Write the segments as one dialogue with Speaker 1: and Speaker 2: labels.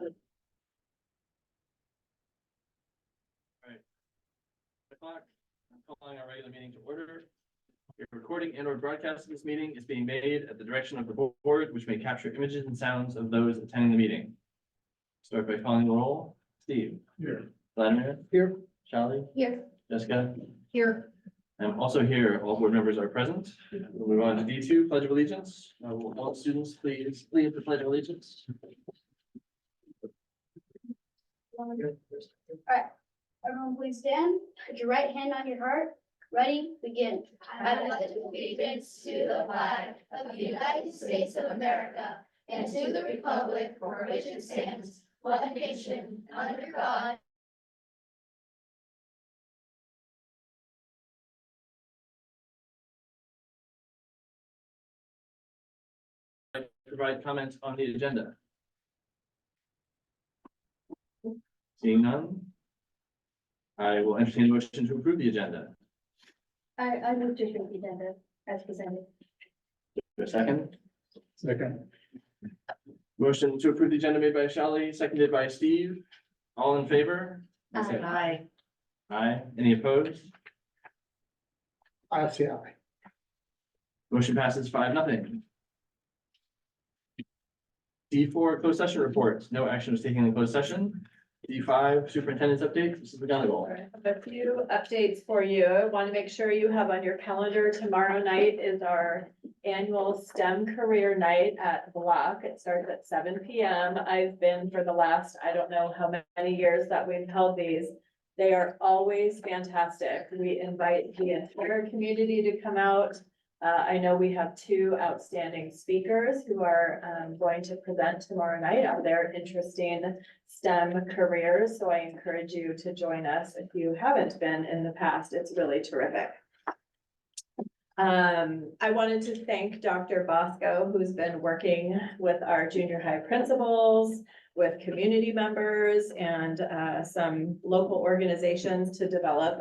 Speaker 1: right. I'm calling our regular meeting to order. The recording and/or broadcast of this meeting is being made at the direction of the board, which may capture images and sounds of those attending the meeting. Start by calling the roll. Steve.
Speaker 2: Here.
Speaker 1: Vladimir.
Speaker 2: Here.
Speaker 1: Charlie.
Speaker 3: Here.
Speaker 1: Jessica.
Speaker 3: Here.
Speaker 1: I'm also here. All board members are present. We'll move on to D2, Pledge of Allegiance. Will all students please lead the Pledge of Allegiance?
Speaker 4: Everyone please stand, put your right hand on your heart, ready, begin.
Speaker 3: I pledge allegiance to the flag of the United States of America and to the republic for which it stands, one nation, under God.
Speaker 1: Provide comments on the agenda. Seeing none, I will entertain a motion to approve the agenda.
Speaker 4: I move to approve the agenda as presented.
Speaker 1: A second.
Speaker 2: Second.
Speaker 1: Motion to approve the agenda made by Shelley, seconded by Steve. All in favor?
Speaker 3: Aye.
Speaker 1: Aye. Any opposed?
Speaker 2: I say aye.
Speaker 1: Motion passes 5-0. D4 closed session reports. No action was taken in closed session. D5 superintendent's update. Mrs. McGonigal.
Speaker 5: I have a few updates for you. I want to make sure you have on your calendar, tomorrow night is our annual STEM career night at Block. It starts at 7 p.m. I've been for the last, I don't know how many years that we've held these. They are always fantastic. We invite the entire community to come out. I know we have two outstanding speakers who are going to present tomorrow night on their interesting STEM careers. So I encourage you to join us if you haven't been in the past. It's really terrific. I wanted to thank Dr. Bosco, who's been working with our junior high principals, with community members and some local organizations to develop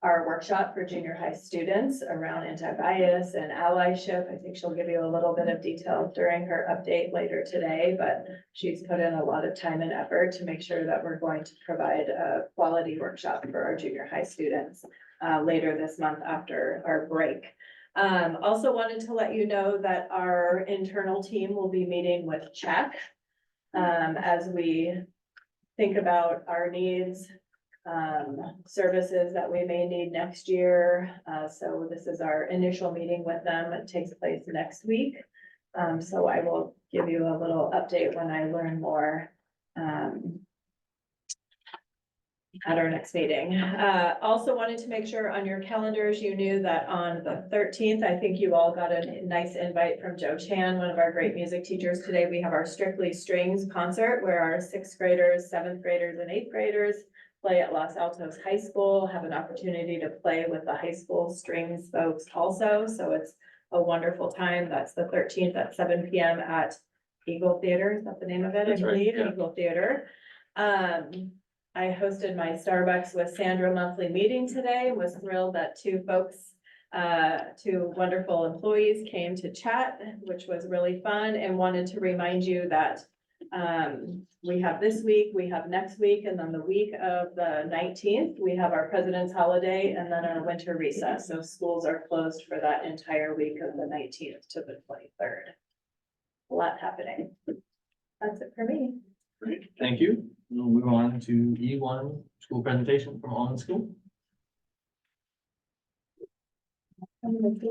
Speaker 5: our workshop for junior high students around anti-bias and allyship. I think she'll give you a little bit of detail during her update later today, but she's put in a lot of time and effort to make sure that we're going to provide a quality workshop for our junior high students later this month after our break. Also wanted to let you know that our internal team will be meeting with Czech as we think about our needs, services that we may need next year. So this is our initial meeting with them. It takes place next week. So I will give you a little update when I learn more at our next meeting. Also wanted to make sure on your calendars, you knew that on the 13th, I think you all got a nice invite from Joe Chan, one of our great music teachers. Today, we have our Strictly Strings concert where our 6th graders, 7th graders, and 8th graders play at Los Altos High School, have an opportunity to play with the high school strings folks also. So it's a wonderful time. That's the 13th at 7 p.m. at Eagle Theater. Is that the name of it?
Speaker 1: That's
Speaker 5: I
Speaker 1: right,
Speaker 5: believe,
Speaker 1: yeah.
Speaker 5: Eagle Theater. I hosted my Starbucks with Sandra monthly meeting today. Was thrilled that two wonderful employees came to chat, which was really fun, and wanted to remind you that we have this week, we have next week, and then the week of the 19th, we have our President's holiday and then our winter recess. So schools are closed for that entire week of the 19th to the 23rd. A lot happening. That's it for me.
Speaker 1: Great, thank you. We'll move on to E1 school presentation from Almond School.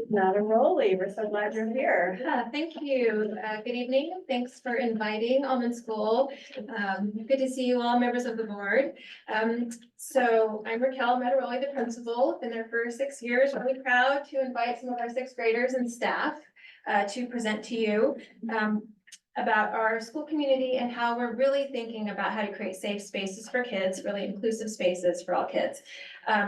Speaker 5: Not a rolly. We're so glad you're here.
Speaker 3: Thank you. Good evening. Thanks for inviting Almond School. Good to see you all, members of the board. So I'm Raquel Metaroli, the principal. Been there for 6 years. Really proud to invite some of our 6th graders and staff to present to you about our school community and how we're really thinking about how to create safe spaces for kids, really inclusive spaces for all kids.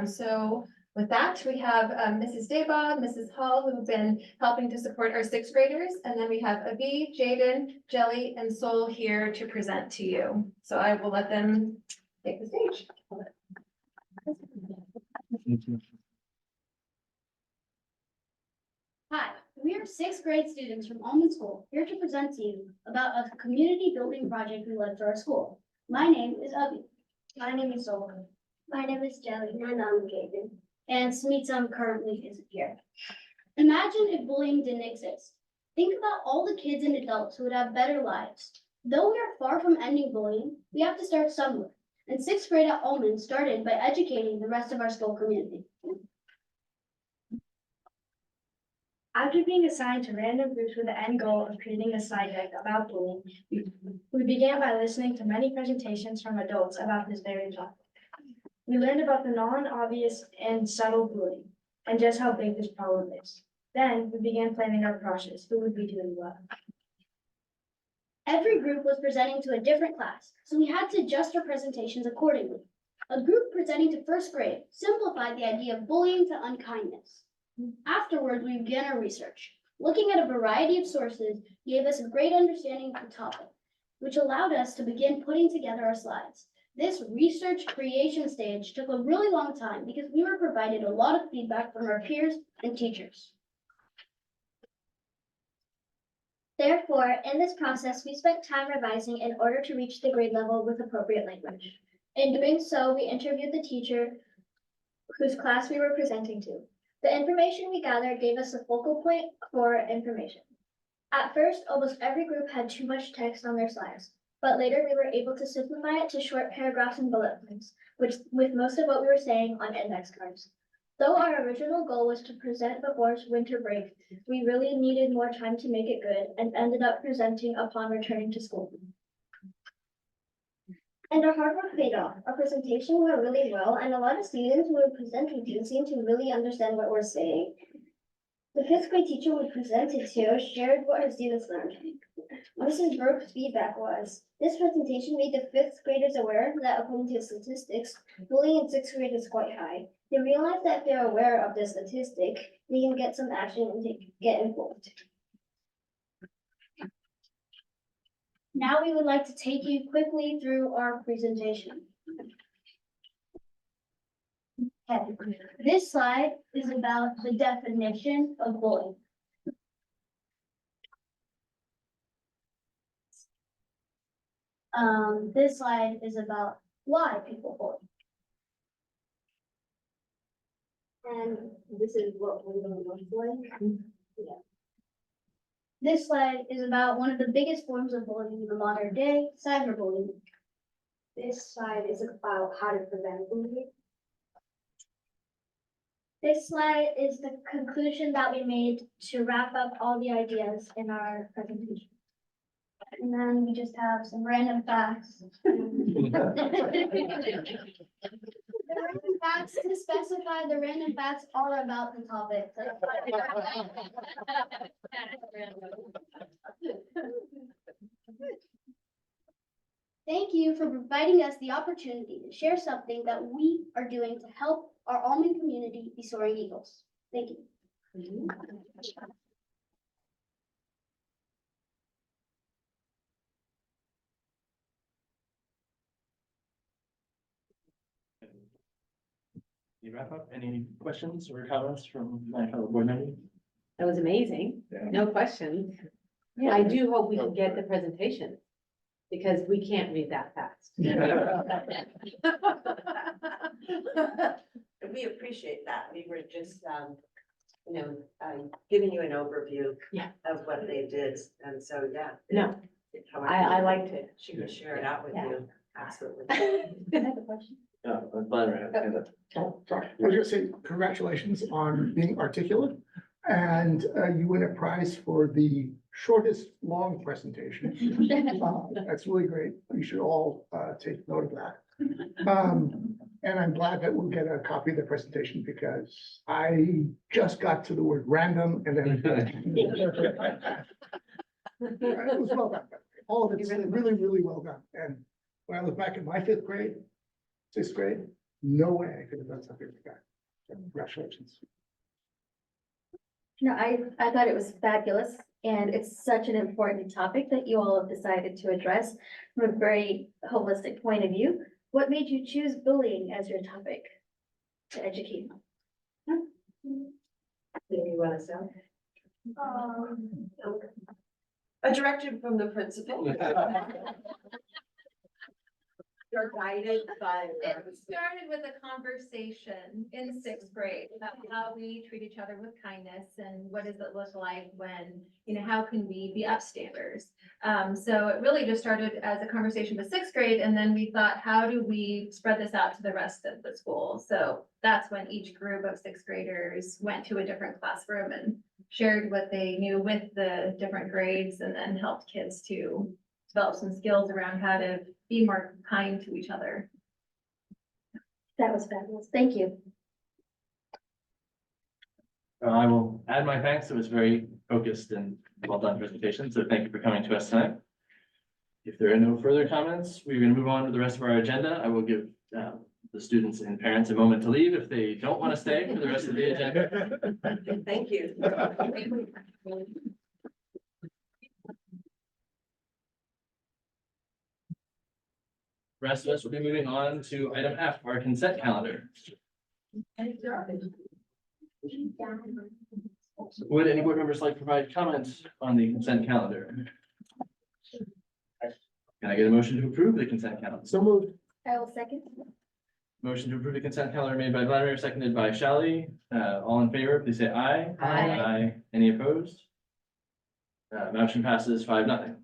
Speaker 3: So with that, we have Mrs. Daybog, Mrs. Hall, who've been helping to support our 6th graders. And then we have Avi, Jaden, Jelly, and Sol here to present to you. So I will let them take the stage.
Speaker 4: Hi, We are sixth grade students from Almond School, here to present to you about a community building project we led for our school. My name is Abby. My name is Solomon. My name is Jelly, and I'm Gaben. And Smita currently isn't here. Imagine if bullying didn't exist. Think about all the kids and adults who would have better lives. Though we are far from ending bullying, we have to start somewhere. And sixth grade at Almond started by educating the rest of our school community. After being assigned to random groups with the end goal of creating a slide deck about bullying, we began by listening to many presentations from adults about this very topic. We learned about the non-obvious and subtle bullying, and just how big this problem is. Then we began planning our process, who would be doing what. Every group was presenting to a different class, so we had to adjust our presentations accordingly. A group presenting to first grade simplified the idea of bullying to unkindness. Afterwards, we began our research. Looking at a variety of sources gave us a great understanding of the topic, which allowed us to begin putting together our slides. This research creation stage took a really long time because we were provided a lot of feedback from our peers and teachers. Therefore, in this process, we spent time revising in order to reach the grade level with appropriate language. In doing so, we interviewed the teacher whose class we were presenting to. The information we gathered gave us a focal point for information. At first, almost every group had too much text on their slides, but later we were able to simplify it to short paragraphs and bullet points, with most of what we were saying on index cards. Though our original goal was to present before winter break, we really needed more time to make it good and ended up presenting upon returning to school. And our hard work paid off. Our presentation went really well, and a lot of students who were presenting to seemed to really understand what we're saying. The fifth grade teacher we presented to shared what her students learned. Mrs. Brooks' feedback was, this presentation made the fifth graders aware that according to statistics, bullying in sixth grade is quite high. They realized that if they're aware of the statistic, they can get some action and get involved. Now we would like to take you quickly through our presentation. Okay. This slide is about the definition of bullying. This slide is about why people bully. And this is what we're going to look like. Yeah. This slide is about one of the biggest forms of bullying in the modern day, cyberbullying. This slide is about how to prevent bullying. This slide is the conclusion that we made to wrap up all the ideas in our presentation. And then we just have some random facts. The random facts to specify the random facts are about the topic. Thank you for providing us the opportunity to share something that we are doing to help our Almond community be soaring eagles. Thank you.
Speaker 1: You wrap up, any questions or comments from my fellow board members?
Speaker 5: That was amazing.
Speaker 1: Yeah.
Speaker 5: No questions. I do hope we can get the presentation because we can't read that fast.
Speaker 2: We appreciate that. We were just, giving you an overview
Speaker 5: Yeah.
Speaker 2: of what they did. And so, yeah.
Speaker 5: No, I liked it.
Speaker 2: She could share it out with
Speaker 5: Yeah.
Speaker 2: you. Absolutely.
Speaker 5: I have a question.
Speaker 1: Yeah, I'm fine, right?
Speaker 6: Oh, sorry. I was gonna say congratulations on being articulate. And you win a prize for the shortest long presentation. That's really great. We should all take note of that. And I'm glad that we'll get a copy of the presentation because I just got to the word random and then. It was well done. All of it's really, really well done. And when I look back at my fifth grade, sixth grade, no way I could have done something like that. So congratulations.
Speaker 7: No, I thought it was fabulous, and it's such an important topic that you all have decided to address from a very holistic point of view. What made you choose bullying as your topic to educate?
Speaker 2: Do you want to say? A directive from the principal. You're guided by.
Speaker 3: It started with a conversation in sixth grade about how we treat each other with kindness and what does it look like when, how can we be upstanders? So it really just started as a conversation with sixth grade, and then we thought, how do we spread this out to the rest of the school? So that's when each group of sixth graders went to a different classroom and shared what they knew with the different grades, and then helped kids to develop some skills around how to be more kind to each other.
Speaker 7: That was fabulous. Thank you.
Speaker 1: I will add my thanks. It was very focused and well done presentation. So thank you for coming to us tonight. If there are no further comments, we're going to move on to the rest of our agenda. I will give the students and parents a moment to leave if they don't want to stay for the rest of the agenda.
Speaker 2: Thank you.
Speaker 1: Rest of us will be moving on to item F, our consent calendar. Would any board members like to provide comments on the consent calendar? Can I get a motion to approve the consent calendar?
Speaker 6: So moved.
Speaker 7: I will second.
Speaker 1: Motion to approve the consent calendar made by Vladimir, seconded by Shelley. All in favor, please say aye.
Speaker 7: Aye.
Speaker 1: Any opposed? Motion passes 5-0.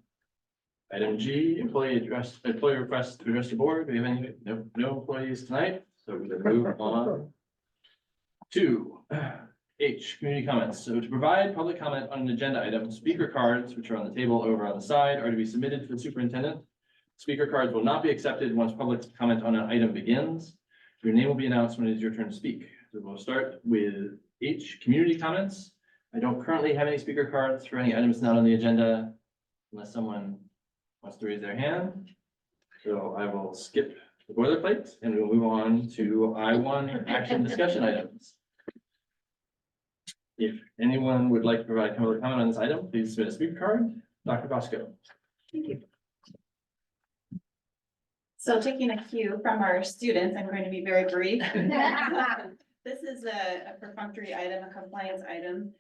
Speaker 1: Item G, employee request to address the board. Do we have any? No employees tonight, so we're gonna move on to H, community comments. So to provide public comment on an agenda item, speaker cards, which are on the table over on the side, are to be submitted to the superintendent. Speaker cards will not be accepted once public comment on an item begins. Your name will be announced when it is your turn to speak. So we'll start with H, community comments. I don't currently have any speaker cards for any items not on the agenda unless someone wants to raise their hand. So I will skip the boilerplate and we'll move on to I1 action discussion items. If anyone would like to provide public comment on this item, please submit a speaker card. Dr. Bosco.
Speaker 8: Thank you. So taking a cue from our students, I'm going to be very brief. This is a perfunctory item, a compliance item.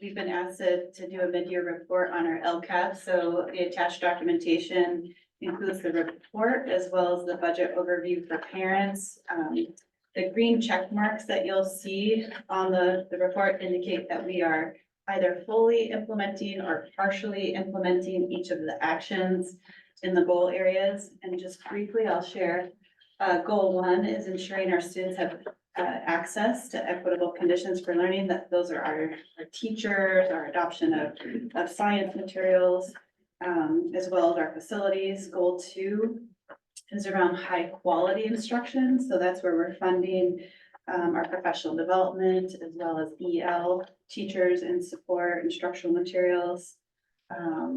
Speaker 8: We've been asked to do a mid-year report on our LCAP, so the attached documentation includes the report as well as the budget overview for parents. The green check marks that you'll see on the report indicate that we are either fully implementing or partially implementing each of the actions in the goal areas. And just briefly, I'll share, goal 1 is ensuring our students have access to equitable conditions for learning, that those are our teachers, our adoption of science materials, as well as our facilities. Goal 2 is around high quality instruction. So that's where we're funding our professional development as well as EL teachers and support instructional materials.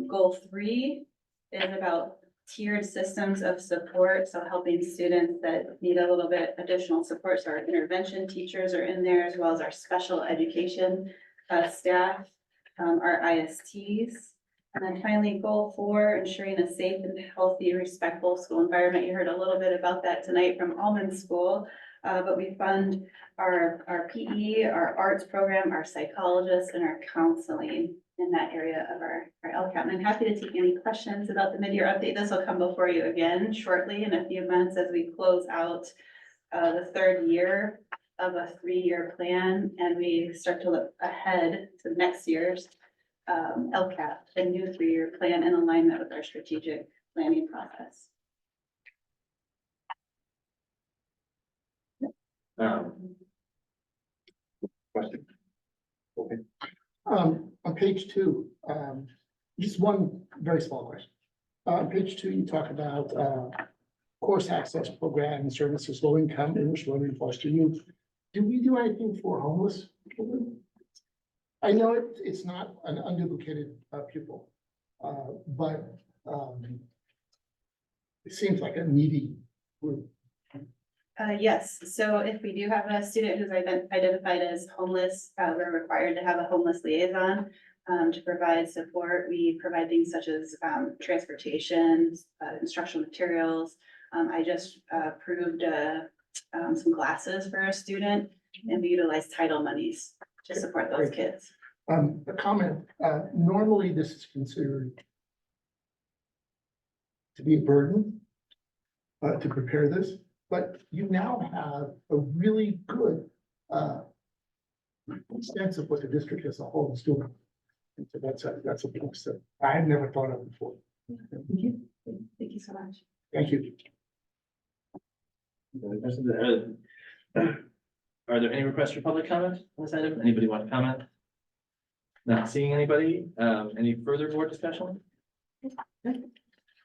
Speaker 8: Goal 3 is about tiered systems of support, so helping students that need a little bit additional support. So our intervention teachers are in there, as well as our special education staff, our ISTs. And then finally, goal 4, ensuring a safe and healthy, respectful school environment. You heard a little bit about that tonight from Almond School, but we fund our PE, our arts program, our psychologists, and our counseling in that area of our LCAP. And I'm happy to take any questions about the mid-year update. This will come before you again shortly in a few months as we close out the 3rd year of a 3-year plan, and we start to look ahead to next year's LCAP, a new 3-year plan in alignment with our strategic planning process.
Speaker 1: Question. Okay.
Speaker 6: On page 2, just one very small question. On page 2, you talk about course access program services, low income, English learning, foster youth. Do we do anything for homeless children? I know it's not an unduplicated pupil, but it seems like a needy group.
Speaker 8: Yes, so if we do have a student who's identified as homeless, we're required to have a homeless liaison to provide support. We provide things such as transportation, instructional materials. I just approved some glasses for a student, and we utilize title monies to support those kids.
Speaker 6: A comment, normally this is considered to be a burden to prepare this, but you now have a really good sense of what the district as a whole is doing. And so that's a plus that I had never thought of before.
Speaker 8: Thank you so much.
Speaker 6: Thank you.
Speaker 1: Are there any requests for public comment on this item? Anybody want to comment? Not seeing anybody. Any further board discussion?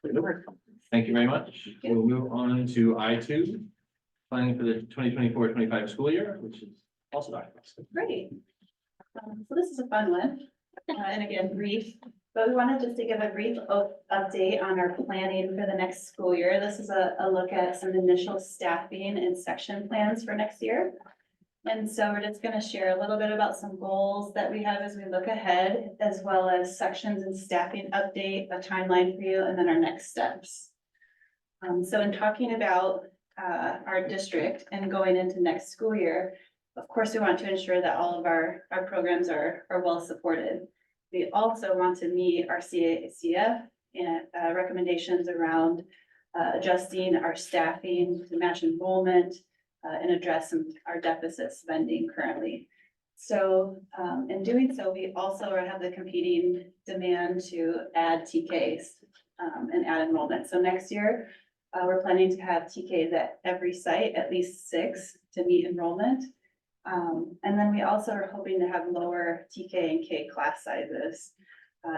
Speaker 1: Thank you very much. We'll move on to I2, planning for the 2024-25 school year, which is also Dr. Busk.
Speaker 8: Great. So this is a fun one, and again, brief, but we wanted just to give a brief update on our planning for the next school year. This is a look at some initial staffing and section plans for next year. And so we're just gonna share a little bit about some goals that we have as we look ahead, as well as sections and staffing update, a timeline for you, and then our next steps. So in talking about our district and going into next school year, of course, we want to ensure that all of our programs are well supported. We also want to meet our CACF and recommendations around adjusting our staffing to match enrollment and address our deficit spending currently. So in doing so, we also have the competing demand to add TKs and add enrollment. So next year, we're planning to have TKs at every site, at least 6 to meet enrollment. And then we also are hoping to have lower TK and K class sizes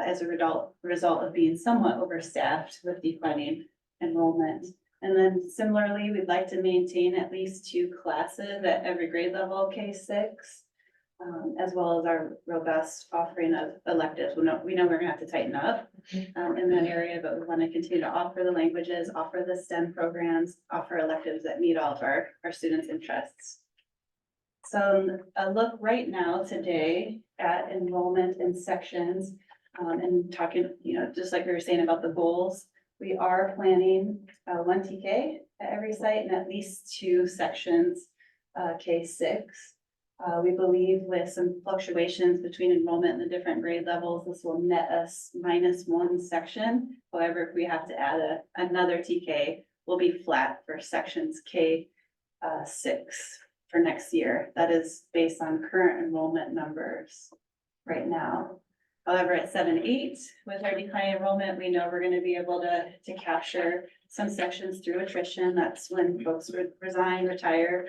Speaker 8: as a result of being somewhat overstaffed with declining enrollment. And then similarly, we'd like to maintain at least 2 classes at every grade level, K6, as well as our robust offering of electives. We know we're gonna have to tighten up in that area, but we want to continue to offer the languages, offer the STEM programs, offer electives that meet all of our students' interests. So a look right now today at enrollment in sections and talking, just like we were saying about the goals, we are planning 1 TK at every site and at least 2 sections, K6. We believe with some fluctuations between enrollment in the different grade levels, this will net us -1 section. However, if we have to add another TK, we'll be flat for sections K6 for next year. That is based on current enrollment numbers right now. However, at 7-8, with our declining enrollment, we know we're going to be able to capture some sections through attrition. That's when folks would resign, retire,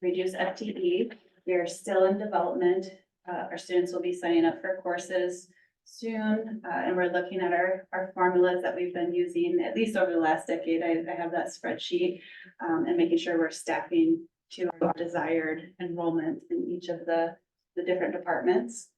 Speaker 8: reduce FTE. We are still in development. Our students will be signing up for courses soon, and we're looking at our formulas that we've been using at least over the last decade. I have that spreadsheet and making sure we're staffing to our desired enrollment in each of the different departments.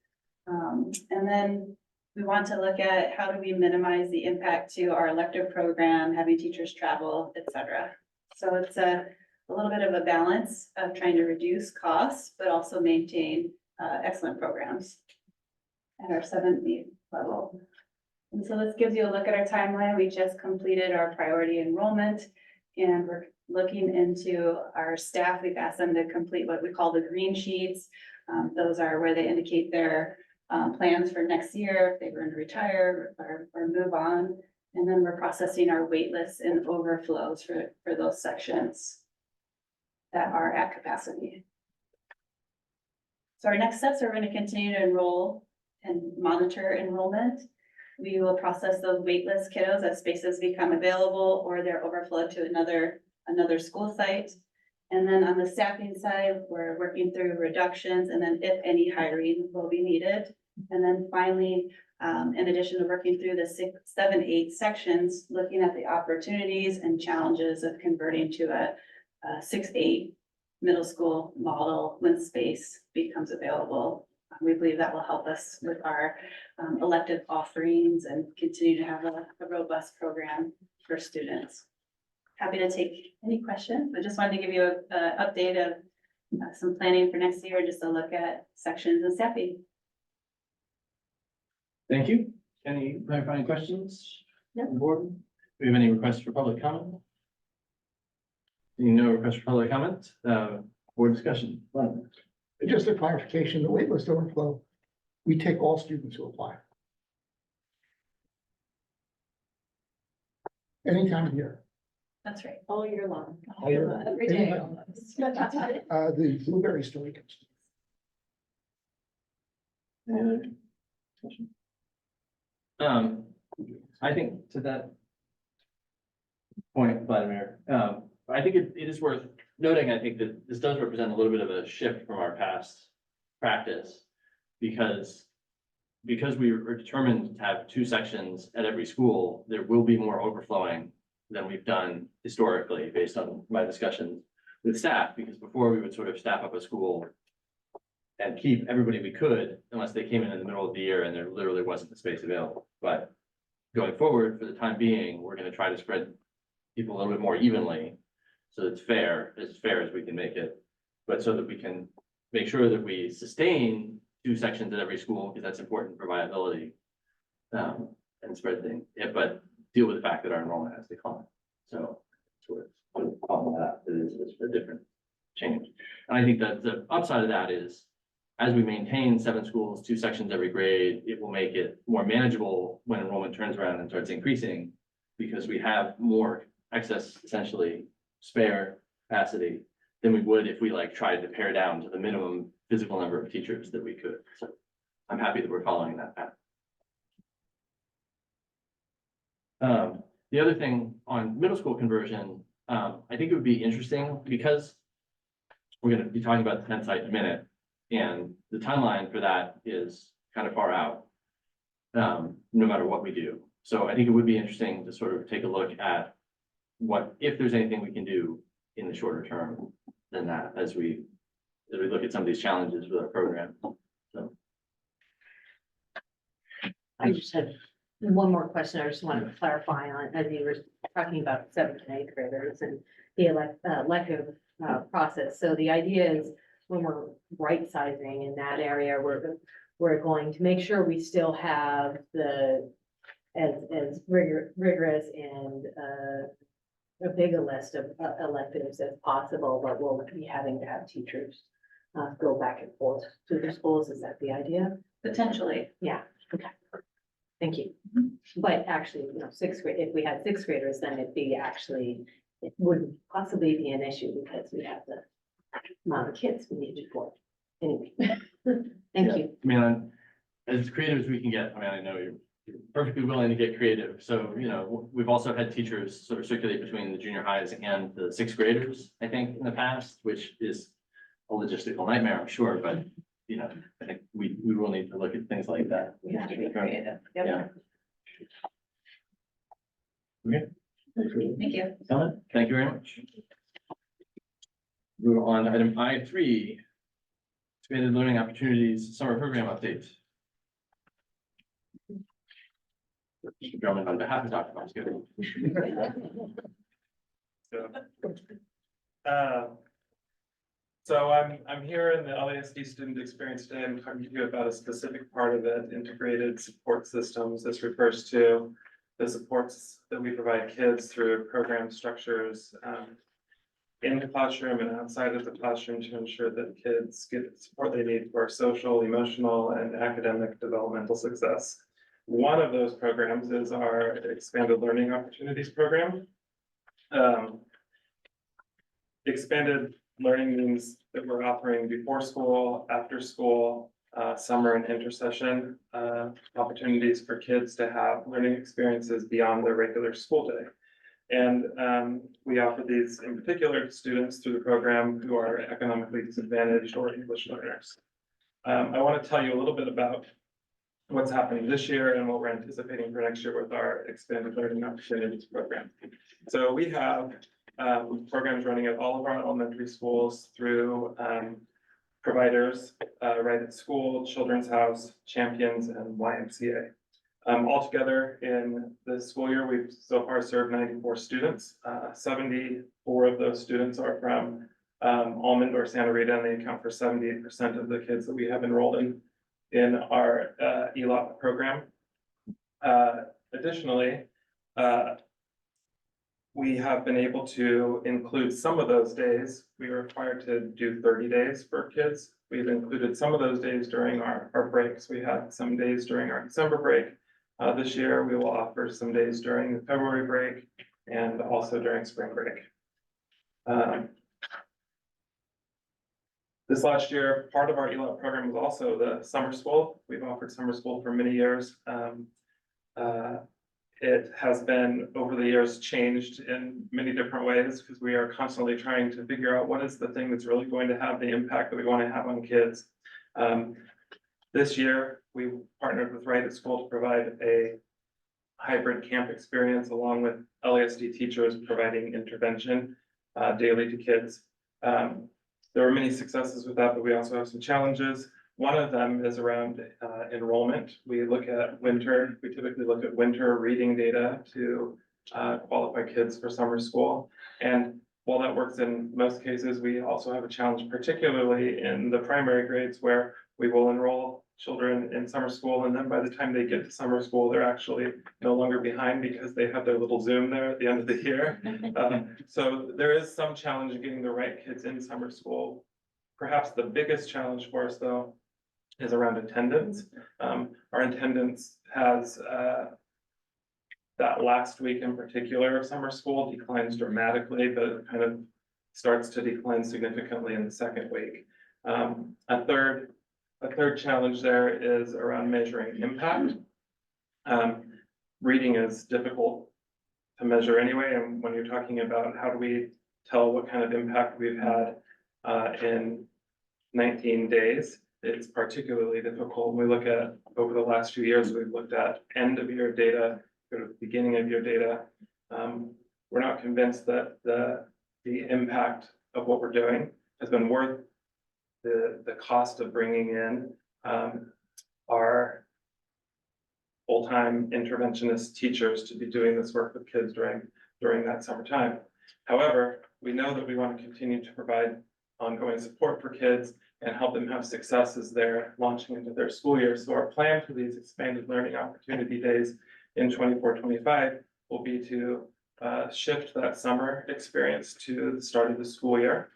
Speaker 8: And then we want to look at how do we minimize the impact to our elective program, having teachers travel, et cetera. So it's a little bit of a balance of trying to reduce costs, but also maintain excellent programs at our 7-8 level. And so this gives you a look at our timeline. We just completed our priority enrollment and we're looking into our staff. We've asked them to complete what we call the green sheets. Those are where they indicate their plans for next year, if they were going to retire or move on. And then we're processing our wait lists and overflows for those sections that are at capacity. So our next steps are going to continue to enroll and monitor enrollment. We will process those waitlist kiddos as spaces become available or they're overflowed to another school site. And then on the staffing side, we're working through reductions and then if any hiring will be needed. And then finally, in addition to working through the 6, 7, 8 sections, looking at the opportunities and challenges of converting to a 6-8 middle school model when space becomes available. We believe that will help us with our elective offerings and continue to have a robust program for students. Happy to take any questions, but just wanted to give you an update of some planning for next year, just to look at sections and staffing.
Speaker 1: Thank you. Any clarifying questions? No. Board, do we have any requests for public comment? Seeing no requests for public comment, board discussion.
Speaker 6: Just a clarification, the waitlist overflow, we take all students who apply. Any time of year.
Speaker 8: That's right.
Speaker 5: All year long.
Speaker 6: All year long.
Speaker 5: Every day
Speaker 6: Anybody.
Speaker 5: almost.
Speaker 6: The blueberry story comes.
Speaker 1: I think to that point, Vladimir, I think it is worth noting, I think that this does represent a little bit of a shift from our past practice. Because we are determined to have 2 sections at every school, there will be more overflowing than we've done historically, based on my discussions with staff, because before we would sort of staff up a school and keep everybody we could, unless they came in the middle of the year and there literally wasn't the space available. But going forward, for the time being, we're gonna try to spread people a little bit more evenly. So it's fair as we can make it, but so that we can make sure that we sustain 2 sections at every school, because that's important for viability. And spread things, yeah, but deal with the fact that our enrollment has declined. So sort of calling that out, it is a different change. And I think that the upside of that is, as we maintain 7 schools, 2 sections every grade, it will make it more manageable when enrollment turns around and starts increasing, because we have more excess, essentially spare capacity than we would if we like tried to pare down to the minimum physical number of teachers that we could. So I'm happy that we're following that path. The other thing on middle school conversion, I think it would be interesting, because we're gonna be talking about the 10th site in a minute, and the timeline for that is kind of far out, no matter what we do. So I think it would be interesting to sort of take a look at if there's anything we can do in the shorter term than that, as we look at some of these challenges with our program. So.
Speaker 9: I just had one more question. I just wanted to clarify on, as you were talking about 7th and 8th graders and the elective process. So the idea is, when we're right sizing in that area, we're going to make sure we still have as rigorous and a bigger list of electives as possible, but we'll be having to have teachers go back and forth to the schools. Is that the idea?
Speaker 8: Potentially.
Speaker 9: Yeah, okay. Thank you. But actually, 6th grade, if we had 6th graders, then it wouldn't possibly be an issue, because we have the amount of kids we need to support. Anyway, thank you.
Speaker 1: I mean, as creative as we can get, I mean, I know you're perfectly willing to get creative. So, we've also had teachers sort of circulate between the junior highs and the 6th graders, I think, in the past, which is a logistical nightmare, I'm sure, but, I think we will need to look at things like that.
Speaker 8: We have to be creative.
Speaker 1: Yeah.
Speaker 8: Yep.
Speaker 1: Okay.
Speaker 8: Thank you.
Speaker 1: Ellen, thank you very much. Move on to item I3, expanded learning opportunities, summer program update. Mr. Drummond, on behalf of Dr. Bosco.
Speaker 10: So I'm here in the LASD student experience today. I'm talking to you about a specific part of it, integrated support systems. This refers to the supports that we provide kids through program structures in the classroom and outside of the classroom, to ensure that kids get the support they need for social, emotional, and academic developmental success. One of those programs is our Expanded Learning Opportunities program. Expanded learning means that we're offering before school, after school, summer and intersession opportunities for kids to have learning experiences beyond their regular school day. And we offer these in particular to students through the program who are economically disadvantaged or English learners. I want to tell you a little bit about what's happening this year and what we're anticipating for next year with our Expanded Learning Opportunities program. So we have programs running at all of our elementary schools through providers right at school, Children's House, Champions, and YMCA. Altogether in the school year, we've so far served 94 students. 74 of those students are from Almond or Santa Rita, and they account for 78% of the kids that we have enrolled in our ELOP program. Additionally, we have been able to include some of those days. We were required to do 30 days for kids. We've included some of those days during our breaks. We had some days during our December break. This year, we will offer some days during the February break and also during spring break. This last year, part of our ELAP program was also the summer school. We've offered summer school for many years. It has been, over the years, changed in many different ways because we are constantly trying to figure out what is the thing that's really going to have the impact that we want to have on kids. This year, we partnered with Right at School to provide a hybrid camp experience along with LASD teachers providing intervention daily to kids. There were many successes with that, but we also have some challenges. One of them is around enrollment. We typically look at winter reading data to qualify kids for summer school. And while that works in most cases, we also have a challenge, particularly in the primary grades, where we will enroll children in summer school, and then by the time they get to summer school, they're actually no longer behind because they have their little Zoom there at the end of the year. So there is some challenge in getting the right kids in summer school. Perhaps the biggest challenge for us, though, is around attendance. Our attendance has, that last week in particular of summer school declines dramatically, but it kind of starts to decline significantly in the second week. A third challenge there is around measuring impact. Reading is difficult to measure anyway, and when you're talking about how do we tell what kind of impact we've had in 19 days, it's particularly difficult. When we look at over the last few years, we've looked at end of year data, sort of beginning of year data. We're not convinced that the impact of what we're doing has been worth the cost of bringing in our full-time interventionist teachers to be doing this work with kids during that summertime. However, we know that we want to continue to provide ongoing support for kids and help them have success as they're launching into their school year. So our plan for these expanded learning opportunity days in 24-25 will be to shift that summer experience to the start of the school year.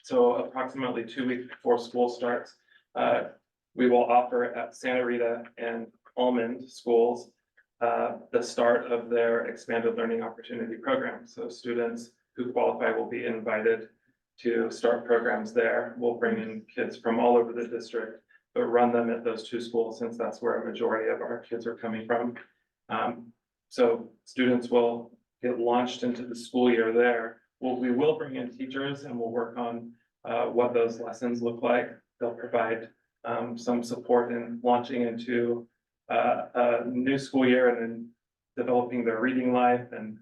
Speaker 10: So approximately 2 weeks before school starts, we will offer at Santa Rita and Almond schools the start of their expanded learning opportunity program. So students who qualify will be invited to start programs there. We'll bring in kids from all over the district, but run them at those two schools since that's where a majority of our kids are coming from. So students will get launched into the school year there. We will bring in teachers and we'll work on what those lessons look like. They'll provide some support in launching into a new school year and then developing their reading life and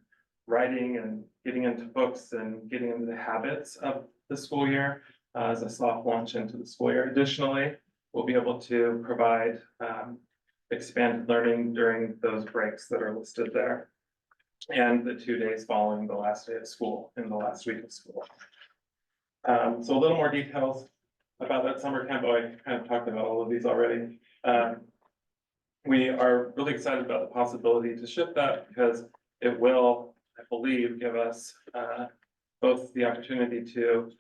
Speaker 10: writing and getting into books and getting into the habits of the school year as a soft launch into the school year. Additionally, we'll be able to provide expanded learning during those breaks that are listed there and the 2 days following the last day of school in the last week of school. So a little more details about that summer camp. I kind of talked about all of these already. We are really excited about the possibility to shift that because it will, I believe, give us both the opportunity to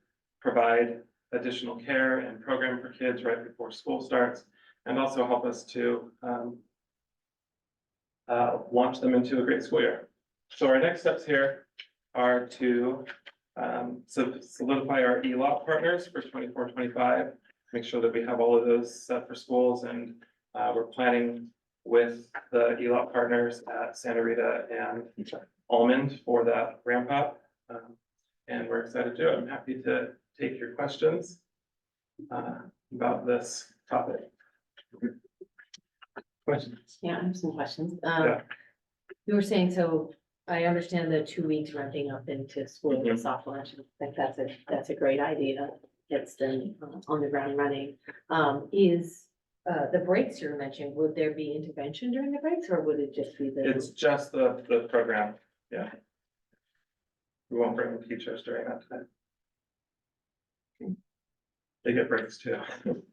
Speaker 10: provide additional care and program for kids right before school starts, and also help us to launch them into a great school year. So our next steps here are to solidify our ELAP partners for 24-25, make sure that we have all of those set for schools, and we're planning with the ELAP partners at Santa Rita and Almond for that ramp up. And we're excited to do it. I'm happy to take your questions about this topic. Questions?
Speaker 9: Yeah, I have some questions.
Speaker 10: Yeah.
Speaker 9: You were saying, so I understand the 2 weeks ramping up into school
Speaker 10: Mhm.
Speaker 9: and soft launch. I think that's a great idea. Gets them on the ground running. Is the breaks you're mentioning, would there be intervention during the breaks or would it just be the?
Speaker 10: It's just the program, yeah. We won't bring in teachers during that time. They get breaks too.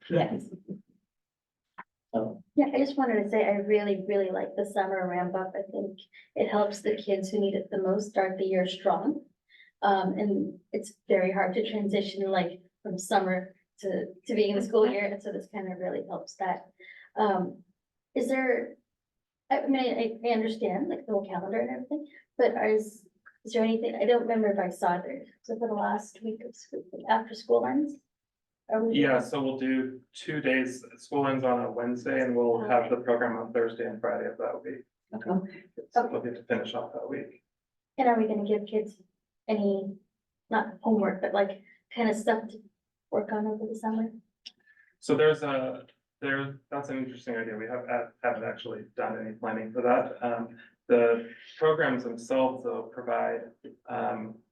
Speaker 9: Yes.
Speaker 7: Yeah, I just wanted to say, I really, really like the summer ramp up. I think it helps the kids who need it the most start the year strong. And it's very hard to transition like from summer to being in the school year, and so this kind of really helps that. Is there, I mean, I understand like the whole calendar and everything, but is there anything, I don't remember if I saw there, so for the last week of school, after school ends? Are we-
Speaker 10: Yeah, so we'll do 2 days, school ends on a Wednesday and we'll have the program on Thursday and Friday of that week.
Speaker 7: Okay.
Speaker 10: So we'll get to finish off that week.
Speaker 7: And are we gonna give kids any, not homework, but like kind of stuff to work on over the summer?
Speaker 10: So that's an interesting idea. We haven't actually done any planning for that. The programs themselves though provide,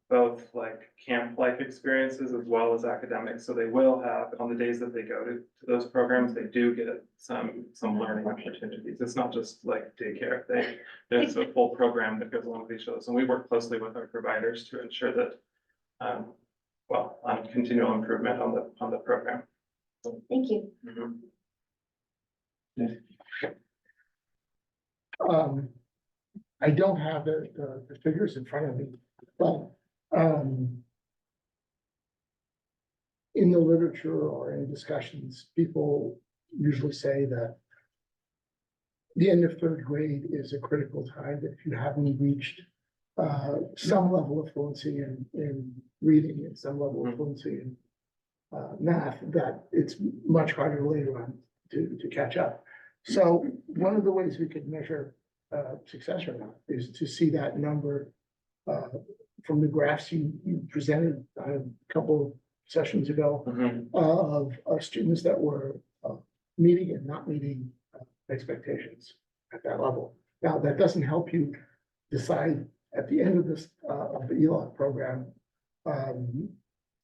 Speaker 10: both like camp-like experiences as well as academics. So they will have, on the days that they go to those programs, they do get some learning opportunities. It's not just like daycare. There's a full program that goes along with each of those. And we work closely with our providers to ensure that, on continual improvement on the program.
Speaker 7: Thank you.
Speaker 6: I don't have the figures in front of me, but, in the literature or in discussions, people usually say that the end of third grade is a critical time, that if you haven't reached some level of fluency in reading and some level of fluency in math, that it's much harder later on to catch up. So one of the ways we could measure success or not is to see that number from the graphs you presented a couple of sessions ago of students that were meeting and not meeting expectations at that level. Now, that doesn't help you decide at the end of this of the ELOC program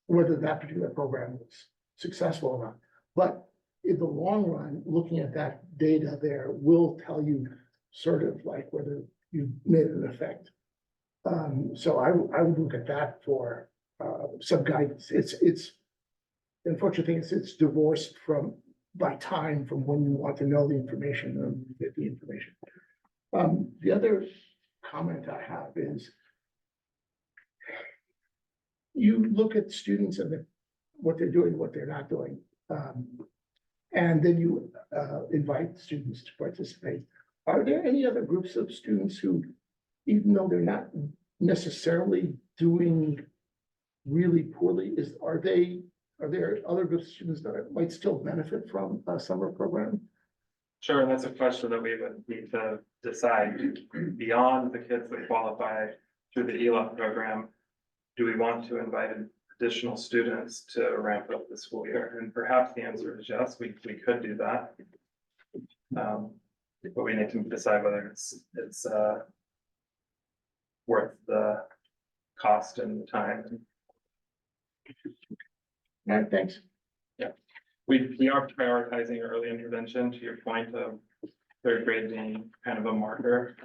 Speaker 6: whether that particular program was successful or not. But in the long run, looking at that data there will tell you sort of like whether you made an effect. So I would look at that for some guidance. It's the unfortunate thing is it's divorced by time from when you want to know the information and get the information. The other comment I have is you look at students and what they're doing, what they're not doing. And then you invite students to participate. Are there any other groups of students who, even though they're not necessarily doing really poorly, are there other groups of students that might still benefit from a summer program?
Speaker 10: Sure, and that's a question that we would need to decide beyond the kids that qualify through the ELOC program. Do we want to invite additional students to ramp up the school year? And perhaps the answer is yes, we could do that. But we need to decide whether it's worth the cost and the time.
Speaker 6: All right, thanks.
Speaker 10: We are prioritizing early intervention, to your point of third grade being kind of a marker.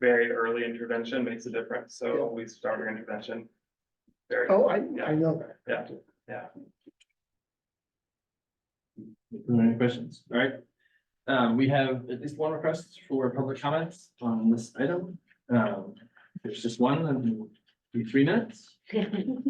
Speaker 10: Very early intervention makes a difference, so we start our intervention very.
Speaker 6: Oh, I know that.
Speaker 10: Yeah.
Speaker 1: Any questions? All right. We have at least one request for public comments on this item. There's just one and be 3 minutes.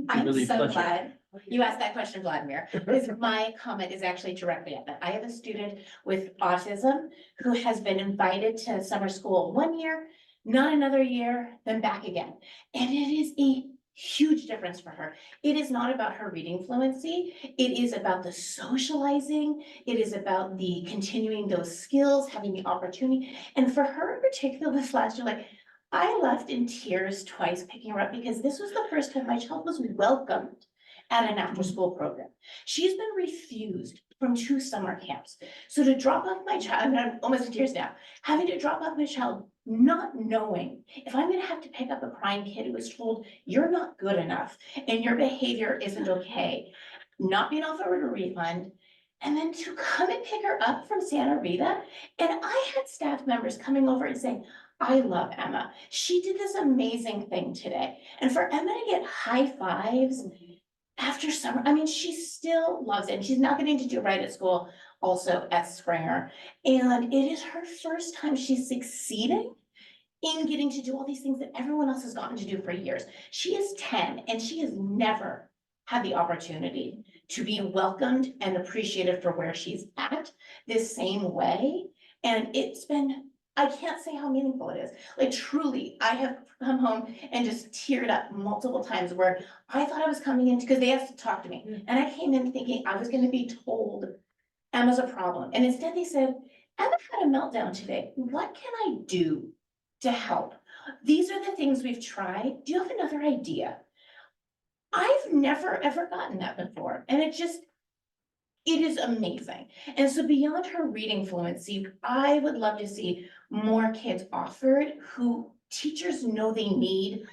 Speaker 11: I'm
Speaker 1: Really
Speaker 11: so
Speaker 1: flesh it.
Speaker 11: glad you asked that question, Vladimir, because my comment is actually directly at that. I have a student with autism who has been invited to summer school 1 year, not another year, then back again. And it is a huge difference for her. It is not about her reading fluency. It is about the socializing. It is about the continuing those skills, having the opportunity. And for her in particular, this last year, like, I left in tears twice picking her up because this was the first time my child was welcomed at an after-school program. She's been refused from 2 summer camps. So to drop off my child, and I'm almost in tears now, having to drop off my child, not knowing if I'm gonna have to pick up a crying kid who was told, you're not good enough and your behavior isn't okay, not being offered a refund, and then to come and pick her up from Santa Rita. And I had staff members coming over and saying, I love Emma. She did this amazing thing today. And for Emma to get high fives after summer, I mean, she still loves it. And she's not getting to do right at school also at Springer. And it is her first time she's succeeding in getting to do all these things that everyone else has gotten to do for years. She is 10 and she has never had the opportunity to be welcomed and appreciated for where she's at this same way. And it's been, I can't say how meaningful it is. Like truly, I have come home and just teared up multiple times where I thought I was coming in because they asked to talk to me. And I came in thinking I was gonna be told Emma's a problem. And instead they said, Emma had a meltdown today. What can I do to help? These are the things we've tried. Do you have another idea? I've never, ever gotten that before. And it is amazing. And so beyond her reading fluency, I would love to see more kids offered who teachers know they need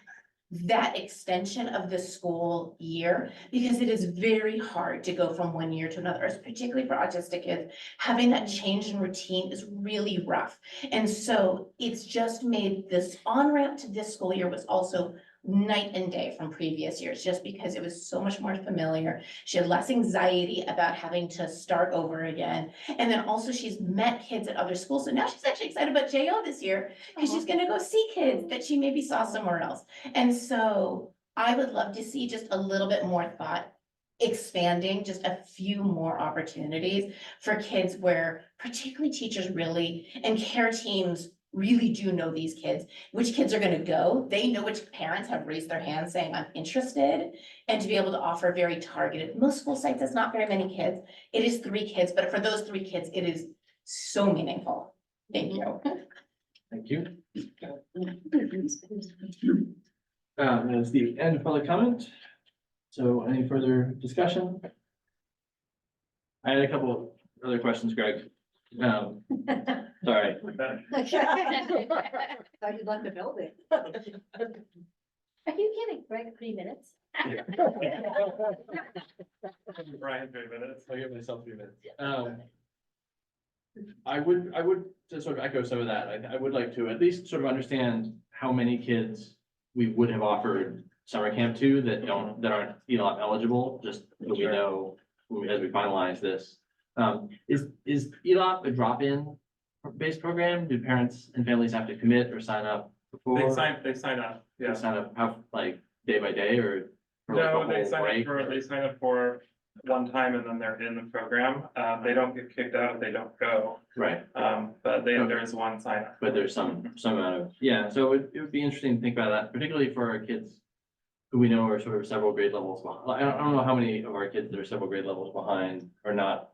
Speaker 11: that extension of the school year, because it is very hard to go from one year to another, particularly for autistic kids. Having that change in routine is really rough. And so it's just made this on-ramp to this school year was also night and day from previous years, just because it was so much more familiar. She had less anxiety about having to start over again. And then also she's met kids at other schools. So now she's actually excited about JO this year because she's gonna go see kids that she maybe saw somewhere else. And so I would love to see just a little bit more thought expanding, just a few more opportunities for kids where particularly teachers really and care teams really do know these kids, which kids are gonna go. They know which parents have raised their hands saying, I'm interested, and to be able to offer very targeted. Most school sites, it's not very many kids. It is 3 kids, but for those 3 kids, it is so meaningful. Thank you.
Speaker 1: Thank you. That's the end of public comment. So any further discussion? I had a couple other questions, Greg. Sorry.
Speaker 9: Thought you'd like the building.
Speaker 7: Are you giving Greg 3 minutes?
Speaker 10: Brian, 3 minutes.
Speaker 1: I'll give myself 3 minutes. I would to sort of echo some of that. I would like to at least sort of understand how many kids we would have offered summer camp to that aren't ELOP eligible, just so we know as we finalize this. Is ELOP a drop-in based program? Do parents and families have to commit or sign up before?
Speaker 10: They sign up,
Speaker 1: They
Speaker 10: yeah.
Speaker 1: sign up how, like, day by day or? for like a
Speaker 10: No,
Speaker 1: whole break?
Speaker 10: they sign up for one time and then they're in the program. They don't get kicked out if they don't go.
Speaker 1: Right,
Speaker 10: But there is one sign up.
Speaker 1: but there's some amount of, yeah, so it would be interesting to think about that, particularly for our kids who we know are sort of several grade levels behind. I don't know how many of our kids that are several grade levels behind are not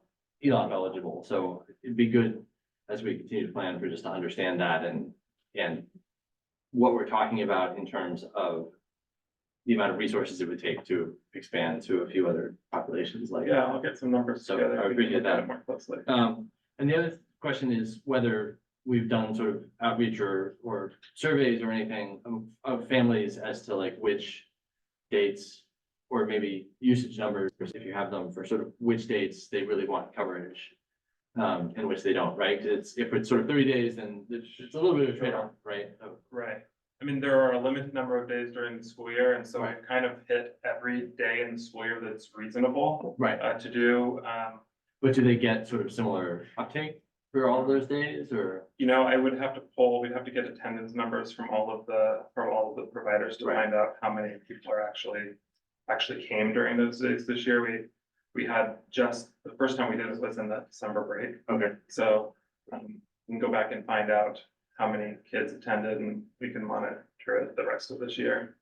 Speaker 1: ELOP eligible, so it'd be good as we continue to plan for just to understand that and what we're talking about in terms of the amount of resources it would take to expand to a few other populations like.
Speaker 10: Yeah, I'll get some numbers
Speaker 1: So,
Speaker 10: together.
Speaker 1: I would appreciate that.
Speaker 10: More closely.
Speaker 1: And the other question is whether we've done sort of outreach or surveys or anything of families as to like which dates or maybe usage numbers, if you have them, for sort of which dates they really want coverage. And which they don't, right? 'Cause if it's sort of 30 days, then it's a little bit of a trade-off, right?
Speaker 10: Right. I mean, there are a limited number of days during the school year, and so I kind of hit every day in the school year that's reasonable
Speaker 1: Right,
Speaker 10: to do.
Speaker 1: but do they get sort of similar uptake for all of those days or?
Speaker 10: You know, I would have to we'd have to get attendance numbers from all of the providers to
Speaker 1: Right.
Speaker 10: find out how many people are actually came during those days. This year, we had just, the first time we did it was in the December break.
Speaker 1: Okay.
Speaker 10: So, we can go back and find out how many kids attended and we can monitor it the rest of this year.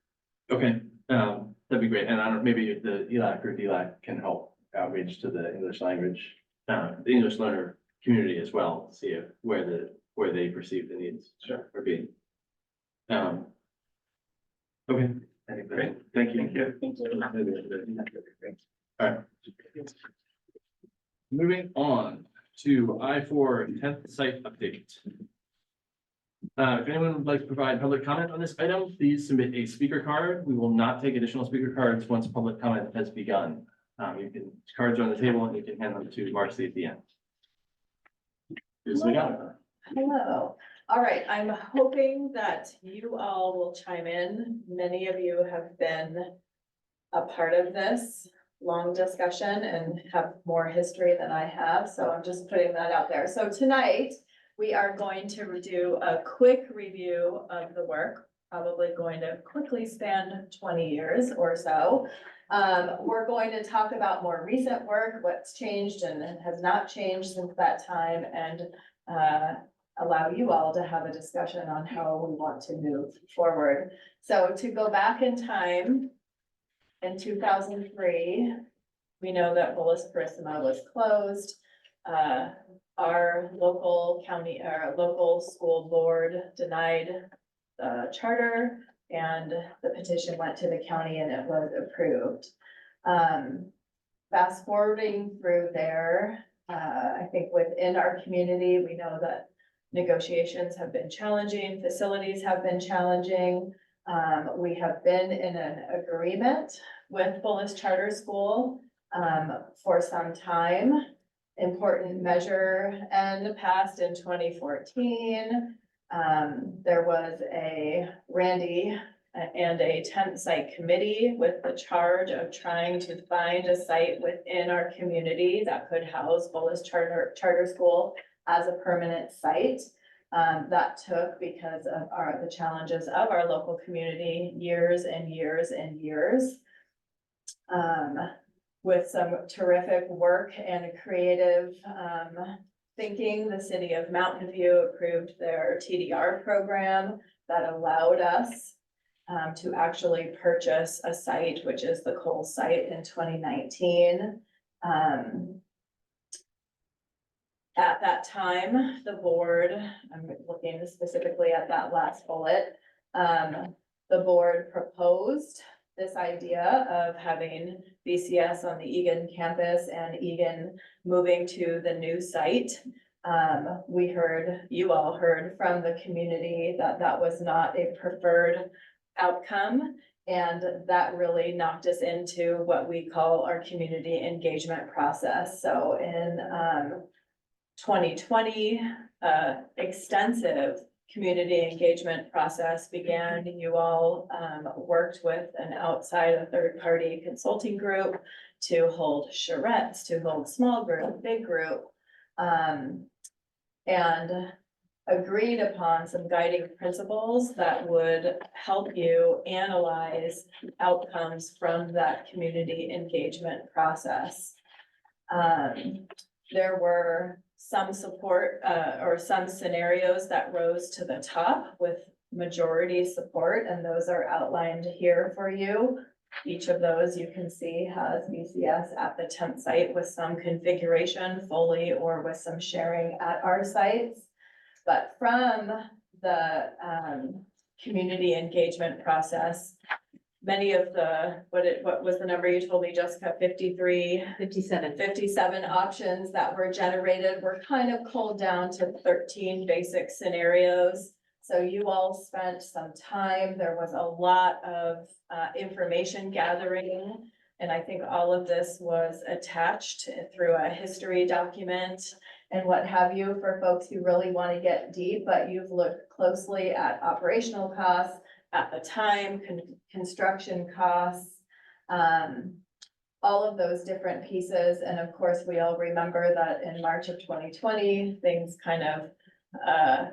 Speaker 1: Okay, that'd be great. And I don't, maybe the ELAC or DLAC can help outreach to the English language, the English learner community as well, see if where they perceive the needs.
Speaker 10: Sure.
Speaker 1: Are being. Okay, I think that's it. Thank you.
Speaker 10: Thank you.
Speaker 1: All right. Moving on to I-4 10th site update. If anyone would like to provide public comment on this item, please submit a speaker card. We will not take additional speaker cards once public comment has begun. Cards are on the table and you can hand them to Marcy at the end. Here's the guy.
Speaker 5: Hello. All right, I'm hoping that you all will chime in. Many of you have been a part of this long discussion and have more history than I have, so I'm just putting that out there. So tonight, we are going to do a quick review of the work, probably going to quickly span 20 years or so. We're going to talk about more recent work, what's changed and has not changed since that time, and allow you all to have a discussion on how we want to move forward. So to go back in time, in 2003, we know that Willis Carissima was closed. Our local county, or local school board denied the charter, and the petition went to the county and it was approved. Fast forwarding through there, I think within our community, we know that negotiations have been challenging, facilities have been challenging. We have been in an agreement with Bullis Charter School for some time. Important measure and passed in 2014. There was a Randy and a tent site committee with the charge of trying to find a site within our community that could house Bullis Charter School as a permanent site. That took, because of the challenges of our local community, years and years and years. With some terrific work and creative thinking, the city of Mountain View approved their TDR program that allowed us to actually purchase a site, which is the Cole site, in 2019. At that time, the board, I'm looking specifically at that last bullet, the board proposed this idea of having BCS on the Egan campus and Egan moving to the new site. We heard, you all heard from the community that that was not a preferred outcome. And that really knocked us into what we call our community engagement process. So in 2020, extensive community engagement process began. You all worked with an outside third-party consulting group to hold charrettes, to hold small group, big group, and agreed upon some guiding principles that would help you analyze outcomes from that community engagement process. There were some support or some scenarios that rose to the top with majority support, and those are outlined here for you. Each of those you can see has BCS at the tent site with some configuration fully or with some sharing at our sites. But from the community engagement process, many of the, what was the number you told me, Jessica, 57 options that were generated were kind of culled down to 13 basic scenarios. So you all spent some time, there was a lot of information gathering. And I think all of this was attached through a history document and what have you for folks who really want to get deep, but you've looked closely at operational costs, at the time, construction costs, all of those different pieces. And of course, we all remember that in March of 2020, things kind of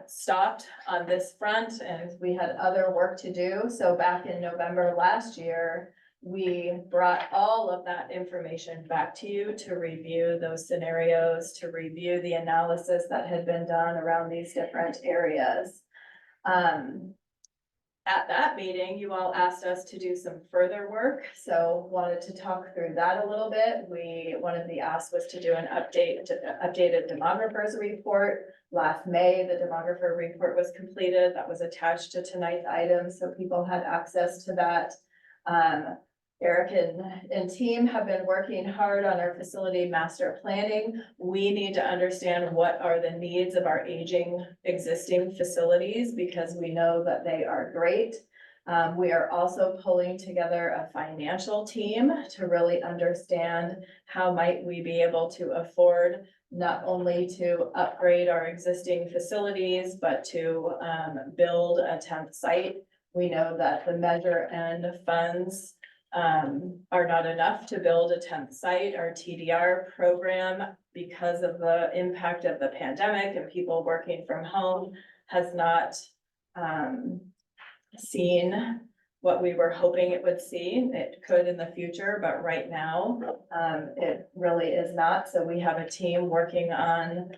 Speaker 5: stopped on this front and we had other work to do. So back in November last year, we brought all of that information back to you to review those scenarios, to review the analysis that had been done around these different areas. At that meeting, you all asked us to do some further work, so wanted to talk through that a little bit. One of the asks was to do an updated demographers report. Last May, the demographer report was completed. That was attached to tonight's item, so people had access to that. Eric and team have been working hard on our facility master planning. We need to understand what are the needs of our aging existing facilities because we know that they are great. We are also pulling together a financial team to really understand how might we be able to afford not only to upgrade our existing facilities, but to build a 10th site. We know that the measure and funds are not enough to build a 10th site. Our TDR program, because of the impact of the pandemic and people working from home, has not seen what we were hoping it would see. It could in the future, but right now, it really is not. So we have a team working on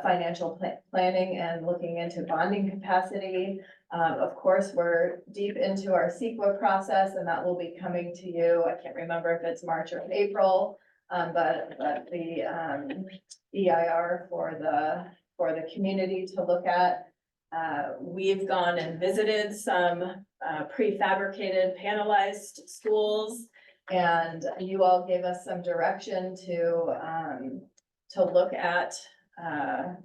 Speaker 5: financial planning and looking into bonding capacity. Of course, we're deep into our CEQA process, and that will be coming to you. I can't remember if it's March or April, but the EIR for the community to look at. We've gone and visited some prefabricated panelized schools, and you all gave us some direction to look at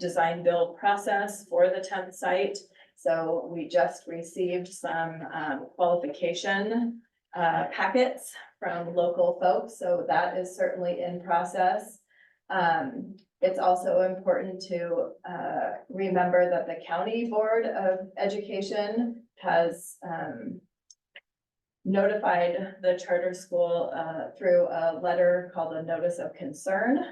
Speaker 5: design build process for the 10th site. So we just received some qualification packets from local folks, so that is certainly in process. It's also important to remember that the County Board of Education has notified the charter school through a letter called a notice of concern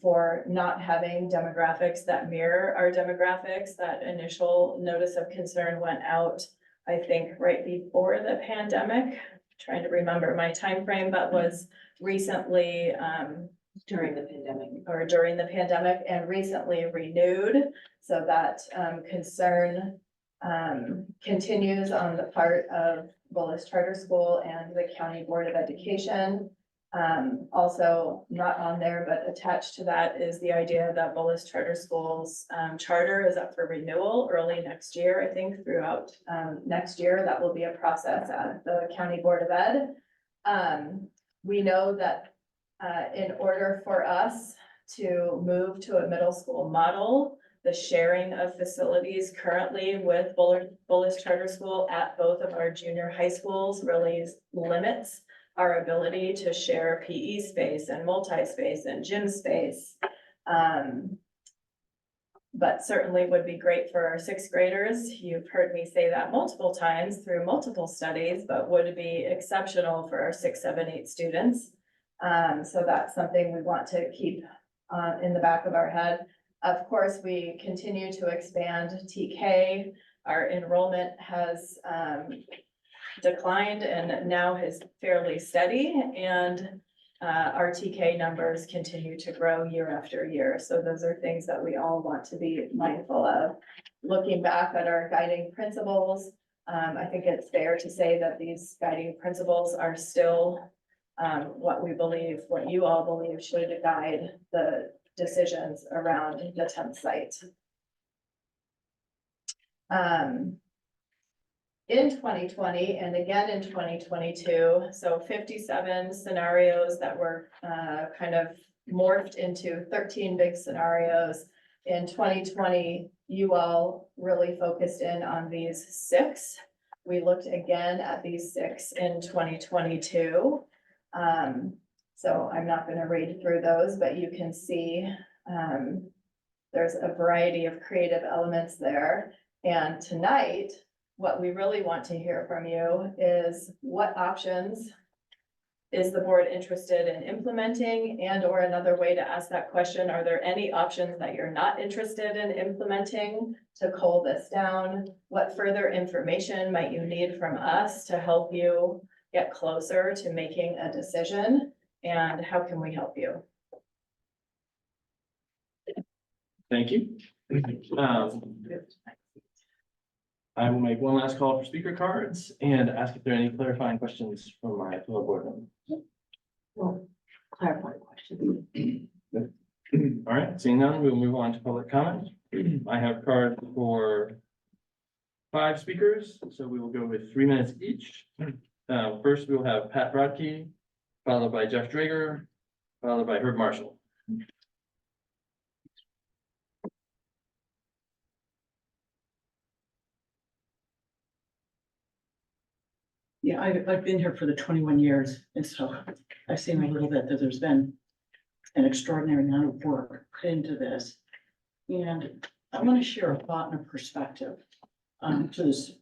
Speaker 5: for not having demographics that mirror our demographics. That initial notice of concern went out, I think, right before the pandemic. Trying to remember my time frame, but was recently
Speaker 9: During the pandemic.
Speaker 5: or during the pandemic and recently renewed. So that concern continues on the part of Bullis Charter School and the County Board of Education. Also not on there, but attached to that is the idea that Bullis Charter School's charter is up for renewal early next year. I think throughout next year, that will be a process at the County Board of Ed. We know that in order for us to move to a middle school model, the sharing of facilities currently with Bullis Charter School at both of our junior high schools really limits our ability to share PE space and multi-space and gym space. But certainly would be great for our sixth graders. You've heard me say that multiple times through multiple studies, but would be exceptional for our 6, 7, 8 students. So that's something we want to keep in the back of our head. Of course, we continue to expand TK. Our enrollment has declined and now is fairly steady, and our TK numbers continue to grow year after year. So those are things that we all want to be mindful of. Looking back at our guiding principles, I think it's fair to say that these guiding principles are still what we believe, what you all believe should guide the decisions around the 10th site. In 2020 and again in 2022, so 57 scenarios that were kind of morphed into 13 big scenarios. In 2020, you all really focused in on these 6. We looked again at these 6 in 2022. So I'm not going to read through those, but you can see there's a variety of creative elements there. And tonight, what we really want to hear from you is what options is the board interested in implementing, and or another way to ask that question, are there any options that you're not interested in implementing to cull this down? What further information might you need from us to help you get closer to making a decision? And how can we help you?
Speaker 1: Thank you. I will make one last call for speaker cards and ask if there are any clarifying questions from my fellow board members.
Speaker 9: Well, clarifying question.
Speaker 1: All right, seeing none, we'll move on to public comment. I have cards for 5 speakers, so we will go with 3 minutes each. First, we will have Pat Brodkey, followed by Jeff Drager, followed by Herb Marshall.
Speaker 12: Yeah, I've been here for the 21 years, and so I've seen a little bit that there's been an extraordinary amount of work put into this. And I want to share a thought and a perspective to this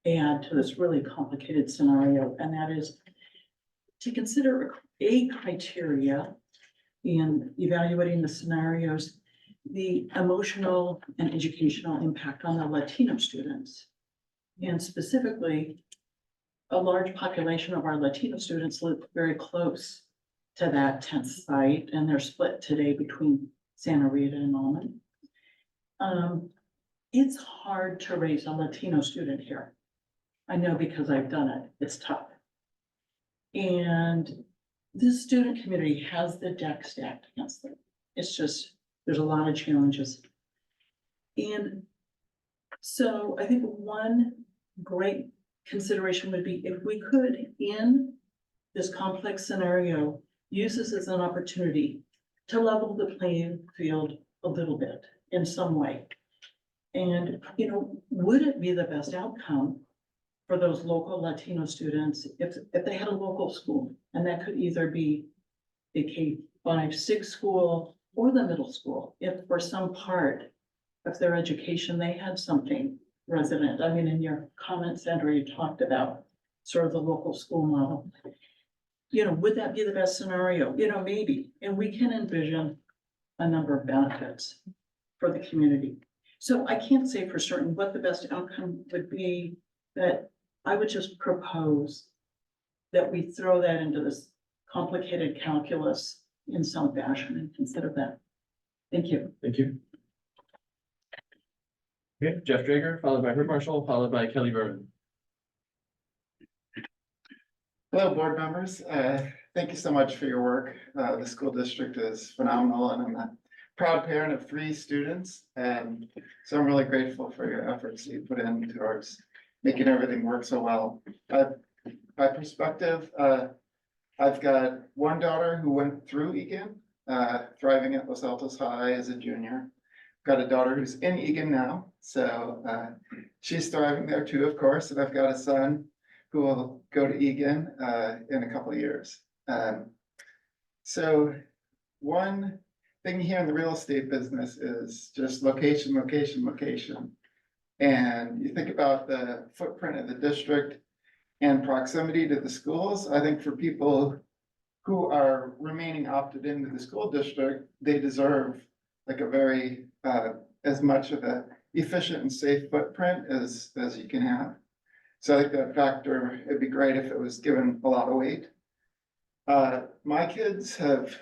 Speaker 12: add to this really complicated scenario, and that is to consider a criteria in evaluating the scenarios, the emotional and educational impact on the Latino students. And specifically, a large population of our Latino students live very close to that 10th site, and they're split today between Santa Rita and Almond. It's hard to raise a Latino student here. I know because I've done it, it's tough. And this student community has the deck stacked against them. It's just, there's a lot of challenges. And so I think one great consideration would be if we could, in this complex scenario, use this as an opportunity to level the playing field a little bit in some way. And, you know, would it be the best outcome for those local Latino students if they had a local school? And that could either be a K-5-6 school or the middle school, if for some part of their education, they had something resident. I mean, in your comments, Sandra, you talked about sort of the local school model. You know, would that be the best scenario? You know, maybe, and we can envision a number of benefits for the community. So I can't say for certain what the best outcome would be, but I would just propose that we throw that into this complicated calculus in some fashion and consider that. Thank you.
Speaker 1: Thank you. Okay, Jeff Drager, followed by Herb Marshall, followed by Kelly Berman.
Speaker 13: Hello, board members. Thank you so much for your work. The school district is phenomenal, and I'm a proud parent of 3 students. And so I'm really grateful for your efforts that you put in towards making everything work so well. By perspective, I've got one daughter who went through Egan, thriving at Los Altos High as a junior. Got a daughter who's in Egan now, so she's thriving there too, of course. And I've got a son who will go to Egan in a couple of years. So one thing you hear in the real estate business is just location, location, location. And you think about the footprint of the district and proximity to the schools. I think for people who are remaining opted into the school district, they deserve like a very, as much of a efficient and safe footprint as you can have. So I think that factor, it'd be great if it was given a lot of weight. My kids have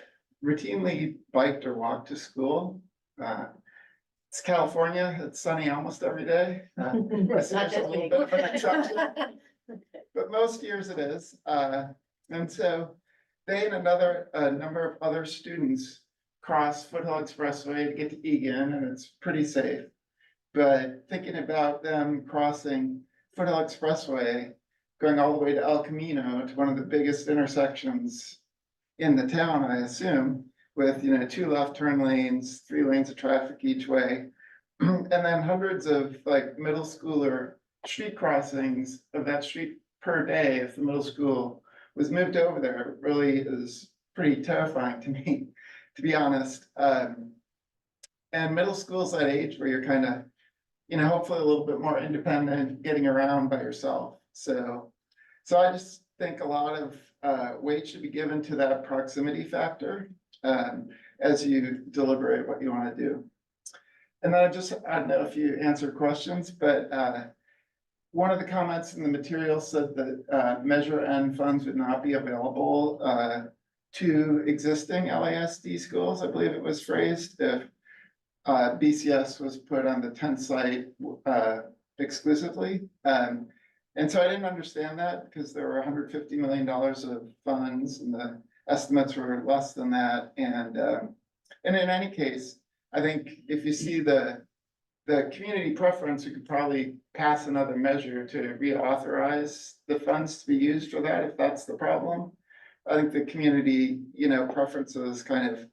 Speaker 13: routinely biked or walked to school. It's California, it's sunny almost every day. This year's a little bit of an exception, but most years it is. And so they and a number of other students cross Foothill Expressway to get to Egan, and it's pretty safe. But thinking about them crossing Foothill Expressway, going all the way to El Camino, to one of the biggest intersections in the town, I assume, with, 2 left turn lanes, 3 lanes of traffic each way. And then hundreds of like middle schooler street crossings of that street per day, if the middle school was moved over there, really is pretty terrifying to me, to be honest. And middle school's that age where you're kind of, hopefully a little bit more independent, getting around by yourself. So I just think a lot of weight should be given to that proximity factor as you deliberate what you want to do. And then I don't know if you answer questions, but one of the comments in the material said that Measure N funds would not be available to existing LASD schools. I believe it was phrased, if BCS was put on the 10th site exclusively. And so I didn't understand that because there were $150 million of funds and the estimates were less than that. And in any case, I think if you see the community preference, we could probably pass another measure to reauthorize the funds to be used for that, if that's the problem. I think the community, preferences kind of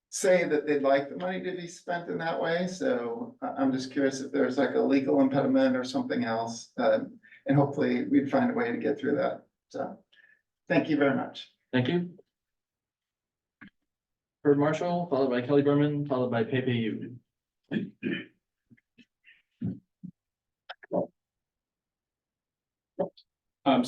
Speaker 13: say that they'd like the money to be spent in that way. So I'm just curious if there's like a legal impediment or something else. And hopefully we'd find a way to get through that. So thank you very much.
Speaker 1: Thank you. Herb Marshall, followed by Kelly Berman, followed by Pepe Yu.
Speaker 14: So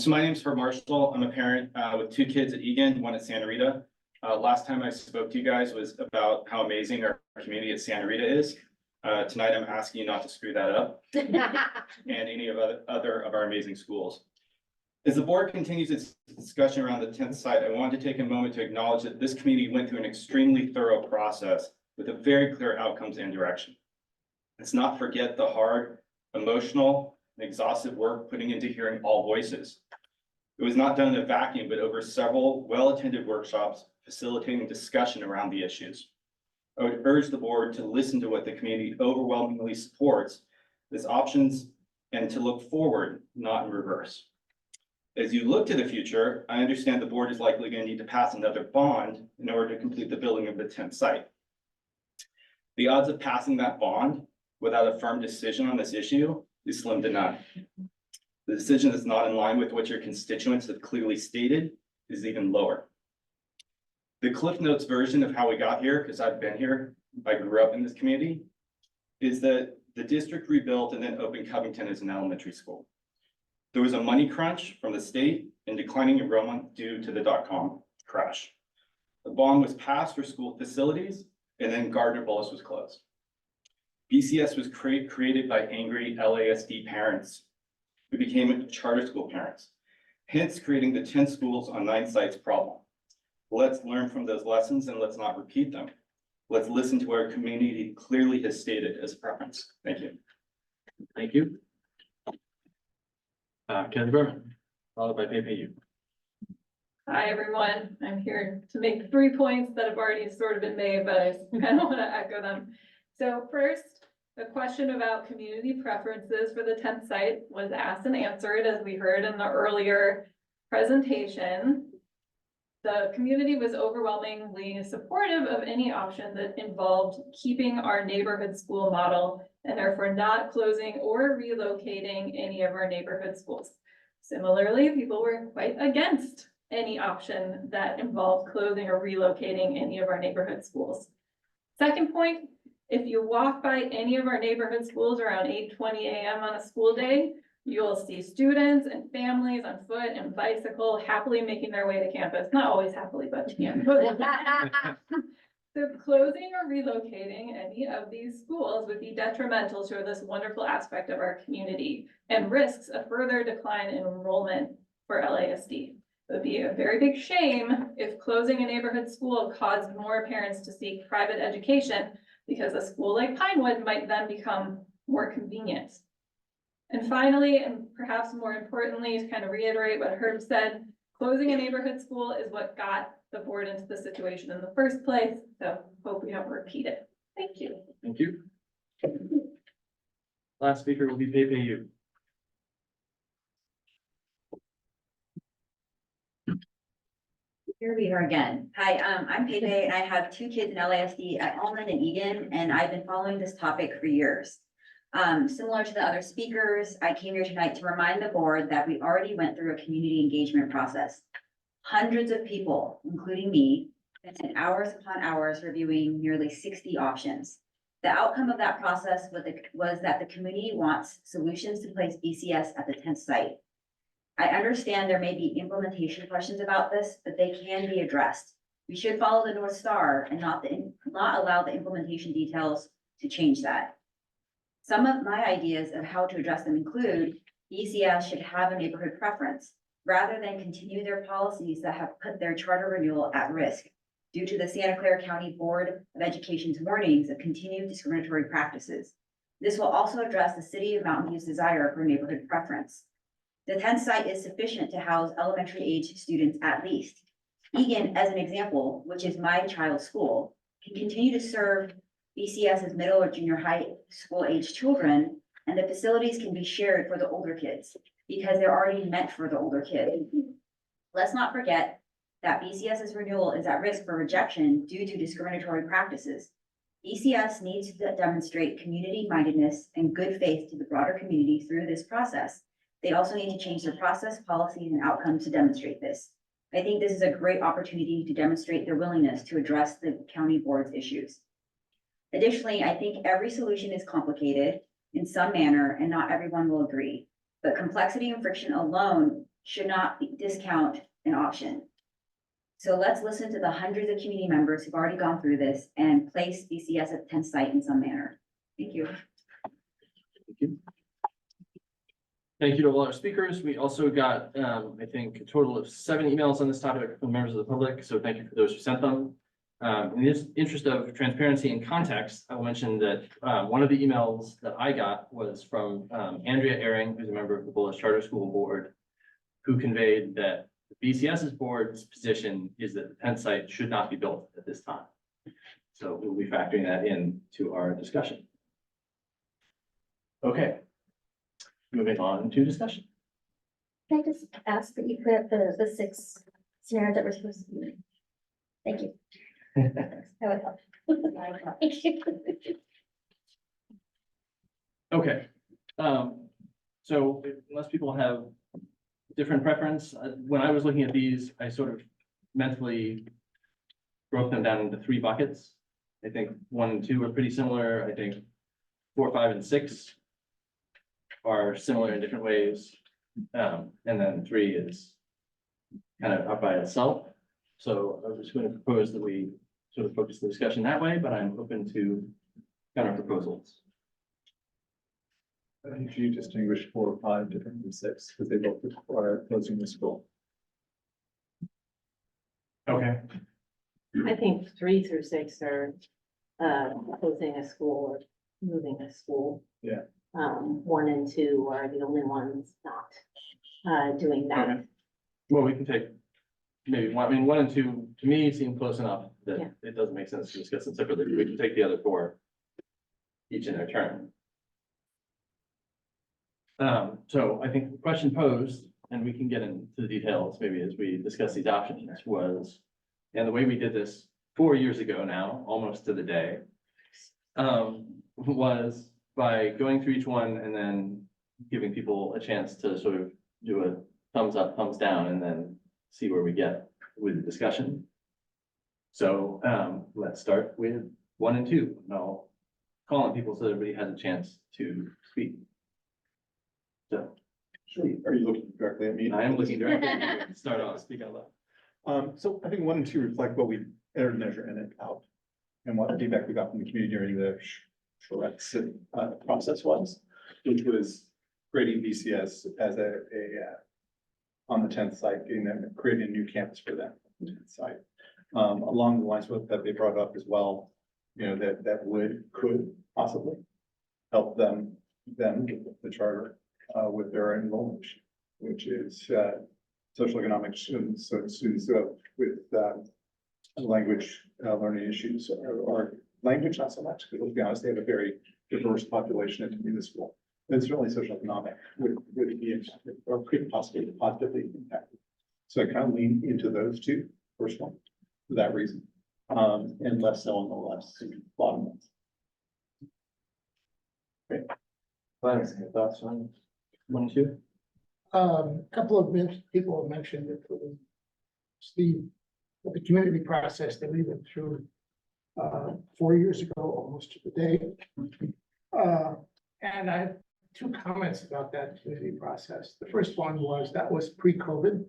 Speaker 14: my name's Herb Marshall. I'm a parent with two kids at Egan, one at Santa Rita. Last time I spoke to you guys was about how amazing our community at Santa Rita is. Tonight I'm asking you not to screw that up and any of other of our amazing schools. As the board continues its discussion around the 10th site, I want to take a moment to acknowledge that this community went through an extremely thorough process with a very clear outcomes and direction. Let's not forget the hard, emotional, and exhaustive work putting into hearing all voices. It was not done in a vacuum, but over several well-attended workshops facilitating discussion around the issues. I would urge the board to listen to what the community overwhelmingly supports as options and to look forward, not in reverse. As you look to the future, I understand the board is likely going to need to pass another bond in order to complete the building of the 10th site. The odds of passing that bond without a firm decision on this issue is slim to none. The decision that's not in line with what your constituents have clearly stated is even lower. The Cliff Notes version of how we got here, because I've been here, I grew up in this community, is that the district rebuilt and then opened Covington as an elementary school. There was a money crunch from the state and declining enrollment due to the dot-com crash. The bond was passed for school facilities, and then Gardner Bullis was closed. BCS was created by angry LASD parents who became charter school parents, hence creating the 10 schools on 9 sites problem. Let's learn from those lessons and let's not repeat them. Let's listen to what our community clearly has stated as a preference. Thank you.
Speaker 1: Thank you. Kelly Berman, followed by Pei Yu.
Speaker 15: Hi, everyone. I'm here to make 3 points that have already sort of been made, but I kind of want to echo them. So first, the question about community preferences for the 10th site was asked and answered, as we heard in the earlier presentation. The community was overwhelmingly supportive of any option that involved keeping our neighborhood school model and therefore not closing or relocating any of our neighborhood schools. Similarly, people were quite against any option that involved closing or relocating any of our neighborhood schools. Second point, if you walk by any of our neighborhood schools around 8:20 a.m. on a school day, you'll see students and families on foot and bicycle happily making their way to campus. Not always happily, but to campus. So closing or relocating any of these schools would be detrimental to this wonderful aspect of our community and risks a further decline in enrollment for LASD. It would be a very big shame if closing a neighborhood school caused more parents to seek private education, because a school like Pinewood might then become more convenient. And finally, and perhaps more importantly, to kind of reiterate what Herb said, closing a neighborhood school is what got the board into the situation in the first place. So hope we don't repeat it. Thank you.
Speaker 1: Thank you. Last speaker will be Pei Yu.
Speaker 16: Here we are again. Hi, I'm Pepe and I have 2 kids in LASD at Almond and Egan, and I've been following this topic for years. Similar to the other speakers, I came here tonight to remind the board that we already went through a community engagement process. Hundreds of people, including me, spent hours upon hours reviewing nearly 60 options. The outcome of that process was that the community wants solutions to place BCS at the 10th site. I understand there may be implementation questions about this, but they can be addressed. We should follow the North Star and not allow the implementation details to change that. Some of my ideas of how to address them include BCS should have a neighborhood preference rather than continue their policies that have put their charter renewal at risk due to the Santa Clara County Board of Education's warnings of continued discriminatory practices. This will also address the City of Mountain View's desire for neighborhood preference. The 10th site is sufficient to house elementary age students at least. Egan, as an example, which is my child's school, can continue to serve BCS's middle or junior high school age children, and the facilities can be shared for the older kids because they're already meant for the older kids. Let's not forget that BCS's renewal is at risk for rejection due to discriminatory practices. BCS needs to demonstrate community mindedness and good faith to the broader community through this process. They also need to change their process, policies, and outcomes to demonstrate this. I think this is a great opportunity to demonstrate their willingness to address the county board's issues. Additionally, I think every solution is complicated in some manner and not everyone will agree. but complexity and friction alone should not discount an option. So let's listen to the hundreds of community members who've already gone through this and place BCS at the 10th site in some manner. Thank you.
Speaker 1: Thank you to all our speakers. We also got, I think, a total of 7 emails on this topic from members of the public, so thank you for those who sent them. In the interest of transparency and context, I'll mention that one of the emails that I got was from Andrea Ehring, who's a member of the Bullis Charter School Board, who conveyed that the BCS's board's position is that the 10th site should not be built at this time. So we'll be factoring that in to our discussion. Okay. Moving on to discussion.
Speaker 7: Can I just ask that you put up the 6 scenarios that we're supposed to be? Thank you. That would help. Thank you.
Speaker 1: Okay, so unless people have different preference, when I was looking at these, I sort of mentally broke them down into 3 buckets. I think 1 and 2 are pretty similar. I think 4, 5, and 6 are similar in different ways. And then 3 is kind of up by itself. So I was just going to propose that we sort of focus the discussion that way, but I'm open to counter proposals.
Speaker 17: I think you distinguish 4 or 5 different from 6 because they both require closing the school.
Speaker 1: Okay.
Speaker 9: I think 3 through 6 are closing a school or moving a school.
Speaker 17: Yeah.
Speaker 9: 1 and 2 are the only ones not doing that.
Speaker 1: Okay. Well, we can take maybe 1, I mean, 1 and 2 to me seem close enough that
Speaker 9: Yeah.
Speaker 1: it doesn't make sense to discuss them separately. We can take the other 4 each in their turn. So I think the question posed, and we can get into the details maybe as we discuss these options, was, and the way we did this 4 years ago now, almost to the day, was by going through each one and then giving people a chance to sort of do a thumbs up, thumbs down, and then see where we get with the discussion. So let's start with 1 and 2. And I'll call on people so everybody has a chance to speak. So,
Speaker 17: Sure. Are you looking directly at me?
Speaker 1: I am looking directly at you. Start off, speak out loud.
Speaker 17: So I think 1 and 2 reflect what we entered, measure, in and out. And what feedback we got from the community during the Charrette's process was, which was grading BCS as on the 10th site, getting them, creating a new campus for them, on the 10th site. Along the lines with that they brought up as well, you know, that could possibly help them, the charter, with their enrollment, which is social economic students, so students with language learning issues or language, not so much, because let's be honest, they have a very diverse population at community school. And certainly social economic would be, or could possibly positively impact. So I kind of lean into those 2, first one, for that reason, and less so on the last bottom ones.
Speaker 1: Great. Clarence, your thoughts on 1 and 2?
Speaker 6: A couple of people have mentioned that Steve, the community process that we went through 4 years ago, almost to the day. And I have 2 comments about that community process. The first one was that was pre-COVID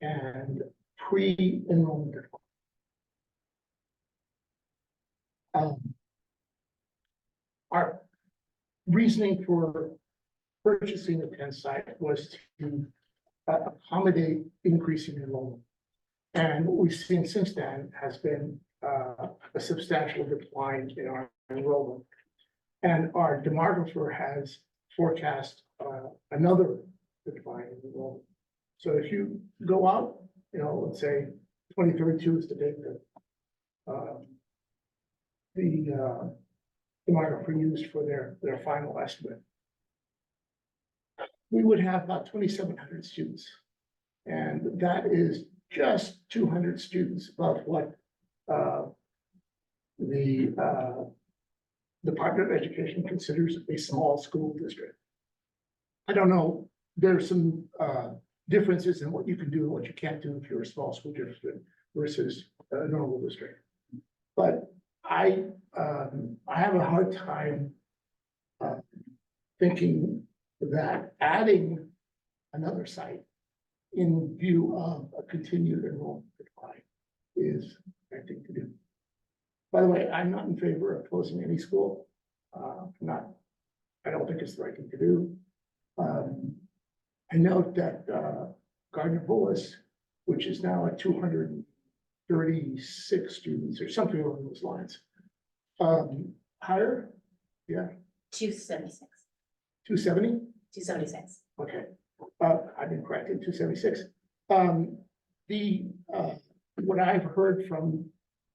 Speaker 6: and pre-enrollment. Our reasoning for purchasing the 10th site was to accommodate increasing enrollment. And what we've seen since then has been a substantial decline in our enrollment. And our demographer has forecast another decline in enrollment. So if you go out, you know, let's say 2032 is the date that the demographer used for their final estimate, we would have about 2,700 students. And that is just 200 students above what the Department of Education considers a small school district. I don't know, there's some differences in what you can do and what you can't do if you're a small school district versus a normal district. But I have a hard time thinking that adding another site in view of a continued enrollment decline is the right thing to do. By the way, I'm not in favor of closing any school. I don't think it's the right thing to do. I note that Gardner Bullis, which is now at 236 students or something along those lines. Higher, yeah,
Speaker 11: 276,
Speaker 6: 270,
Speaker 11: 276.
Speaker 6: okay. I've been corrected, 276. What I've heard from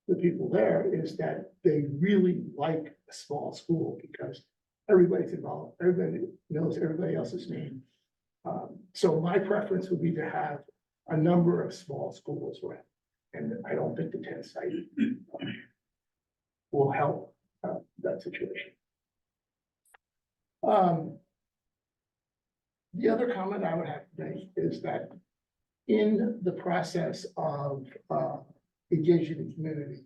Speaker 6: the people there is that they really like a small school because everybody's involved, everybody knows everybody else's name. So my preference would be to have a number of small schools around. And I don't think the 10 site will help that situation. The other comment I would have to make is that in the process of engaging the community,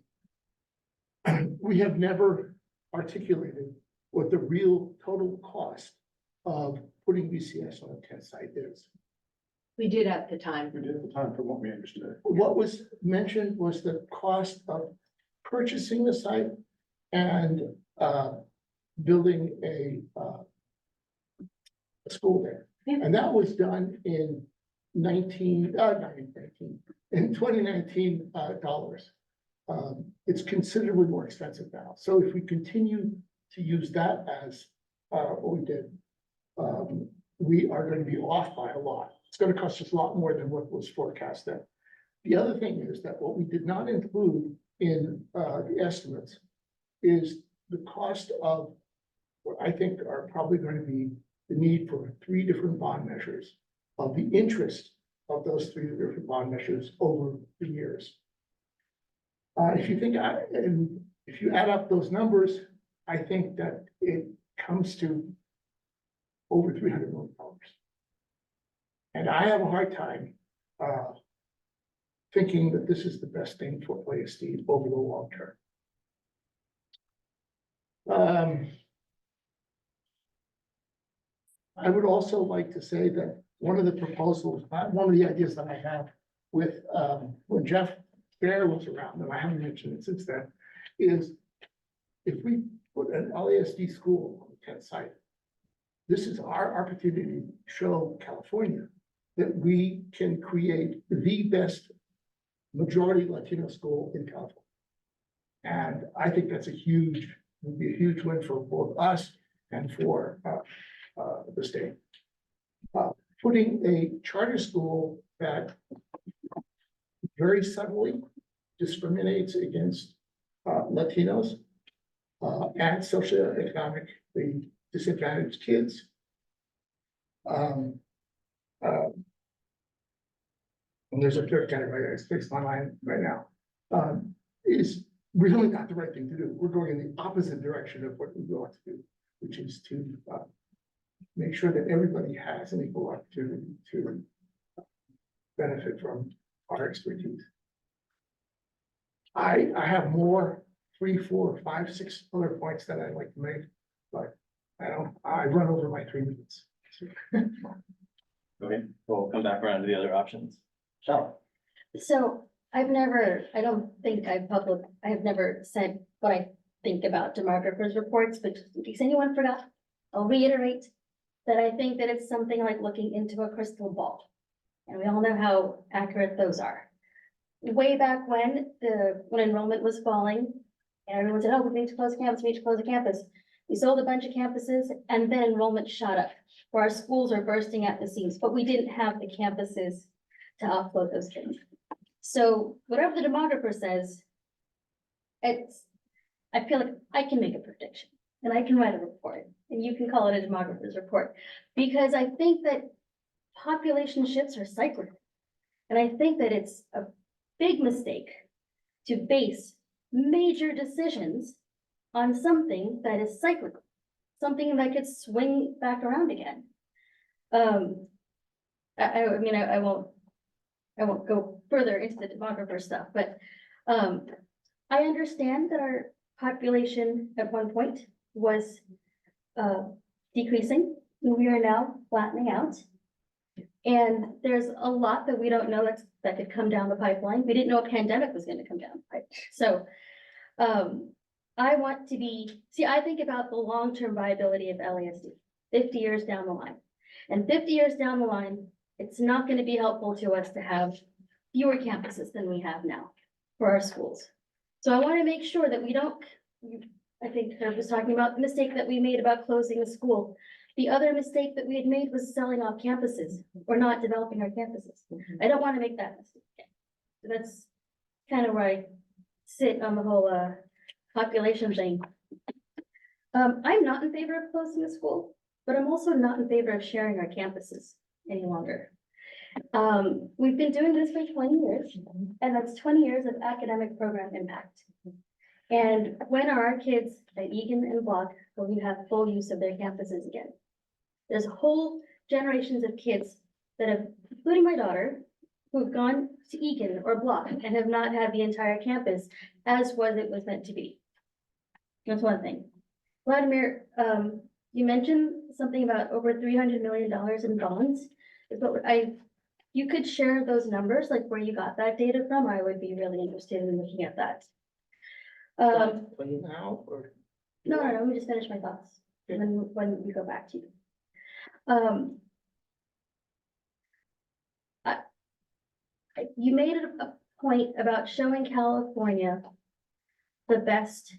Speaker 6: we have never articulated what the real total cost of putting BCS on a 10 site is.
Speaker 9: We did at the time.
Speaker 17: We did at the time from what we understood.
Speaker 6: What was mentioned was the cost of purchasing the site and building a school there. And that was done in 2019 dollars. It's considerably more expensive now. So if we continue to use that as what we did, we are going to be off by a lot. It's going to cost us a lot more than what was forecast then. The other thing is that what we did not include in the estimates is the cost of what I think are probably going to be the need for 3 different bond measures of the interest of those 3 different bond measures over the years. If you think, and if you add up those numbers, I think that it comes to over $300 million. And I have a hard time thinking that this is the best thing for LASD over the long term. I would also like to say that one of the proposals, one of the ideas that I have with when Jeff Bear was around, and I haven't mentioned it since then, is if we put an LASD school on the 10th site, this is our opportunity to show California that we can create the best majority Latino school in California. And I think that's would be a huge win for both us and for the state. Putting a charter school that very subtly discriminates against Latinos and socioeconomically disadvantaged kids. And there's a third category that sticks my mind right now, is really not the right thing to do. We're going in the opposite direction of what we want to do, which is to make sure that everybody has an equal opportunity to benefit from our expertise. I have more 3, 4, 5, 6 other points that I'd like to make, but I run over my 3 minutes.
Speaker 1: Okay, we'll come back around to the other options. Shall.
Speaker 7: So I have never said what I think about demographers' reports, but just in case anyone forgot, I'll reiterate that I think that it's something like looking into a crystal ball. And we all know how accurate those are. Way back when enrollment was falling, and everyone said, oh, we need to close a campus, we need to close a campus. We sold a bunch of campuses and then enrollment shot up, where our schools are bursting at the seams, but we didn't have the campuses to offload those kids. So whatever the demographer says, I feel like I can make a prediction and I can write a report and you can call it a demographer's report, because I think that population shifts are cyclical. And I think that it's a big mistake to base major decisions on something that is cyclical, something that could swing back around again. I won't go further into the demographer stuff, but I understand that our population at one point was decreasing We are now flattening out. And there's a lot that we don't know that could come down the pipeline. We didn't know a pandemic was gonna come down the pipe. So, I want to I think about the long-term viability of LASD, 50 years down the line. And 50 years down the line, it's not gonna be helpful to us to have fewer campuses than we have now for our schools. So I wanna make sure that we don't, I think Herb was talking about the mistake that we made about closing the school. The other mistake that we had made was selling off campuses or not developing our campuses. I don't want to make that mistake again. So that's kind of where I sit on the whole population thing. I'm not in favor of closing the school, but I'm also not in favor of sharing our campuses any longer. We've been doing this for 20 years, and that's 20 years of academic program impact. And when are our kids at Egan and Block going to have full use of their campuses again? There's whole generations of kids that have, including my daughter, who've gone to Egan or Block and have not had the entire campus as it was meant to be. That's one thing. Vladimir, you mentioned something about over $300 million in bonds. You could share those numbers, like where you got that data from. I would be really interested in looking at that.
Speaker 6: Now, or?
Speaker 7: No, let me just finish my thoughts, and then when we go back to you. You made a point about showing California the best,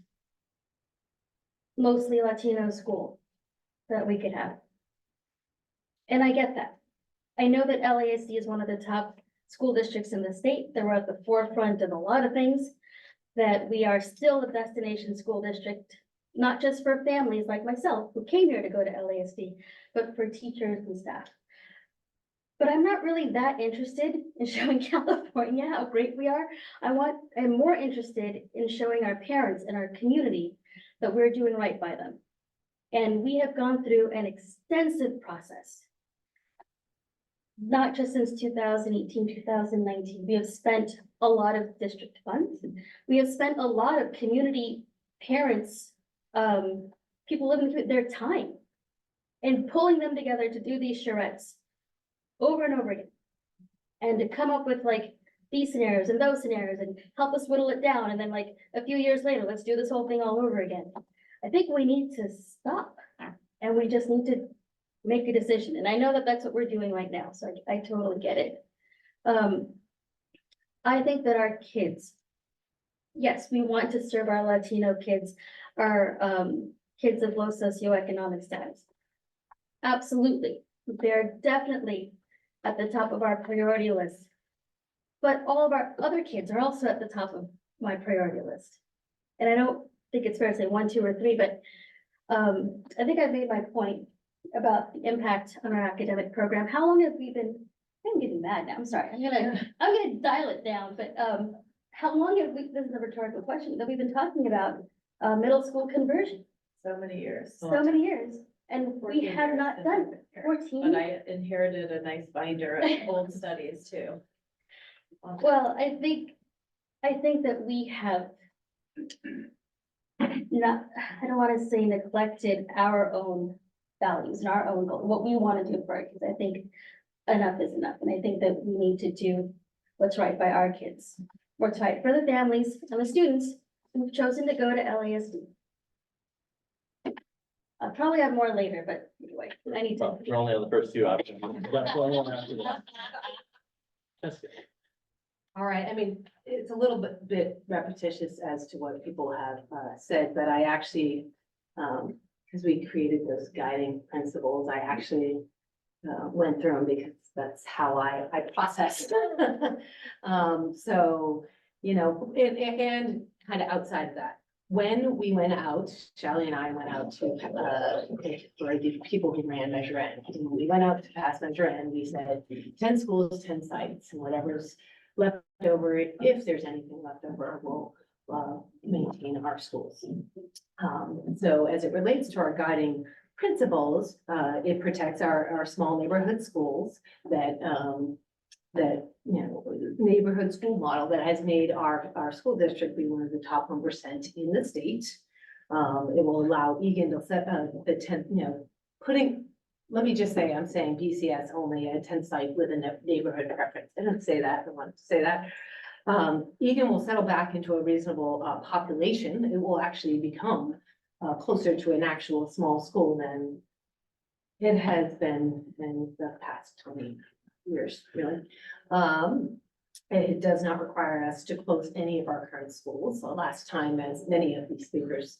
Speaker 7: mostly Latino school that we could have. And I get that. I know that LASD is one of the top school districts in the state. They're at the forefront of a lot of things, that we are still a destination school district, not just for families like myself who came here to go to LASD, but for teachers and staff. But I'm not really that interested in showing California how great we are. I'm more interested in showing our parents and our community that we're doing right by them. And we have gone through an extensive process. Not just since 2018, 2019, we have spent a lot of district funds. We have spent a lot of community parents, people living through their time and pulling them together to do these charrettes over and over again. And to come up with like these scenarios and those scenarios and help us whittle it down. And then like a few years later, let's do this whole thing all over again. I think we need to stop and we just need to make a decision. And I know that that's what we're doing right now. So I totally get it. I think that our kids, yes, we want to serve our Latino kids, our kids of low socioeconomic status. Absolutely. They're definitely at the top of our priority list. But all of our other kids are also at the top of my priority list. And I don't think it's fair to say 1, 2, or 3, but I think I've made my point about the impact on our academic program. How long have we been, I'm getting mad now, I'm sorry, I'm gonna dial it down, but how long have we, this is a rhetorical question, that we've been talking about middle school conversion?
Speaker 5: So many years.
Speaker 7: So many years, and we have not done it. 14.
Speaker 5: But I inherited a nice binder of old studies too.
Speaker 7: Well, I think that we have not, I don't want to say neglected our own values and our own goal, what we want to do for our kids. I think enough is enough. And I think that we need to do what's right by our kids. What's right for the families and the students who've chosen to go to LASD. I'll probably have more later, but anyway, I need to.
Speaker 1: We're only on the first 2 options. That's one more after that. Jessica.
Speaker 9: All right, I mean, it's a little bit repetitious as to what people have said, but I actually, because we created those guiding principles, I actually went through them because that's how I processed. So, you know, and kind of outside of that, when we went out, Shelley and I went out to, for the people who ran Measure N, we went out to pass Measure N, we said 10 schools, 10 sites, and whatever's left over, if there's anything left over, we'll maintain our schools. So as it relates to our guiding principles, it protects our small neighborhood schools that, you know, neighborhood school model that has made our school district be one of the top 1% in the state. It will allow Egan to set the 10th, you know, putting let me just say, I'm saying BCS only at 10 site with a neighborhood preference. I didn't say that, I wanted to say that. Egan will settle back into a reasonable, population. It will actually become, closer to an actual small school than it has been in the past 20 years, really. It does not require us to close any of our current schools. So last time, as many of these speakers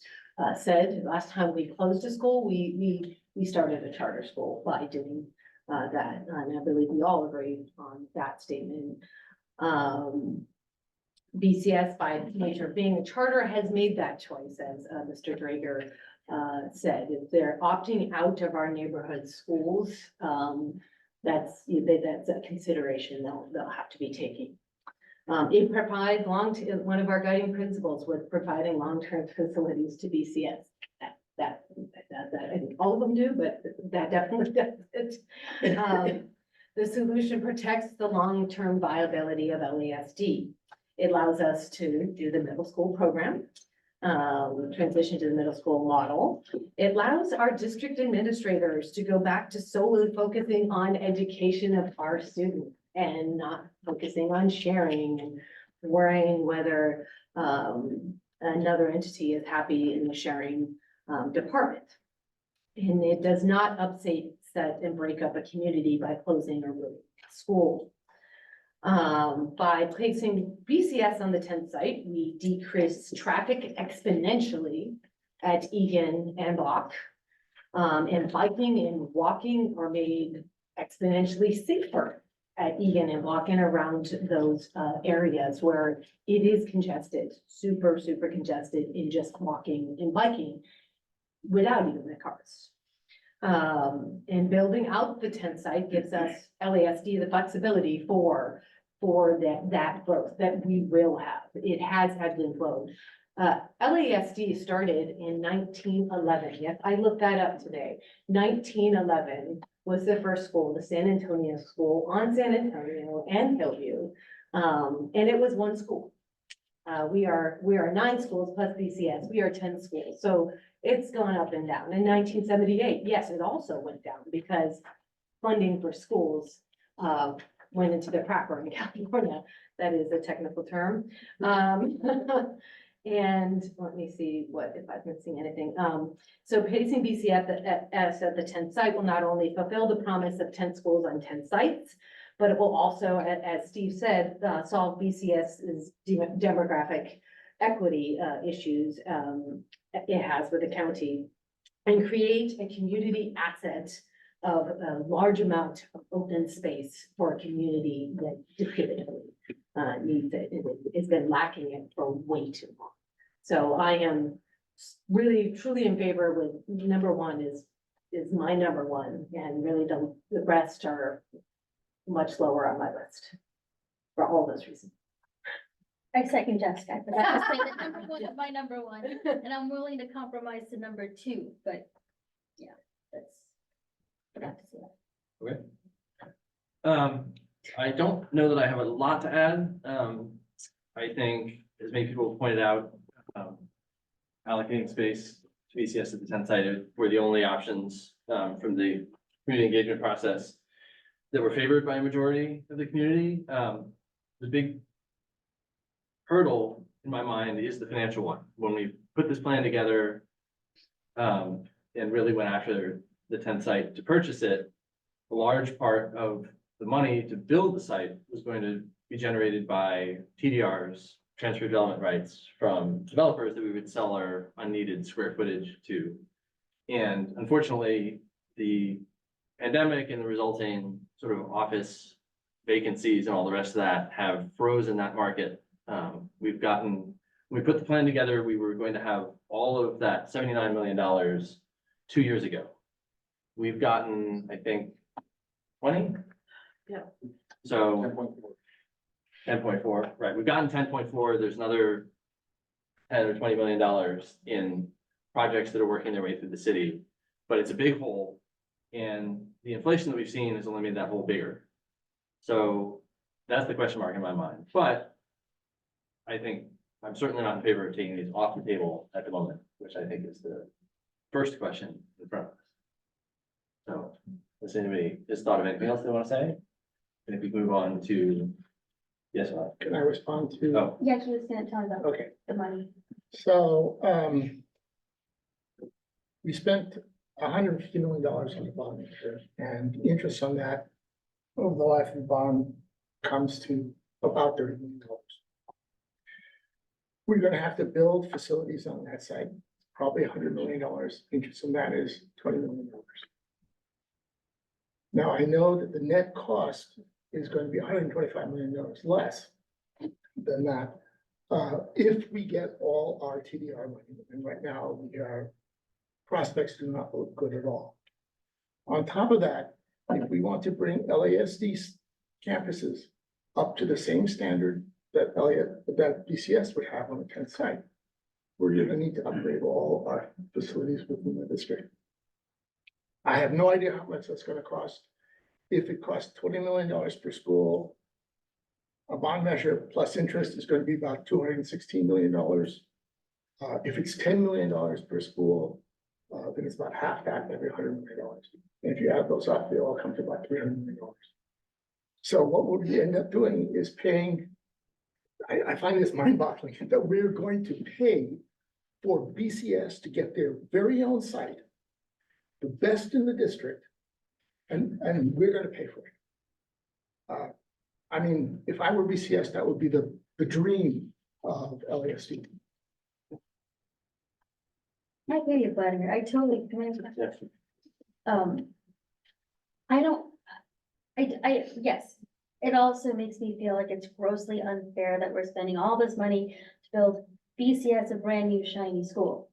Speaker 9: said, last time we closed a school, we started a charter school by doing that. And I believe we all agree on that statement. BCS, by nature of being a charter, has made that choice, as Mr. Drager said. If they're opting out of our neighborhood schools, that's a consideration they'll have to be taking. It provides one of our guiding principles was providing long-term facilities to BCS. That I think all of them do, but that definitely does it. The solution protects the long-term viability of LASD. It allows us to do the middle school program, transition to the middle school model. It allows our district administrators to go back to solely focusing on education of our students and not focusing on sharing and worrying whether another entity is happy in the sharing department. And it does not upset and break up a community by closing or moving a school. By placing BCS on the 10th site, we decrease traffic exponentially at Egan and Block. And biking and walking are made exponentially safer at Egan and Block and around those areas where it is congested, super congested in just walking and biking without even the cars. And building out the 10th site gives us LASD the flexibility for that growth that we will have. It has ebbed and flowed. LASD started in 1911. Yes, I looked that up today. 1911 was the first school, the San Antonio School on San Antonio and Hillview. And it was one school. We are 9 schools plus BCS. We are 10 schools. So it's gone up and down. In 1978, yes, it also went down because funding for schools went into the crapper in California. That is a technical term. And let me see if I'm missing anything. So placing BCS at the 10th site will not only fulfill the promise of 10 schools on 10 sites, but it will also, as Steve said, solve BCS's demographic equity issues it has with the county and create a community asset of a large amount of open space for a community that definitively needs it. It's been lacking it for way too long. So I am really truly in favor with number one is my number one, and really the rest are much lower on my list for all those reasons.
Speaker 7: I second Jessica. I forgot to say that number one is my number one, and I'm willing to compromise to number 2, but yeah, forgot to say that.
Speaker 1: Okay. I don't know that I have a lot to add. I think, as many people pointed out, allocating space to BCS at the 10th site were the only options from the community engagement process that were favored by a majority of the community. The big hurdle in my mind is the financial one. When we put this plan together and really went after the 10th site to purchase it, a large part of the money to build the site was going to be generated by TDRs, transfer development rights, from developers that we would sell our unneeded square footage to. And unfortunately, the pandemic and the resulting sort of office vacancies and all the rest of that have frozen that market. When we put the plan together, we were going to have all of that $79 million 2 years ago. We've gotten, I think, 20?
Speaker 9: Yeah.
Speaker 1: So 10.4, right? We've gotten 10.4. There's another 10 or $20 million in projects that are working their way through the city, but it's a big hole. And the inflation that we've seen has only made that hole bigger. So that's the question mark in my mind. But I think I'm certainly not in favor of taking these off the table at the moment, which I think is the first question in front of us. So Does anybody just thought of anything else they want to say? And if we move on to, yes,
Speaker 6: Can I respond to?
Speaker 1: oh,
Speaker 7: Yeah, he was gonna tell me about
Speaker 6: Okay,
Speaker 7: the money.
Speaker 6: so, we spent $150 million on the bond measure, and the interest on that over the life of the bond comes to about $30 million. We're gonna have to build facilities on that site, probably $100 million. Interest on that is $20 million. Now, I know that the net cost is going to be $125 million less than that. If we get all our TDR money, and right now prospects do not look good at all. On top of that, if we want to bring LASD campuses up to the same standard that BCS would have on the 10th site, we're gonna need to upgrade all our facilities within the district. I have no idea how much that's gonna cost. If it costs $20 million per school, a bond measure plus interest is gonna be about $216 million. If it's $10 million per school, then it's about half that, every $100 million. And if you add those up, they all come to about $300 million. So what we end up doing is paying, I find this mind-boggling, that we're going to pay for BCS to get their very own site, the best in the district, and we're gonna pay for it. I mean, if I were BCS, that would be the dream of LASD.
Speaker 7: I hear you, Vladimir. I totally. Yes, it also makes me feel like it's grossly unfair that we're spending all this money to build BCS a brand new shiny school.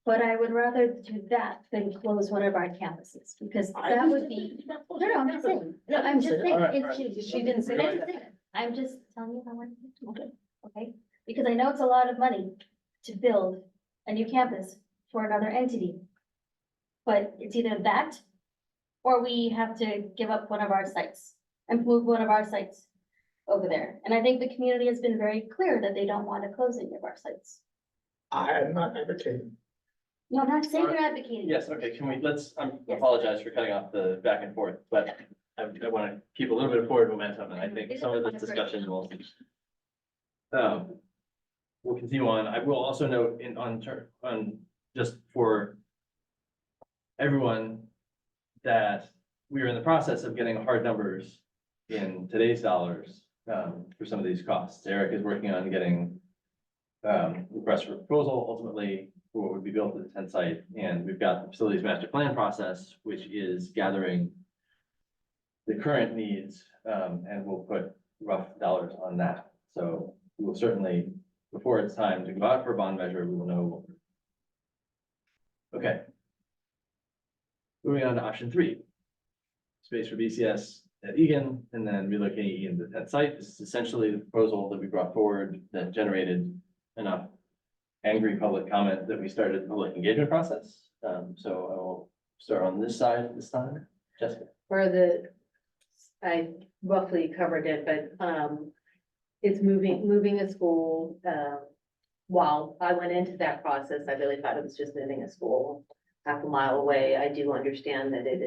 Speaker 7: But I would rather do that than close one of our campuses, because that would be, no, I'm just saying, no, I'm just saying,
Speaker 5: She didn't say
Speaker 7: that. I'm just telling you how I feel. Okay, because I know it's a lot of money to build a new campus for another entity. But it's either that, or we have to give up one of our sites and move one of our sites over there. And I think the community has been very clear that they don't want to close any of our sites.
Speaker 6: I am not advocating.
Speaker 7: No, I'm not saying you're advocating.
Speaker 1: yes, okay, can we, I
Speaker 7: Yes.
Speaker 1: apologize for cutting off the back and forth, but I want to keep a little bit of forward momentum, and I think some of this discussion will. We'll continue on. I will also note on just for everyone that we are in the process of getting hard numbers in today's dollars for some of these costs. Eric is working on getting requests for proposal ultimately for what would be built at the 10th site. And we've got the facilities master plan process, which is gathering the current needs, and we'll put rough dollars on that. So we will certainly, before it's time to go out for a bond measure, we will know. Okay. Moving on to option 3. Space for BCS at Egan, and then relocating Egan to the 10th site. This is essentially the proposal that we brought forward that generated enough angry public comment that we started the public engagement process. So I will start on this side this time. Jessica.
Speaker 9: I roughly covered it, but, it's moving a school. While I went into that process, I really thought it was just moving a school half a mile away. I do understand that it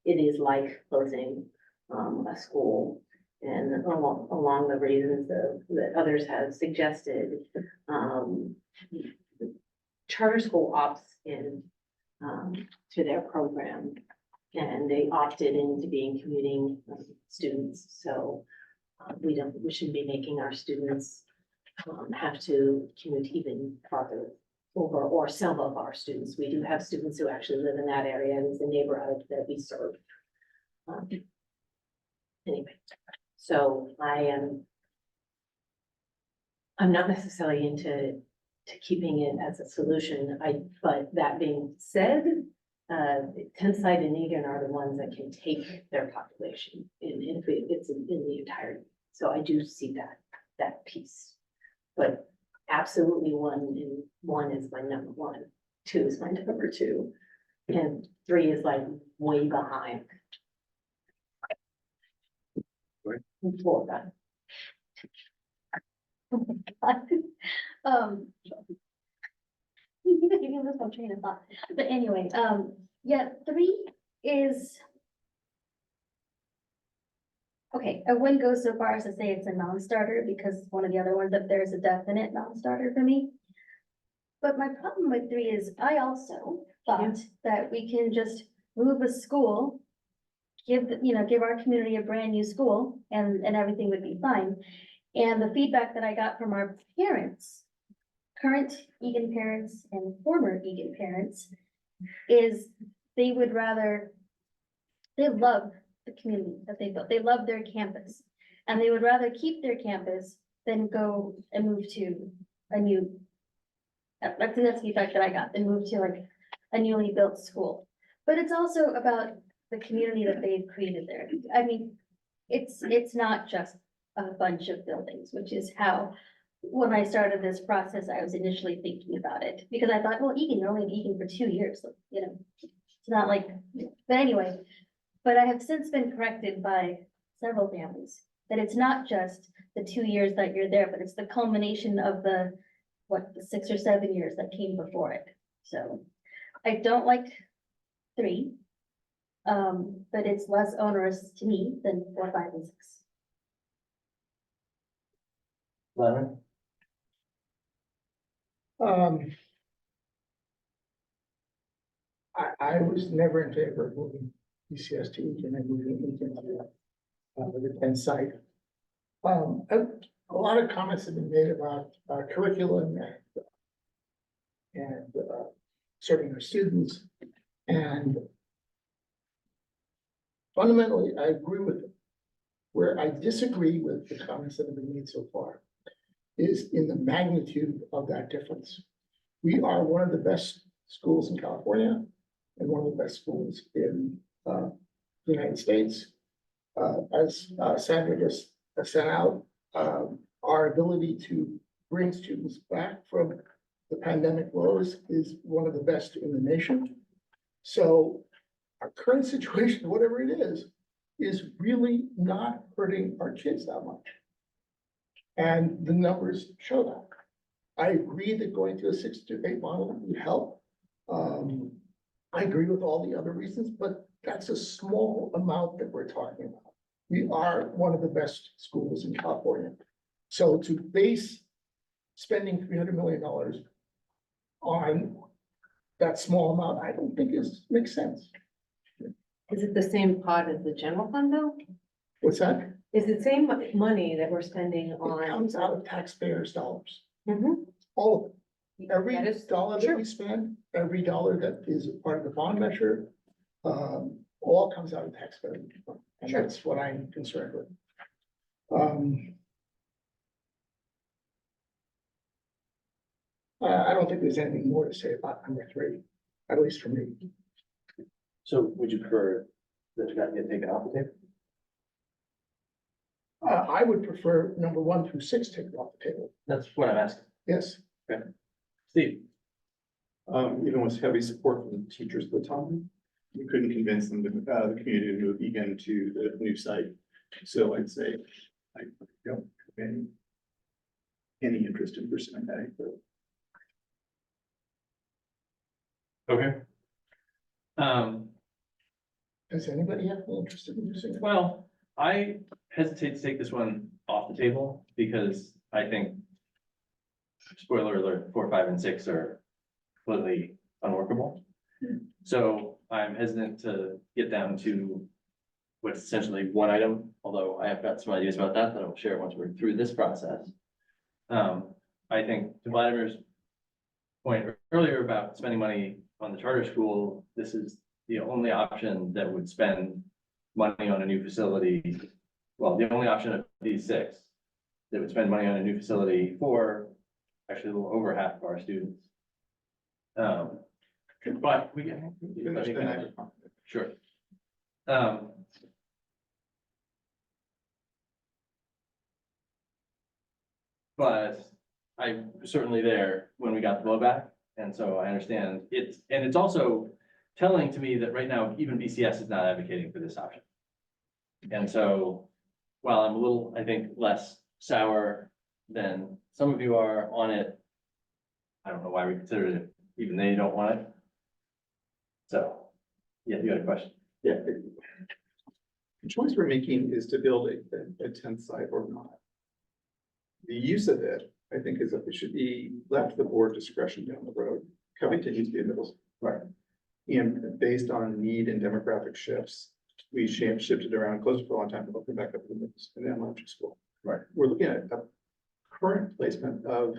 Speaker 9: is like closing, a school. And along the reasons that others have suggested, charter school opts in, to their program. And they opted into being commuting students, so we shouldn't be making our students have to commute even farther over, or some of our students. We do have students who actually live in that area, and it's the neighborhood that we serve. Anyway, so I'm not necessarily into keeping it as a solution. But that being said, 10th site and Egan are the ones that can take their population in it's in the entirety. So I do see that piece. But absolutely one is my number 1, 2 is my number 2, and 3 is like way behind. 4 done.
Speaker 7: Oh my God. You lose my train of thought. But anyway, yeah, 3 is okay, I wouldn't go so far as to say it's a non-starter because one of the other ones up there is a definite non-starter for me. But my problem with 3 is I also thought that we can just move a school, give, give our community a brand new school and everything would be fine. And the feedback that I got from our parents, current Egan parents and former Egan parents, is they would rather, they love the community that they built. They love their campus. And they would rather keep their campus than go and move to a new, that's the feedback that I got, than move to like a newly built school. But it's also about the community that they've created there. I mean, it's not just a bunch of buildings, which is how, when I started this process, I was initially thinking about it. Because I thought, well, Egan, you're only in Egan for 2 years, so, it's not like, but anyway. But I have since been corrected by several families that it's not just the 2 years that you're there, but it's the culmination of the 6 or 7 years that came before it. So I don't like 3. But it's less onerous to me than 4, 5, and 6.
Speaker 1: Lemon?
Speaker 6: I was never in favor of moving BCS to Egan and moving Egan to the Penn site. A lot of comments have been made about curriculum and serving our students. And fundamentally, I agree with it. Where I disagree with the comments that have been made so far is in the magnitude of that difference. We are one of the best schools in California and one of the best schools in the United States. As Sandra just sent out, our ability to bring students back from the pandemic lows is one of the best in the nation. So our current situation, whatever it is really not hurting our kids that much. And the numbers show that. I agree that going to a 6 to 8 model would help. I agree with all the other reasons, but that's a small amount that we're talking about. We are one of the best schools in California. So to base spending $300 million on that small amount, I don't think makes sense.
Speaker 9: Is it the same pot as the general fund though?
Speaker 6: What's that?
Speaker 9: Is it the same money that we're spending
Speaker 6: It
Speaker 9: on?
Speaker 6: comes out of taxpayers' dollars.
Speaker 9: Mhm.
Speaker 6: All of it. Every
Speaker 9: That is
Speaker 6: dollar that we spend, every dollar that is part of the bond measure, all comes out of taxpayer. And that's what I'm concerned with. I don't think there's anything more to say about number 3, at least for me.
Speaker 1: So would you prefer that you got get taken off the table?
Speaker 6: I would prefer number 1 through 6 taken off the table.
Speaker 1: That's what I'm asking.
Speaker 6: Yes.
Speaker 1: Steve?
Speaker 17: Even with heavy support from the teachers at the time, we couldn't convince them to, the community to move Egan to the new site. So I'd say I don't have any interest in pursuing that.
Speaker 1: Okay.
Speaker 6: Does anybody have any interest in using it?
Speaker 1: Well, I hesitate to take this one off the table because I think, spoiler alert, 4, 5, and 6 are completely unworkable. So I'm hesitant to get down to what's essentially one item, although I have got some ideas about that I'll share once we're through this process. I think to Vladimir's point earlier about spending money on the charter school, this is the only option that would spend money on a new facility. Well, the only option of these 6 that would spend money on a new facility for actually a little over half of our students. But we can. Sure. But I'm certainly there when we got the blowback, and so I understand it's also telling to me that right now, even BCS is not advocating for this option. And so, while I'm a little, I think, less sour than some of you are on it, I don't know why we considered it, even they don't want it. So, yeah, you had a question?
Speaker 17: Yeah. the choice we're making is to build a tenth site or not. The use of it, I think, is that it should be left to the board discretion down the road. Covington used to be a middle school, right? And based on need and demographic shifts, we shifted around closer for a long time, but looking back up in the elementary school. Right. We're looking at a current placement of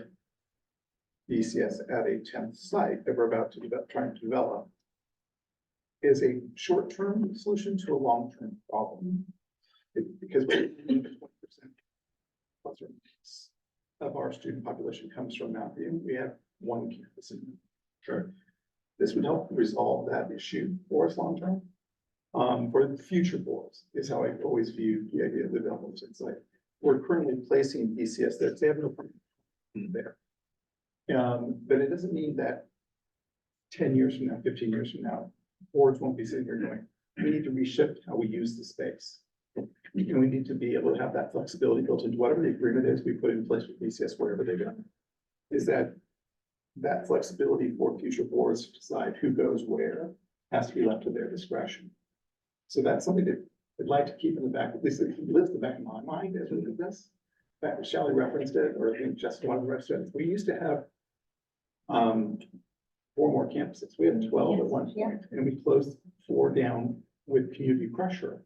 Speaker 17: BCS at a tenth site that we're about to trying to develop is a short-term solution to a long-term problem. Because we're 20% plus or minus of our student population comes from Mount View. We have one campus in. Sure. This would help resolve that issue for us long-term. For the future boards is how I always view the idea of development. It's like, we're currently placing BCS there, they have no problem there. But it doesn't mean that 10 years from now, 15 years from now, boards won't be sitting here going, we need to reshift how we use the space. And we need to be able to have that flexibility built into whatever the agreement is we put in place with BCS, wherever they go. Is that flexibility for future boards to decide who goes where has to be left to their discretion. So that's something that I'd like to keep in the back, at least it lives in the back of my mind as we do this. In fact, Shelley referenced it, or I think just one of the restaurants. We used to have 4 more campuses. We had 12 at one point, and we closed 4 down with community pressure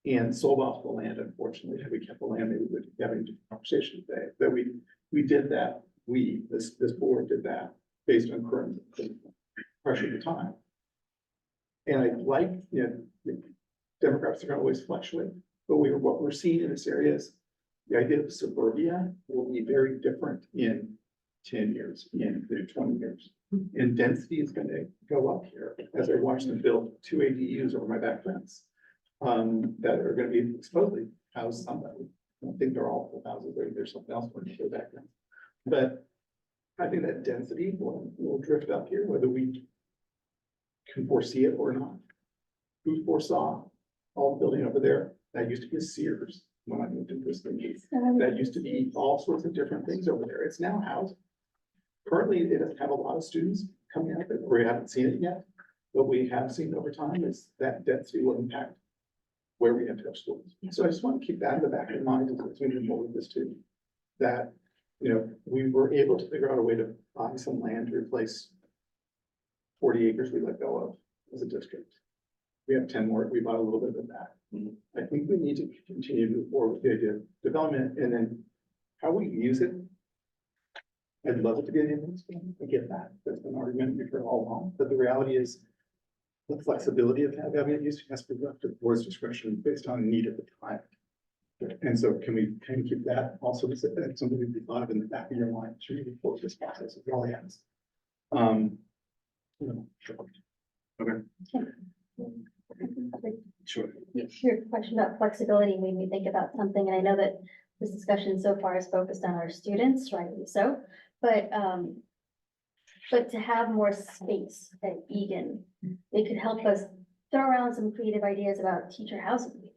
Speaker 17: and sold off the land. Unfortunately, had we kept the land, maybe we would be having a conversation today. But we did that. This board did that based on current pressure at the time. And I like, the demographics are gonna always fluctuate, but what we're seeing in this area is the idea of suburbia will be very different in 10 years, in 20 years. And density is gonna go up here as I watch them build 2 ADUs over my back fence. That are gonna be supposedly house somebody. I don't think they're all full houses, there's something else going to show back then. But I think that density will drift up here, whether we can foresee it or not. Who foresaw all the building over there? That used to be a Sears when I moved into this thing. That used to be all sorts of different things over there. It's now housing. Currently, it doesn't have a lot of students coming out of it. We haven't seen it yet. What we have seen over time is that density will impact where we have to have schools. So I just want to keep that in the back of mind as we move forward with this too. That, we were able to figure out a way to buy some land to replace 40 acres we let go of as a district. We have 10 more, we bought a little bit of that. I think we need to continue to move forward with the idea of development and then how we use it. I'd love it to be an ambulance school. I get that. That's an argument we've heard all along, but the reality is the flexibility of having it used has to be left to the board's discretion based on need at the time. And so can we keep that also as something to be thought of in the back of your mind to really force this process as well as. Sure. Okay. Sure.
Speaker 7: Your question about flexibility made me think about something, and I know that this discussion so far is focused on our students, rightly so, but to have more space at Egan, it could help us throw around some creative ideas about teacher housing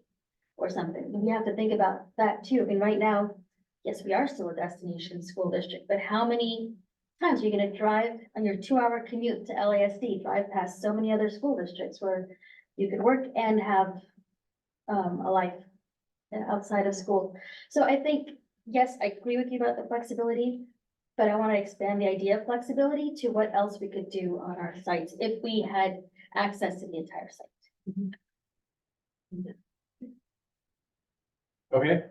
Speaker 7: or something. We have to think about that too. I mean, right now, yes, we are still a destination school district, but how many times are you gonna drive on your 2-hour commute to LASD, drive past so many other school districts where you could work and have a life outside of school? So I think, yes, I agree with you about the flexibility, but I want to expand the idea of flexibility to what else we could do on our sites if we had access to the entire site.
Speaker 1: Okay,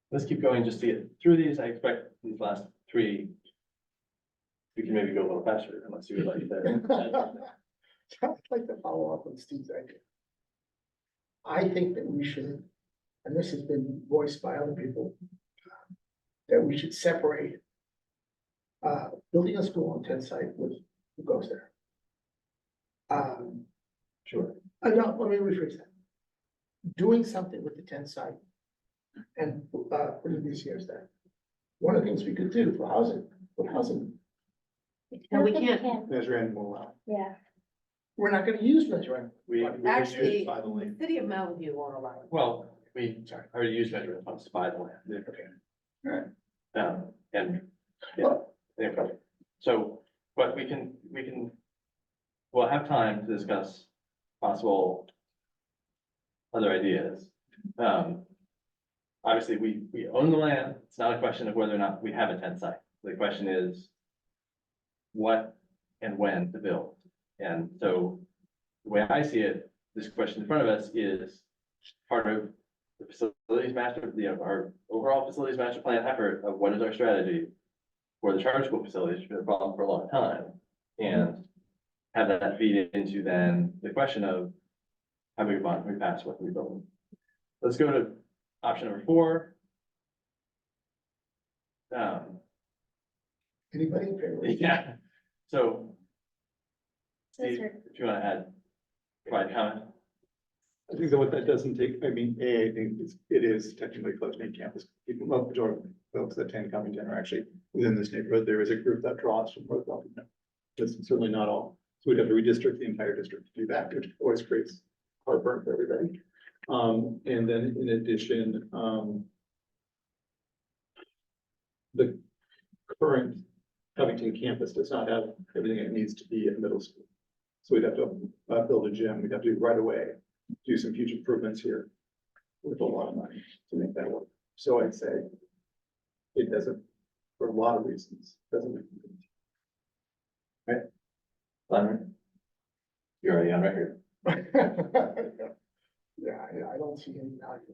Speaker 1: let's keep going just to get through these. I expect these last 3, we can maybe go a little faster unless you would like to.
Speaker 6: I'd like to follow up on Steve's idea. I think that we should, and this has been voiced by other people, that we should separate building a school on 10 site with who goes there.
Speaker 1: Sure.
Speaker 6: No, let me rephrase that. Doing something with the 10 site and putting BCS there. One of the things we could do for housing.
Speaker 9: No, we can't.
Speaker 17: Measure animal well.
Speaker 7: Yeah.
Speaker 6: We're not gonna use measuring.
Speaker 1: We
Speaker 9: Actually,
Speaker 1: use by the lake.
Speaker 9: the city of Mountain View won't allow it.
Speaker 1: Well, we already used measuring funds by the land.
Speaker 6: Okay. All right.
Speaker 1: And, yeah, okay. So, but we'll have time to discuss possible other ideas. Obviously, we own the land. It's not a question of whether or not we have a tent site. The question is what and when to build. And so the way I see it, this question in front of us is part of the facilities master, our overall facilities master plan effort of what is our strategy for the charter school facilities, which has been a problem for a long time. And have that feed into then the question of how do we want, we pass, what we build. Let's go to option number 4.
Speaker 6: Anybody in favor?
Speaker 1: Yeah, so
Speaker 7: Yes,
Speaker 1: Steve,
Speaker 7: sir.
Speaker 1: if you want to provide comment.
Speaker 17: I think that what that doesn't take, I mean, I think it is technically close-knit campus. People, well, majority of folks that attend Covington are actually within this neighborhood. There is a group that draws from North Covington. That's certainly not all. So we'd have to redistrict the entire district to do that, which always creates heartburn for everybody. And then in addition, the current Covington campus does not have everything it needs to be at middle school. So we'd have to build a gym. We'd have to right away do some huge improvements here with a lot of money to make that work. So I'd say it doesn't, for a lot of reasons, doesn't make sense.
Speaker 1: Leonard? You're already on record.
Speaker 6: Yeah, I don't see any value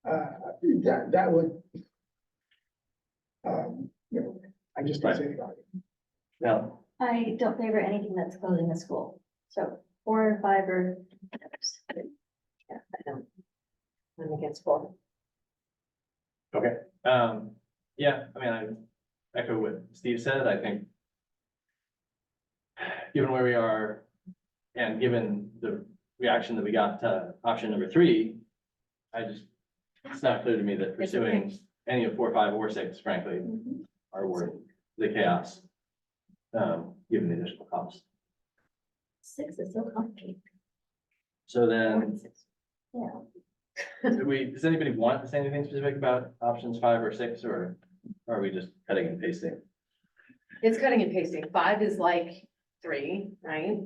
Speaker 6: in that. That would, I just don't see any value.
Speaker 1: No,
Speaker 7: I don't favor anything that's closing the school, so 4 or 5 or.
Speaker 9: Yeah, I don't. I'm against 4.
Speaker 1: okay. Yeah, I mean, I echo what Steve said. I think given where we are and given the reaction that we got to option number 3, it's not clear to me that pursuing any of 4, 5, or 6, frankly, are worth the chaos, given the additional costs.
Speaker 7: 6 is so complicated.
Speaker 1: So then,
Speaker 7: Yeah.
Speaker 1: does anybody want to say anything specific about options 5 or 6, or are we just cutting and pasting?
Speaker 9: It's cutting and pasting. 5 is like 3, right?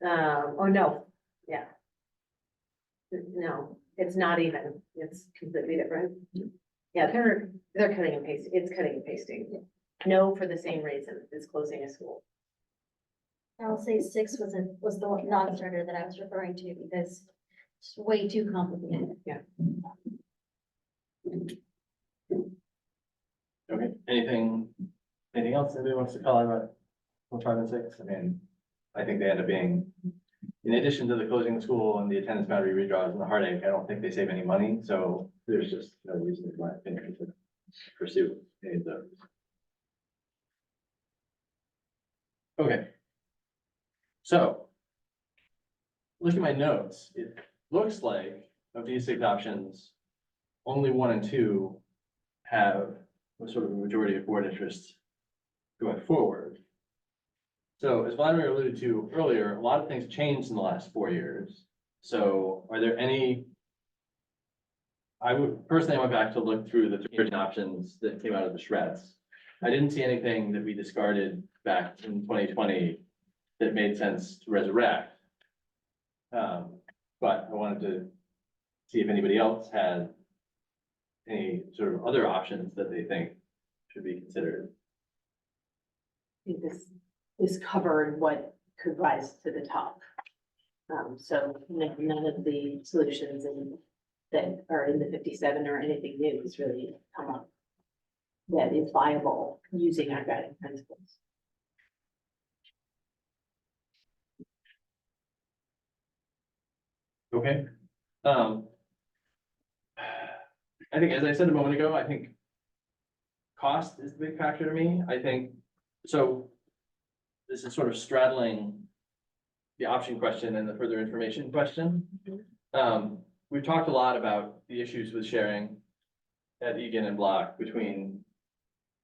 Speaker 9: Oh, no, yeah. No, it's not even. It's completely different. Yeah, they're cutting and pasting. It's cutting and pasting. No, for the same reason, it's closing a school.
Speaker 7: I'll say 6 was the non-starter that I was referring to because it's way too complicated.
Speaker 9: Yeah.
Speaker 1: Okay, anything else anybody wants to call out about 5 and 6? I mean, I think they end up being, in addition to the closing the school and the attendance boundary redraws and the heartache, I don't think they save any money, so there's just no reason, in my opinion, to pursue any of those. Okay. So, looking at my notes, it looks like of these 6 options, only 1 and 2 have a sort of a majority of board interest going forward. So as Vladimir alluded to earlier, a lot of things changed in the last 4 years. So are there any? I went back to look through the 3 options that came out of the shreds. I didn't see anything that we discarded back in 2020 that made sense to resurrect. But I wanted to see if anybody else had any sort of other options that they think should be considered.
Speaker 9: I think this covered what could rise to the top. So none of the solutions that are in the 57 or anything new has really come up that is viable using our guiding principles.
Speaker 1: Okay. I think, as I said a moment ago, I think cost is the big factor to me. I think, so this is sort of straddling the option question and the further information question. We've talked a lot about the issues with sharing at Egan and Block between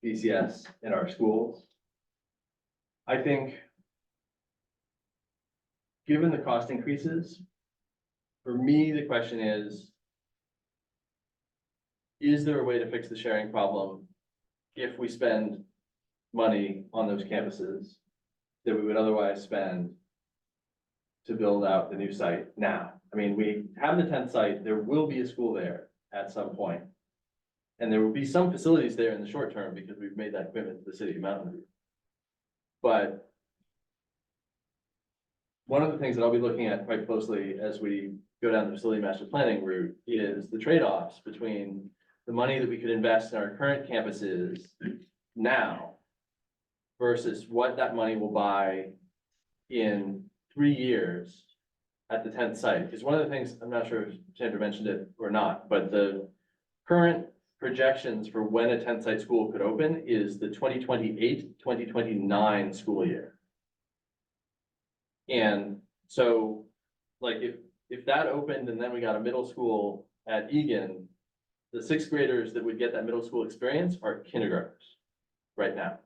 Speaker 1: BCS and our schools. I think given the cost increases, for me, the question is there a way to fix the sharing problem if we spend money on those campuses that we would otherwise spend to build out the new site now. I mean, we have the 10th site, there will be a school there at some point. And there will be some facilities there in the short term because we've made that commitment to the city of Mountain View. But one of the things that I'll be looking at quite closely as we go down the facility master planning route is the trade-offs between the money that we could invest in our current campuses now versus what that money will buy in 3 years at the 10th site. Because one of the things, I'm not sure if Sandra mentioned it or not, but the current projections for when a 10th site school could open is the 2028-2029 school year. And so, like, if that opened and then we got a middle school at Egan, the 6th graders that would get that middle school experience are kindergartners right now.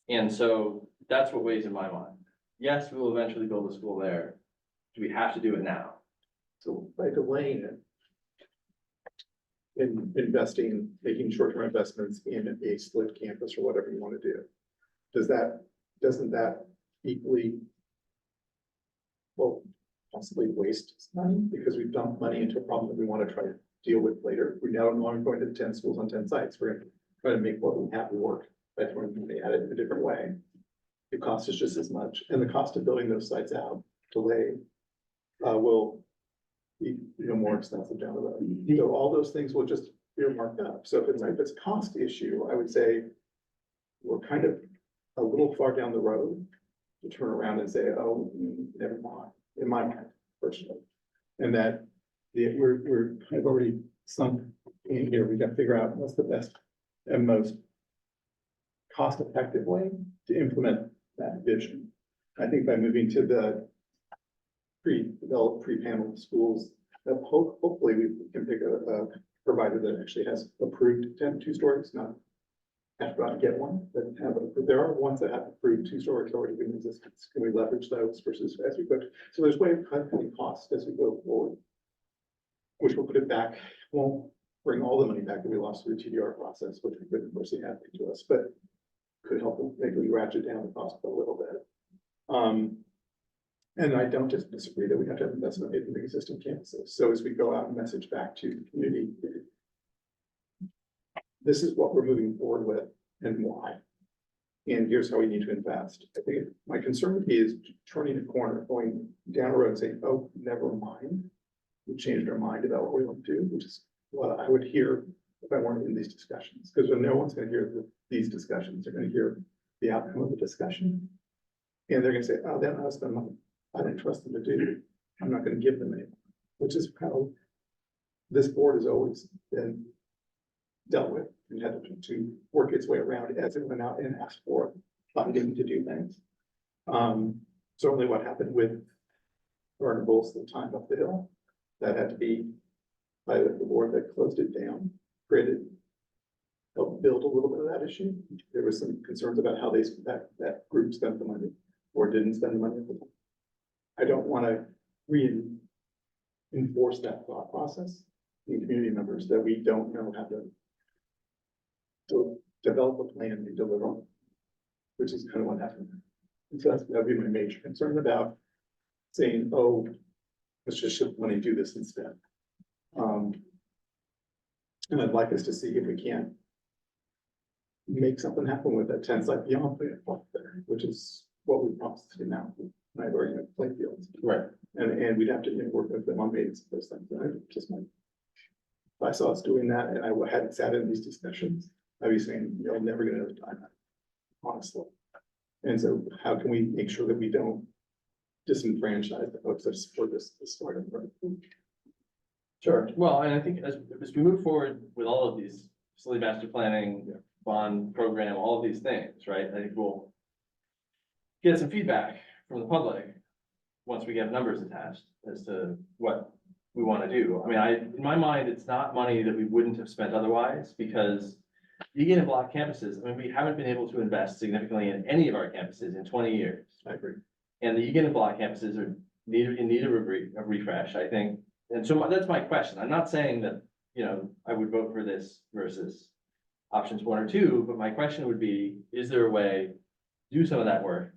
Speaker 1: And so that's what weighs in my mind. Yes, we will eventually build a school there. Do we have to do it now?
Speaker 17: So by delaying it, in investing, making short-term investments in a split campus or whatever you want to do, doesn't that equally, well, possibly waste money because we've dumped money into a problem that we want to try to deal with later? We're now no longer going to 10 schools on 10 sites. We're going to try to make what we have work by throwing money at it in a different way. The cost is just as much, and the cost of building those sites out delayed will be more expensive down the road. So all those things will just be marked up. So if it's a cost issue, I would say we're kind of a little far down the road to turn around and say, oh, never mind, in my mind, personally. And that we're kind of already sunk in here. We got to figure out what's the best and most cost-effective way to implement that vision. I think by moving to the pre-developed, pre-paneled schools, that hopefully we can pick a provider that actually has approved 10 2-stories, not have to go out and get one, but there are ones that have approved 2-stories already in existence. Can we leverage those versus as we go? So there's way of cutting costs as we go forward, which will put it back, won't bring all the money back that we lost through the TDR process, which we couldn't foresee happening to us, but could help them maybe ratchet down the cost a little bit. And I don't just disagree that we have to have investment in the existing campuses. So as we go out and message back to the community, this is what we're moving forward with and why. And here's how we need to invest. I think my concern is turning a corner, going down the road and saying, oh, never mind. We changed our mind about what we want to do, which is what I would hear if I weren't in these discussions. Because no one's going to hear these discussions. They're going to hear the outcome of the discussion. And they're going to say, oh, then I'll spend money. I didn't trust them to do. I'm not going to give them any, which is how this board has always been dealt with and had to work its way around as it went out and asked for funding to do things. Certainly what happened with Gardner Bowles the time up the hill, that had to be by the board that closed it down, helped build a little bit of that issue. There was some concerns about how that group spent the money or didn't spend the money. I don't want to reinforce that thought process in community members that we don't know how to develop a plan and deliver on, which is kind of what happened. And so that'd be my major concern about saying, oh, let's just shift money, do this instead. And I'd like us to see if we can make something happen with that 10 site beyond there, which is what we promised to do now. And I've already had play fields.
Speaker 1: Right.
Speaker 17: And we'd have to work with them on maintenance of those things. And I just might, if I saw us doing that and I hadn't sat in these discussions, I'd be saying, you're never gonna know the time, honestly. And so how can we make sure that we don't disenfranchise the folks that support this startup?
Speaker 1: Sure. Well, and I think as we move forward with all of these facility master planning, bond program, all of these things, right? I think we'll get some feedback from the public once we get numbers attached as to what we want to do. I mean, in my mind, it's not money that we wouldn't have spent otherwise, because Egan and Block campuses, I mean, we haven't been able to invest significantly in any of our campuses in 20 years.
Speaker 17: I agree.
Speaker 1: And the Egan and Block campuses are in need of a refresh, I think. And so that's my question. I'm not saying that, I would vote for this versus options 1 or 2, but my question would be, is there a way to do some of that work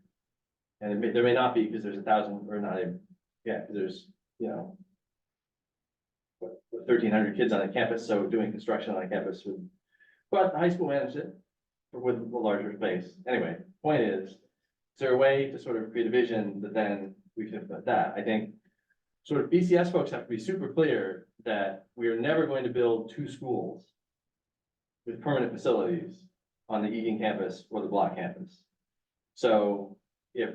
Speaker 1: And there may not be, because there's 1,000 or not even, yeah, because there's, you know. 1,300 kids on a campus, so doing construction on a campus would, but the high school managed it with a larger space. Anyway, point is there a way to sort of create a vision that then we can implement that? I think sort of BCS folks have to be super clear that we are never going to build 2 schools with permanent facilities on the Egan campus or the Block campus. So if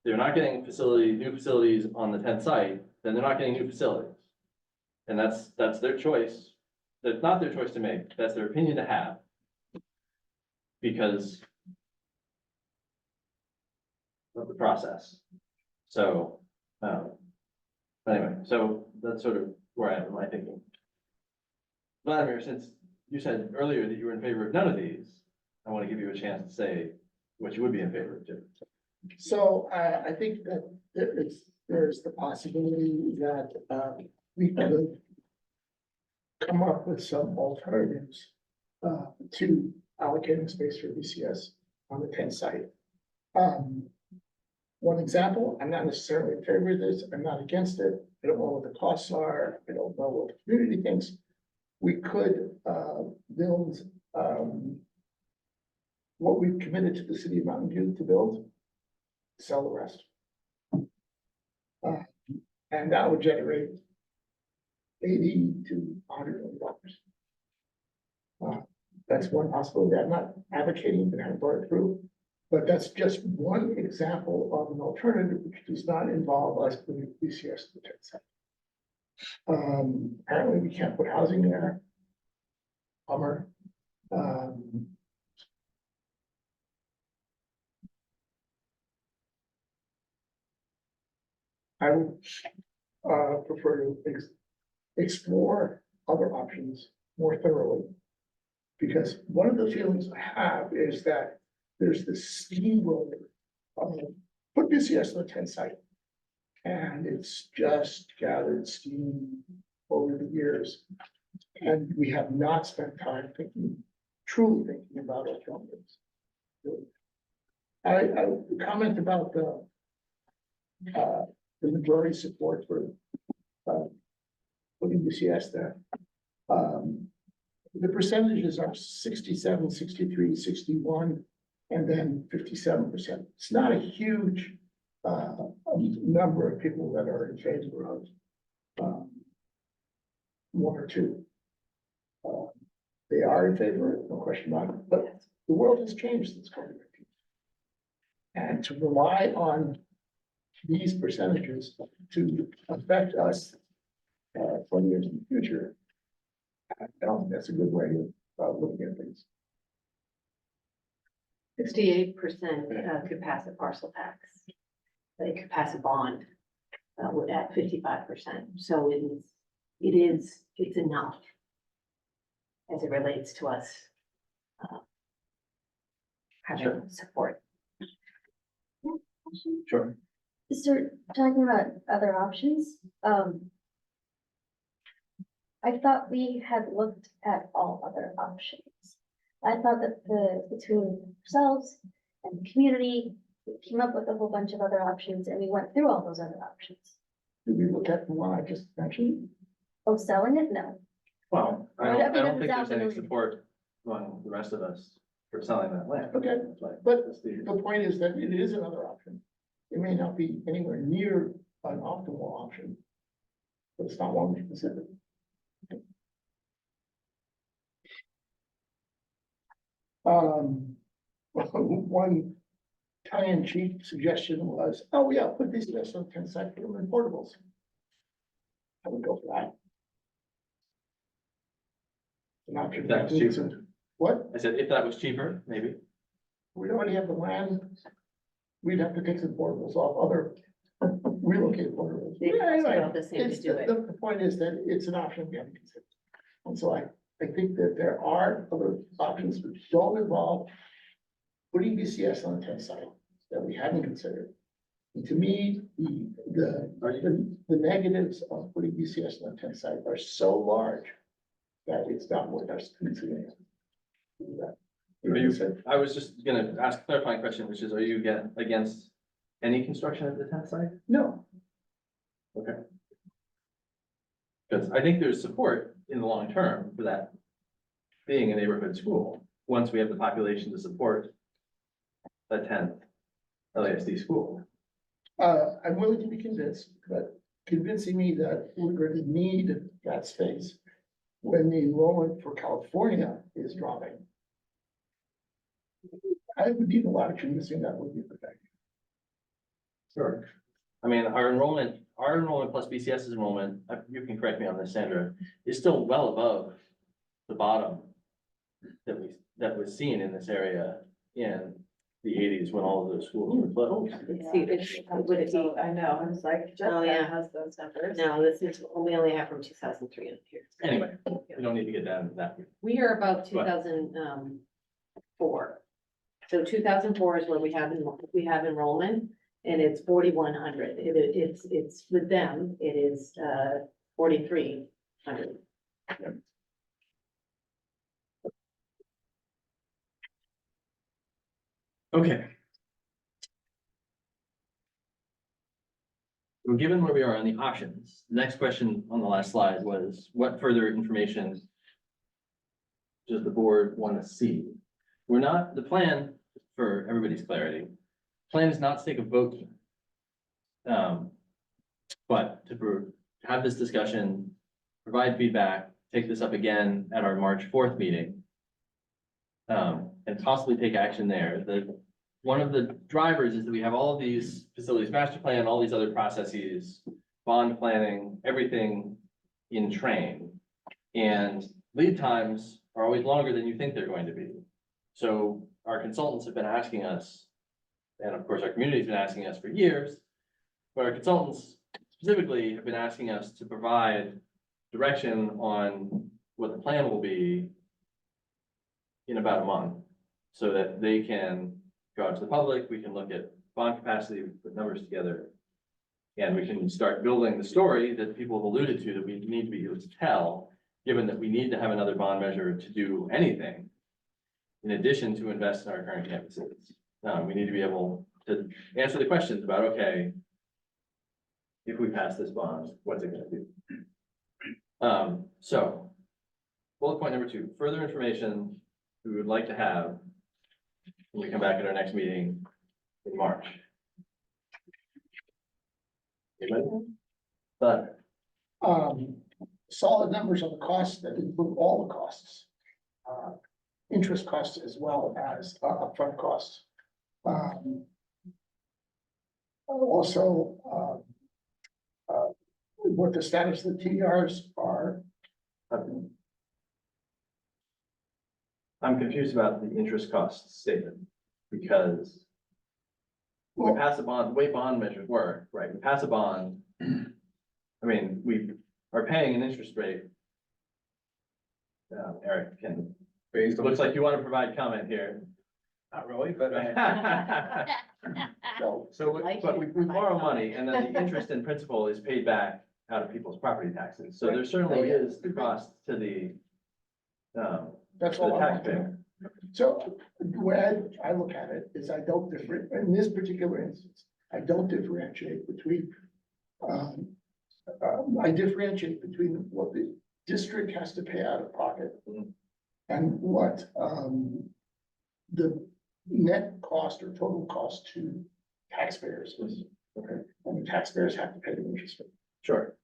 Speaker 1: they're not getting new facilities on the 10th site, then they're not getting new facilities. And that's their choice. That's not their choice to make. That's their opinion to have. Because of the process. So, anyway, so that's sort of where I am in my thinking. Vladimir, since you said earlier that you were in favor of none of these, I want to give you a chance to say what you would be in favor of too.
Speaker 6: So I think that there's the possibility that we could come up with some alternatives to allocating space for BCS on the 10 site. One example, I'm not necessarily in favor of this, I'm not against it, I don't know what the costs are, I don't know what the community thinks. We could build what we've committed to the city of Mountain View to build, sell the rest. And that would generate $80 to $100 million. That's one possibility. I'm not advocating that I brought it through, but that's just one example of an alternative which does not involve us putting BCS to the 10th site. Apparently we can't put housing there. Bummer. I would prefer to explore other options more thoroughly. Because one of the feelings I have is that there's this steamroller of put BCS on the 10 site. And it's just gathered steam over the years. And we have not spent time truly thinking about alternatives. I comment about the majority support for putting BCS there. The percentages are 67, 63, 61, and then 57%. It's not a huge number of people that are in favor of one or two. They are in favor, no question about it, but the world has changed since COVID-19. And to rely on these percentages to affect us 20 years in the future, I don't think that's a good way of looking at things.
Speaker 9: 68% could pass a parcel tax. They could pass a bond at 55%. So it's enough as it relates to us having support.
Speaker 1: Sure.
Speaker 7: So talking about other options, I thought we had looked at all other options. I thought that between ourselves and the community, we came up with a whole bunch of other options and we went through all those other options.
Speaker 6: Did we look at the one I just mentioned?
Speaker 7: Oh, selling it? No.
Speaker 1: Well, I
Speaker 7: Well,
Speaker 1: don't
Speaker 7: doesn't
Speaker 1: think
Speaker 7: sound
Speaker 1: there's any
Speaker 7: familiar.
Speaker 1: support among the rest of us for selling that land.
Speaker 6: Okay,
Speaker 1: But
Speaker 6: but
Speaker 1: that's the-
Speaker 6: the point is that it is another option. It may not be anywhere near an optimal option, but it's not one we consider. One tongue-in-cheek suggestion was, oh yeah, put these guys on 10 site for them in portables. I would go for that. An option.
Speaker 1: If that was cheaper.
Speaker 6: What?
Speaker 1: I said, if that was cheaper, maybe.
Speaker 6: We already have the land. We'd have to take some portables off other relocate portables.
Speaker 9: They
Speaker 6: Yeah, anyway,
Speaker 9: have the same to
Speaker 6: it's-
Speaker 9: do it.
Speaker 6: The point is that it's an option we haven't considered. And so I think that there are other options which don't involve putting BCS on the 10 site that we haven't considered. And to me, the negatives of putting BCS on the 10 site are so large that it's not worth us considering.
Speaker 1: I was just gonna ask a clarifying question, which is, are you against any construction at the tenth site?
Speaker 6: No,
Speaker 1: Okay. Because I think there's support in the long term for that being a neighborhood school, once we have the population to support a tenth LASD school.
Speaker 6: I'm willing to be convinced, but convincing me that we're going to need that space when the enrollment for California is dropping. I would need a lot of convincing that would be the thing.
Speaker 1: Sure. I mean, our enrollment plus BCS's enrollment, you can correct me on this, Sandra, is still well above the bottom that was seen in this area in the eighties when all of those schools were closed.
Speaker 9: Let's see, would it be,
Speaker 5: I know, I was like,
Speaker 9: Oh, yeah.
Speaker 5: Jessica has those numbers.
Speaker 9: no, this is, we only have from 2003 in here.
Speaker 1: Anyway, we don't need to get down to that.
Speaker 9: We are about two
Speaker 1: But-
Speaker 9: thousand four. So 2004 is where we have enrollment, and it's 4,100. It's with them, it is 4,300.
Speaker 1: Okay. Well, given where we are on the options, the next question on the last slide was, what further information does the board want to see? We're not, the plan, for everybody's clarity, plan is not to take a vote. But to have this discussion, provide feedback, take this up again at our March 4th meeting. And possibly take action there. One of the drivers is that we have all of these facilities master plan, all these other processes, bond planning, everything in train. And lead times are always longer than you think they're going to be. So our consultants have been asking us, and of course, our community's been asking us for years, but our consultants specifically have been asking us to provide direction on what the plan will be in about a month, so that they can go out to the public, we can look at bond capacity, put numbers together. And we can start building the story that people have alluded to that we need to be able to tell, given that we need to have another bond measure to do anything. In addition to invest in our current campuses, we need to be able to answer the questions about, okay, if we pass this bond, what's it gonna do? So bullet point number 2, further information we would like to have when we come back at our next meeting in March. Anybody? But
Speaker 6: Solid numbers on the costs that include all the costs. Interest costs as well as upfront costs. Also, what the status of the TDRs are.
Speaker 1: I'm confused about the interest cost statement, because we pass a bond, the way bond measures work, right? We pass a bond. I mean, we are paying an interest rate. Eric can, looks like you want to provide comment here.
Speaker 17: Not really, but
Speaker 1: But we borrow money, and then the interest and principal is paid back out of people's property taxes. So there certainly is the cost to the
Speaker 6: That's
Speaker 1: to
Speaker 6: all
Speaker 1: the
Speaker 6: I want to know.
Speaker 1: taxpayer.
Speaker 6: So the way I look at it is I don't in this particular instance, I don't differentiate between. I differentiate between what the district has to pay out of pocket. And what the net cost or total cost to taxpayers is. Okay, and the taxpayers have to pay the interest rate.
Speaker 1: Sure.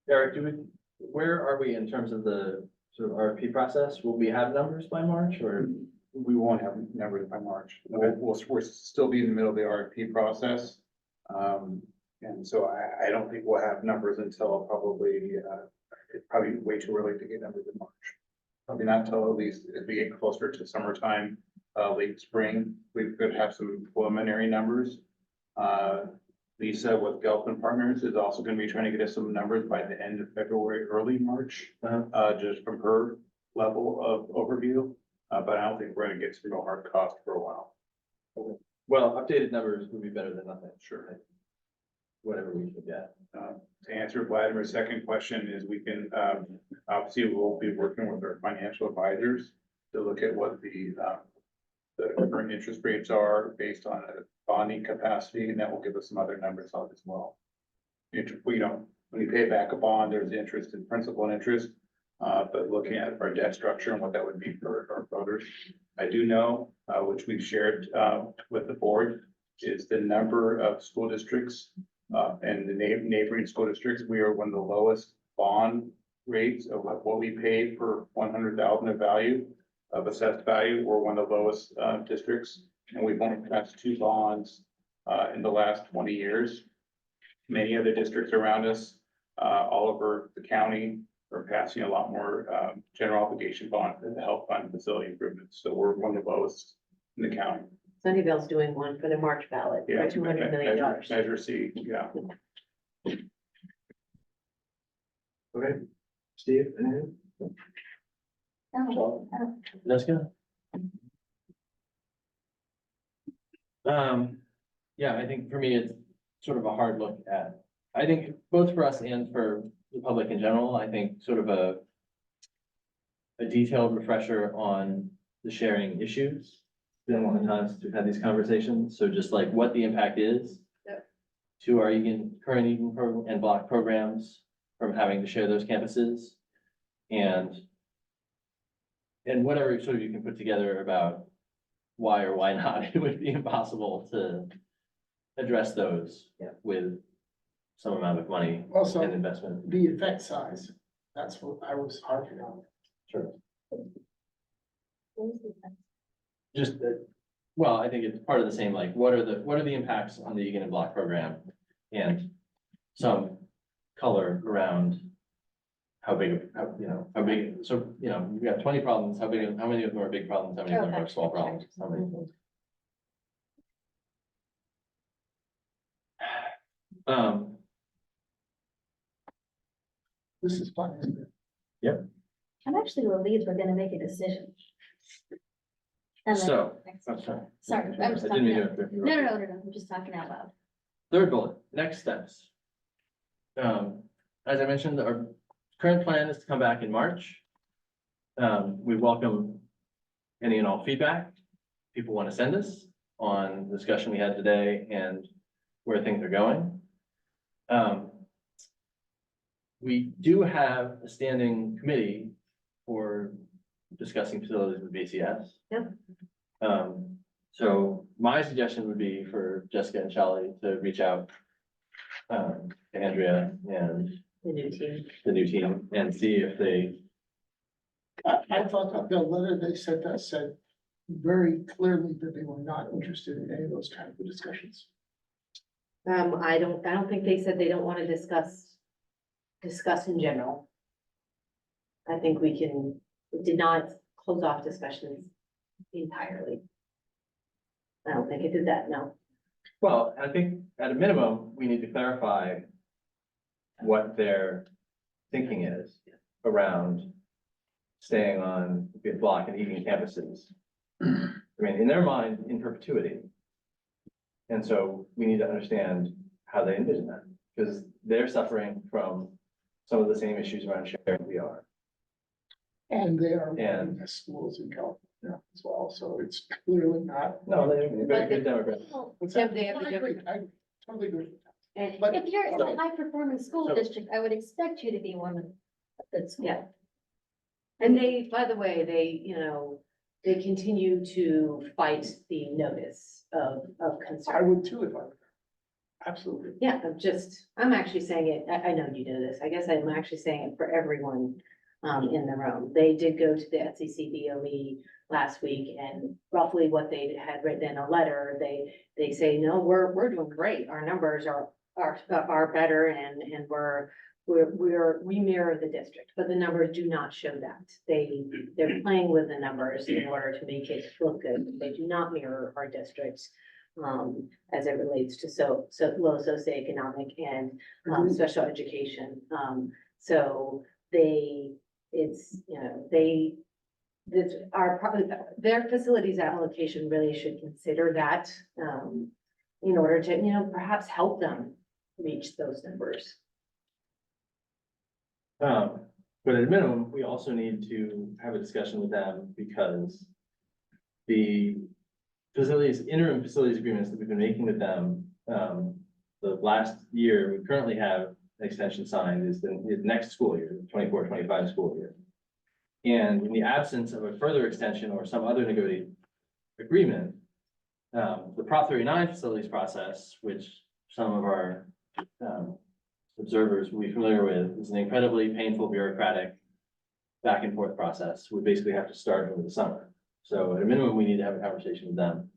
Speaker 1: Eric, where are we in terms of the sort of RFP process? Will we have numbers by March, or?
Speaker 17: we won't have numbers by March. We're still be in the middle of the RFP process. And so I don't think we'll have numbers until probably, it's probably way too early to get numbers in March. Probably not until at least as we get closer to summertime, late spring, we could have some preliminary numbers. Lisa with Gelfin Partners is also gonna be trying to get us some numbers by the end of February, early March. Just from her level of overview, but I don't think we're gonna get to no hard cost for a while.
Speaker 1: Well, updated numbers would be better than nothing.
Speaker 17: Sure.
Speaker 1: Whatever we can get.
Speaker 17: To answer Vladimir's second question is we can, obviously we'll be working with our financial advisors to look at what the the current interest rates are based on a bonding capacity, and that will give us some other numbers out as well. When you pay back a bond, there's interest in principal and interest. But looking at our debt structure and what that would be for our voters, I do know, which we've shared, with the board, is the number of school districts, and the neighboring school districts. We are one of the lowest bond rates of what we pay per 100,000 of value, of assessed value. We're one of the lowest, districts, and we've only passed 2 bonds, in the last 20 years. Many other districts around us, all over the county, are passing a lot more general obligation bond to help fund facility improvements. So we're one of the lowest in the county.
Speaker 9: Sunnyvale's doing one for the March ballot,
Speaker 17: Yeah,
Speaker 9: for $200 million.
Speaker 17: Measure C, yeah.
Speaker 1: Okay, Steve, anything? Jessica? Yeah, I think for me, it's sort of a hard look at, I think both for us and for the public in general, I think sort of a detailed refresher on the sharing issues. It's been a long time since we've had these conversations, so just like what the impact is to our current Egan program and block programs from having to share those campuses, and whatever sort of you can put together about why or why not it would be impossible to address those with some amount of money
Speaker 6: Also,
Speaker 1: and investment.
Speaker 6: the effect size, that's what I was harping on.
Speaker 1: Sure. Just, well, I think it's part of the same, like, what are the impacts on the Egan and Block program? And some color around how big, how big, so, you've got 20 problems, how many of them are big problems, how many of them are small problems? How many?
Speaker 6: This is fun, isn't it?
Speaker 1: Yep.
Speaker 7: I'm actually relieved we're gonna make a decision. And then-
Speaker 1: So, I'm sorry.
Speaker 7: Sorry, I'm just
Speaker 1: I
Speaker 7: talking
Speaker 1: didn't mean
Speaker 7: out.
Speaker 1: to.
Speaker 7: No, I'm just talking out loud.
Speaker 1: Third bullet, next steps. As I mentioned, our current plan is to come back in March. We welcome any and all feedback people want to send us on the discussion we had today and where things are going. We do have a standing committee for discussing facilities with BCS.
Speaker 9: Yep.
Speaker 1: So my suggestion would be for Jessica and Shelley to reach out to Andrea and
Speaker 9: The new team.
Speaker 1: And see if they,
Speaker 6: I thought that the letter they sent us said very clearly that they were not interested in any of those kind of discussions.
Speaker 9: I don't think they said they don't want to discuss in general. I think we did not close off discussions entirely. I don't think it did that, no.
Speaker 1: well, I think at a minimum, we need to clarify what their thinking is around staying on the Block and Egan campuses. I mean, in their mind, in perpetuity. And so we need to understand how they envision that, because they're suffering from some of the same issues around sharing we are.
Speaker 6: And they are
Speaker 1: And-
Speaker 6: running the schools in California as well, so it's clearly not.
Speaker 1: No, they're very good demographics.
Speaker 6: What's
Speaker 9: Yeah,
Speaker 6: that?
Speaker 9: they have
Speaker 6: I
Speaker 9: the
Speaker 6: agree, I totally agree.
Speaker 9: And
Speaker 6: But
Speaker 7: If you're in a high-performing school
Speaker 1: So-
Speaker 7: district, I would expect you to be one of the school.
Speaker 9: Yeah. And they, by the way, they continue to fight the notice of
Speaker 6: I
Speaker 9: concern.
Speaker 6: would too if I were. Absolutely.
Speaker 9: Yeah, I'm actually saying it, I know you know this, I guess I'm actually saying it for everyone in the room. They did go to the SEC BOE last week, and roughly what they had written in a letter, they say, no, we're doing great. Our numbers are better, and we mirror the district, but the numbers do not show that. They're playing with the numbers in order to make it look good. They do not mirror our districts as it relates to so low socioeconomic and special education. So their facilities application really should consider that in order to, perhaps help them reach those numbers.
Speaker 1: But at a minimum, we also need to have a discussion with them, because the interim facilities agreements that we've been making with them. The last year, we currently have an extension signed is the next school year, the 24-25 school year. And in the absence of a further extension or some other negotiated agreement, the Prop 39 facilities process, which some of our observers will be familiar with, is an incredibly painful bureaucratic back and forth process. We basically have to start over the summer. So at a minimum, we need to have a conversation with them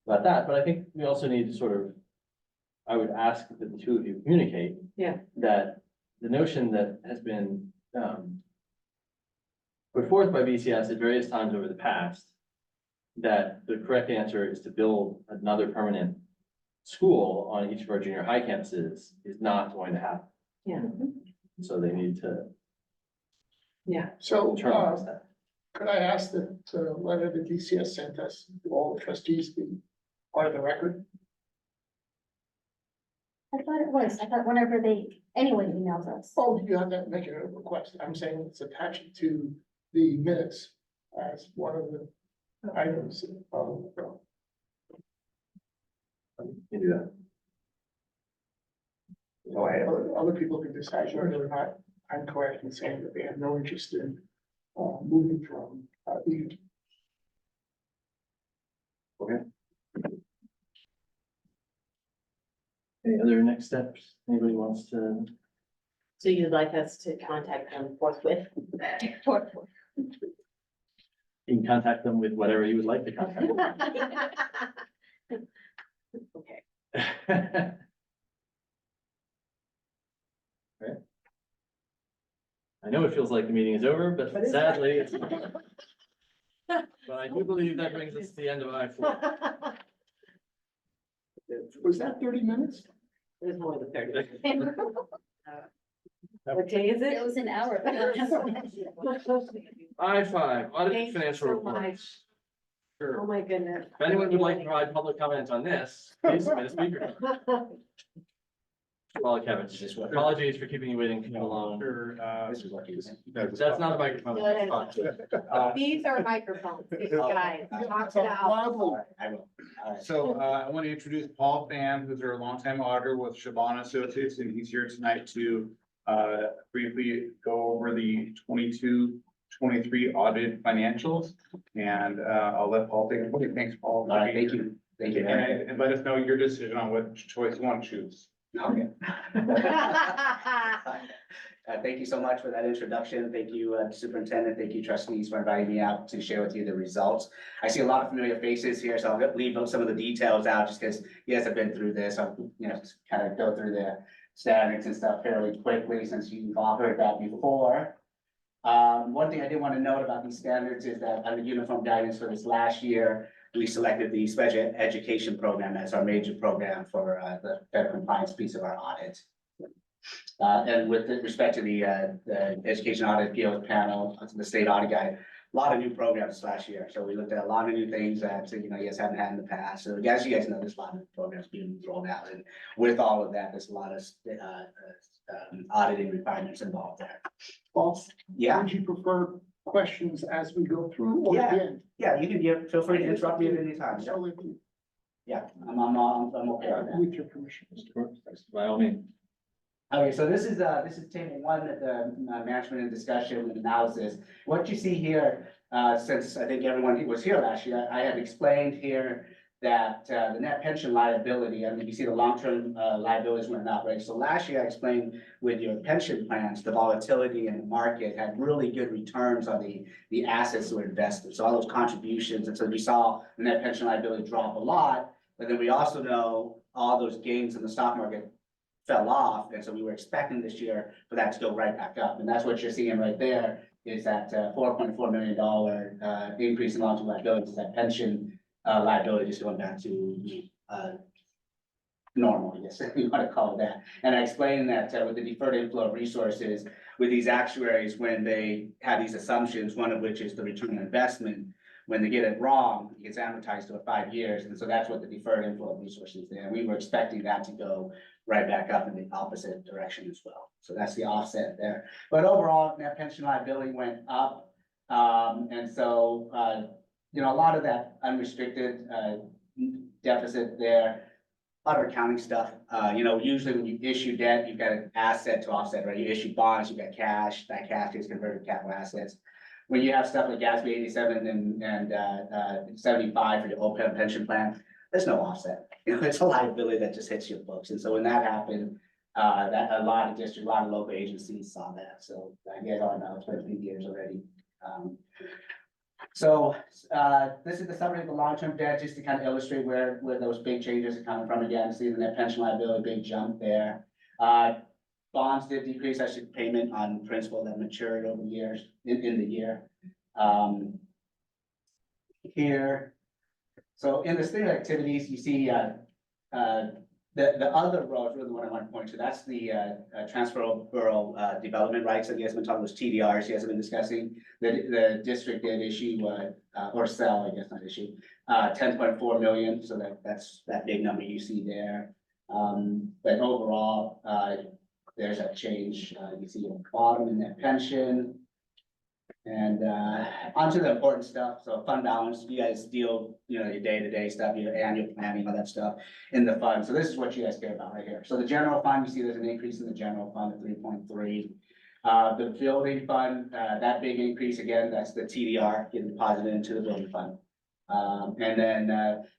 Speaker 1: about that. But I think we also need to sort of, I would ask that the two of you communicate.
Speaker 9: Yeah.
Speaker 1: That the notion that has been put forth by BCS at various times over the past, that the correct answer is to build another permanent school on each of our junior high campuses is not going to happen.
Speaker 9: Yeah.
Speaker 1: So they need to
Speaker 6: So,
Speaker 1: internalize that.
Speaker 6: could I ask that the letter that DCS sent us, to all the trustees, be part of the record?
Speaker 7: I thought it was. I thought whenever anyone emails us.
Speaker 6: Oh, you have to make a request. I'm saying it's attached to the minutes as one of the items.
Speaker 1: You do that.
Speaker 6: So other people can decide whether or not I'm correct in saying that they have no interest in moving from the.
Speaker 1: Any other next steps? Anybody wants to?
Speaker 9: So you'd like us to contact them forthwith?
Speaker 1: You can contact them with whatever you would like to contact them.
Speaker 9: Okay.
Speaker 1: Right. I know it feels like the meeting is over, but sadly, it's not. But I do believe that brings us to the end of I-4.
Speaker 6: Was that 30 minutes?
Speaker 9: It was more than 30. What day is
Speaker 7: It
Speaker 9: it?
Speaker 7: was an hour.
Speaker 1: I-5, audit
Speaker 9: Thank you
Speaker 1: financial
Speaker 9: so
Speaker 1: reports.
Speaker 9: much.
Speaker 1: Sure.
Speaker 9: Oh, my goodness.
Speaker 1: If anyone would like to provide public comment on this, please submit a speaker. Paul Kevich, apologies for keeping you waiting too long. That's not a microphone.
Speaker 9: These are microphones, these guys, talk it out.
Speaker 18: So I want to introduce Paul Pham, who's our longtime auditor with Shaban Associates, and he's here tonight to briefly go over the 22-23 audited financials. And I'll let Paul take it. Thanks, Paul.
Speaker 19: All right, thank you. Thank you.
Speaker 18: And let us know your decision on which choice you want to choose.
Speaker 19: Okay. Thank you so much for that introduction. Thank you, Superintendent. Thank you, trustees, for inviting me out to share with you the results. I see a lot of familiar faces here, so I'll leave some of the details out just because you guys have been through this. I'll, just kind of go through the standards and stuff fairly quickly since you've all heard that before. One thing I did want to note about these standards is that under uniform guidance for this last year, we selected the special education program as our major program for the federal compliance piece of our audit. And with respect to the education audit appeals panel, the state audit guide, a lot of new programs last year. So we looked at a lot of new things that, you guys haven't had in the past. So as you guys know, there's a lot of programs being rolled out. And with all of that, there's a lot of auditing requirements involved there.
Speaker 6: False.
Speaker 19: Yeah.
Speaker 6: Would you prefer questions as we go through or at the end?
Speaker 19: Yeah, you can feel free to interrupt me at any time. Yeah, I'm okay with that.
Speaker 6: With your permission.
Speaker 1: By all means.
Speaker 19: Okay, so this is table one, the management and discussion and analysis. What you see here, since I think everyone was here last year, I have explained here that the net pension liability, I mean, you see the long-term liabilities went up, right? So last year I explained with your pension plans, the volatility in the market had really good returns on the assets that were invested. So all those contributions, and so we saw the net pension liability drop a lot, but then we also know all those gains in the stock market fell off, and so we were expecting this year for that to go right back up, and that's what you're seeing right there, is that $4.4 million increase in long-term liabilities, that pension liability just going back to normal, I guess, if you want to call it that. And I explained that with the deferred inflow of resources, with these actuaries, when they have these assumptions, one of which is the return on investment, when they get it wrong, it gets amortized over 5 years, and so that's what the deferred inflow of resources there. And we were expecting that to go right back up in the opposite direction as well. So that's the offset there. But overall, net pension liability went up. And so, a lot of that unrestricted deficit there. Other accounting stuff, usually when you issue debt, you've got an asset to offset, right? You issue bonds, you've got cash, that cash is converted to capital assets. When you have stuff like GASB 87 and 75 for your OPEB pension plan, there's no offset. It's a liability that just hits your books. And so when that happened, that a lot of districts, a lot of local agencies saw that. So I get on now, it's been a few years already. This is the summary of the long-term debt, just to kind of illustrate where those big changes are coming from. Again, see the net pension liability, big jump there. Bonds did decrease, actually payment on principal that matured over years, in the year. Here, so in the student activities, you see, the other row is really what I want to point to. That's the transferable development rights that you guys have been talking about, TDRs you guys have been discussing. The district did issue, or sell, I guess not issue, 10.4 million. So that's that big number you see there. But overall, there's a change. You see at the bottom in that pension. And onto the important stuff. So fund balance, you guys deal, your day-to-day stuff, your annual planning, all that stuff in the fund. So this is what you guys care about right here. So the general fund, you see there's an increase in the general fund of 3.3. The building fund, that big increase again, that's the TDR getting deposited into the building fund. And then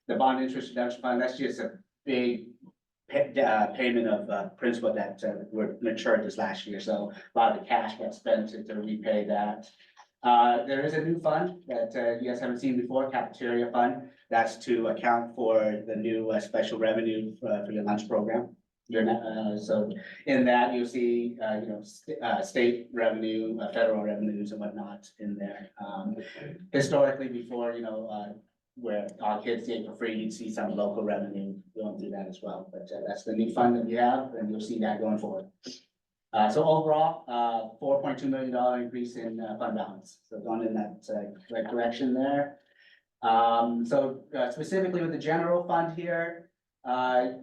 Speaker 19: the bond interest reduction fund, that's just a big payment of principal that were matured this last year. So a lot of the cash got spent to repay that. There is a new fund that you guys haven't seen before, cafeteria fund. That's to account for the new special revenue for your lunch program. So in that, you'll see, state revenue, federal revenues and whatnot in there. Historically before, where our kids ate for free, you'd see some local revenue going through that as well. But that's the new fund that we have, and you'll see that going forward. So overall, $4.2 million increase in fund balance. So going in that right direction there. Specifically with the general fund here,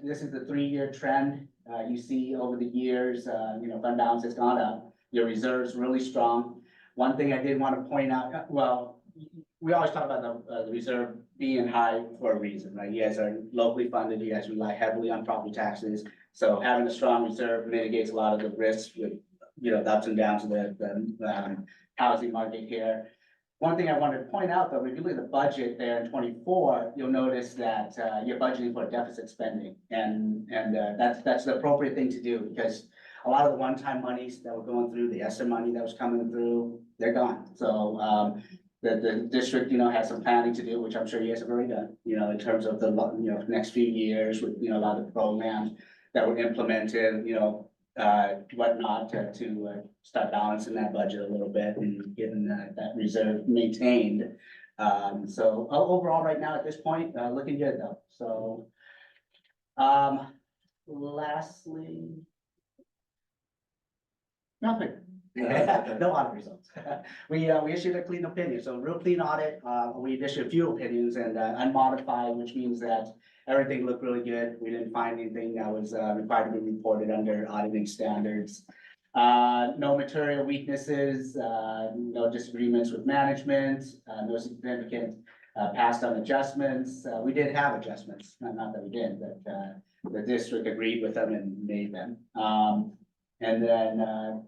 Speaker 19: this is the 3-year trend. You see over the years, fund balance has gone up. Your reserves really strong. One thing I did want to point out, well, we always talk about the reserve being high for a reason, right? You guys are locally funded. You guys rely heavily on property taxes. So having a strong reserve mitigates a lot of the risks with, the ups and downs of the housing market here. One thing I wanted to point out though, if you look at the budget there in 24, you'll notice that you're budgeting for deficit spending. And that's the appropriate thing to do, because a lot of the one-time monies that were going through, the ESSER money that was coming through, they're gone. So the district, has some planning to do, which I'm sure you guys have already done, in terms of the, next few years with, a lot of the programs that were implemented, whatnot to start balancing that budget a little bit and getting that reserve maintained. So overall right now at this point, looking good though. So, lastly, nothing. No audit results. We issued a clean opinion, so real clean audit. We issued a few opinions and unmodified, which means that everything looked really good. We didn't find anything that was required to be reported under auditing standards. No material weaknesses, no disagreements with management, no significant passed on adjustments. We did have adjustments, not that we did, but the district agreed with them and made them. And then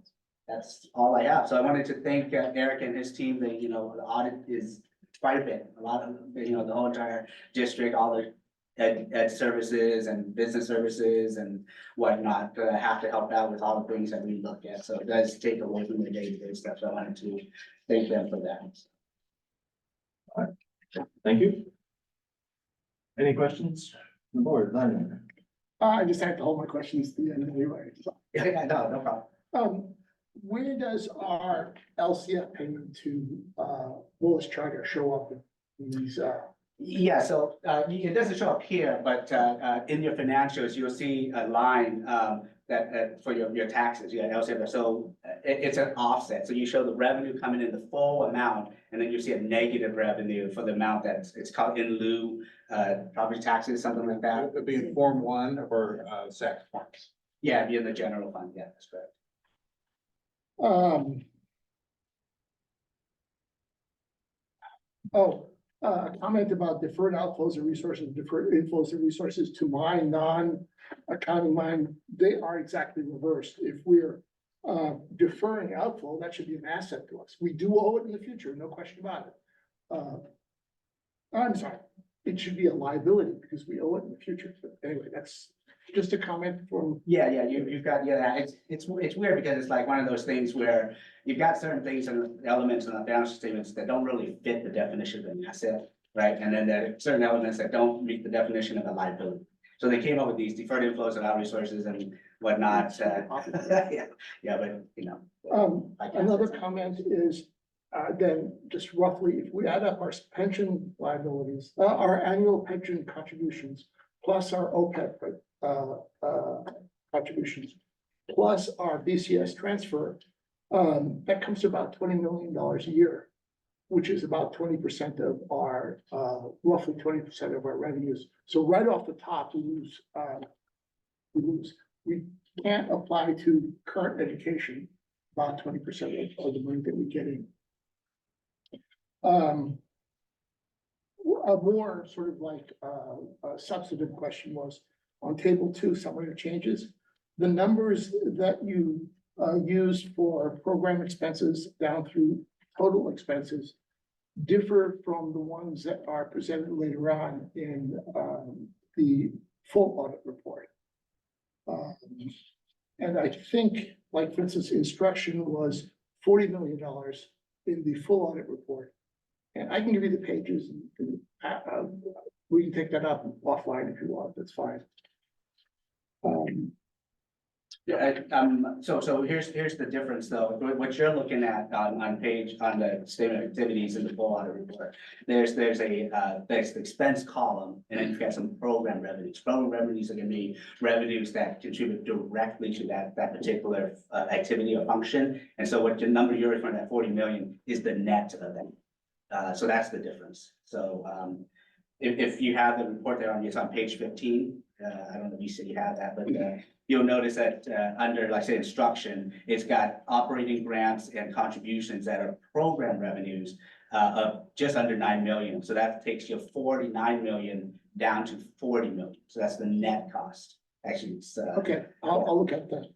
Speaker 19: that's all I have. So I wanted to thank Eric and his team. The audit is quite a bit. A lot of, the whole entire district, all the ed services and business services and whatnot have to help out with all the things that we look at. So it does take away from the day-to-day stuff. So I wanted to thank them for that.
Speaker 1: All right. Thank you. Any questions on the board?
Speaker 6: I just have to hold my questions to the end anyway. So.
Speaker 19: Yeah, no problem.
Speaker 6: Where does our LCF payment to Willis Charter show up in these?
Speaker 19: Yeah, so it doesn't show up here, but in your financials, you'll see a line that for your taxes, LCF. So it's an offset. So you show the revenue coming in the full amount, and then you see a negative revenue for the amount that it's called in lieu property taxes, something like that.
Speaker 18: It'd be in Form 1 or SAC forms.
Speaker 19: Yeah, it'd be in the general fund. Yeah, that's correct.
Speaker 6: Oh, comment about deferred outflows of resources, deferred inflows of resources to my non-accounting mind, they are exactly reversed. If we're deferring outflow, that should be an asset to us. We do owe it in the future, no question about it. I'm sorry, it should be a liability because we owe it in the future. But anyway, that's just a comment from.
Speaker 19: Yeah, you've got, it's weird because it's like one of those things where you've got certain things and elements in the balance statements that don't really fit the definition of an asset, right? And then there are certain elements that don't meet the definition of a liability. So they came up with these deferred inflows and out resources and whatnot. Yeah, but
Speaker 6: Another comment is, then just roughly, if we add up our pension liabilities, our annual pension contributions, plus our OPEB contributions, plus our BCS transfer, that comes to about $20 million a year, which is about 20% of our, roughly 20% of our revenues. So right off the top, we lose. We can't apply to current education about 20% of the money that we get in. A more sort of like a substantive question was on table 2, summary of changes. The numbers that you used for program expenses down through total expenses differ from the ones that are presented later on in the full audit report. And I think, like, for instance, instruction was $40 million in the full audit report. And I can give you the pages and we can take that up offline if you want, that's fine.
Speaker 19: So here's the difference though, what you're looking at on the statement of activities in the full audit report. There's the expense column, and then you've got some program revenues. Program revenues are gonna be revenues that contribute directly to that particular activity or function. And so what the number you're referring to, that 40 million, is the net of that. So that's the difference. So if you have the report there it's on page 15. I don't know if you said you have that, but you'll notice that under, like say, instruction, it's got operating grants and contributions that are program revenues of just under 9 million. So that takes you 49 million down to 40 million. So that's the net cost. Actually, it's
Speaker 6: okay, I'll look at that.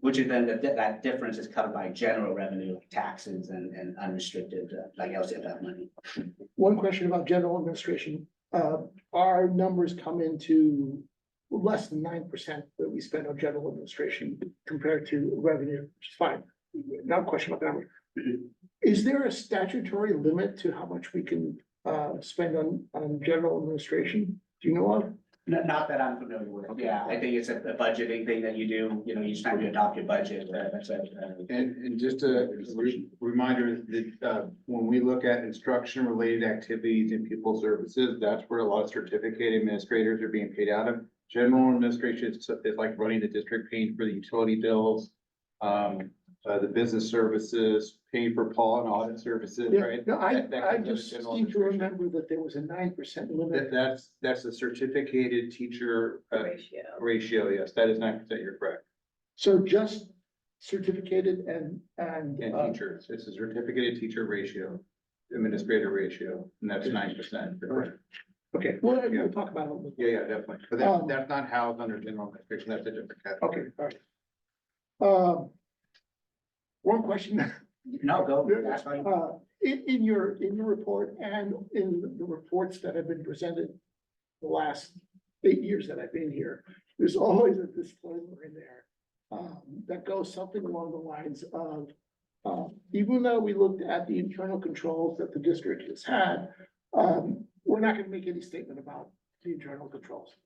Speaker 19: Which is then that difference is covered by general revenue, like taxes and unrestricted, like LCFF money.
Speaker 6: One question about general administration. Our numbers come into less than 9% that we spend on general administration compared to revenue, which is fine. Not a question about the number. Is there a statutory limit to how much we can spend on general administration? Do you know of?
Speaker 19: Not that I'm familiar with. Yeah, I think it's a budgeting thing that you do, each time you adopt your budget. That's a.
Speaker 18: And just a reminder that when we look at instruction related activities and pupil services, that's where a lot of certificate administrators are being paid out of. General administration is like running the district, paying for the utility bills, the business services, paying for Paul and audit services,
Speaker 6: Yeah,
Speaker 18: right?
Speaker 6: no,
Speaker 18: That
Speaker 6: I
Speaker 18: comes out of
Speaker 6: just
Speaker 18: general
Speaker 6: seem to
Speaker 18: administration.
Speaker 6: remember that there was a 9% limit.
Speaker 18: That's a certificated teacher ratio. Yes, that is 9%. You're correct.
Speaker 6: So just certificated and
Speaker 18: Teachers, it's a certificated teacher ratio, administrator ratio, and that's 9%.
Speaker 6: okay, well, we'll talk about it.
Speaker 18: Yeah, definitely. But that's not housed under general administration. That's a different category.
Speaker 6: Okay, all right. One question.
Speaker 19: No, go. That's fine.
Speaker 6: In your report and in the reports that have been presented the last 8 years that I've been here, there's always a disclaimer in there that goes something along the lines of even though we looked at the internal controls that the district has had, we're not going to make any statement about the internal controls.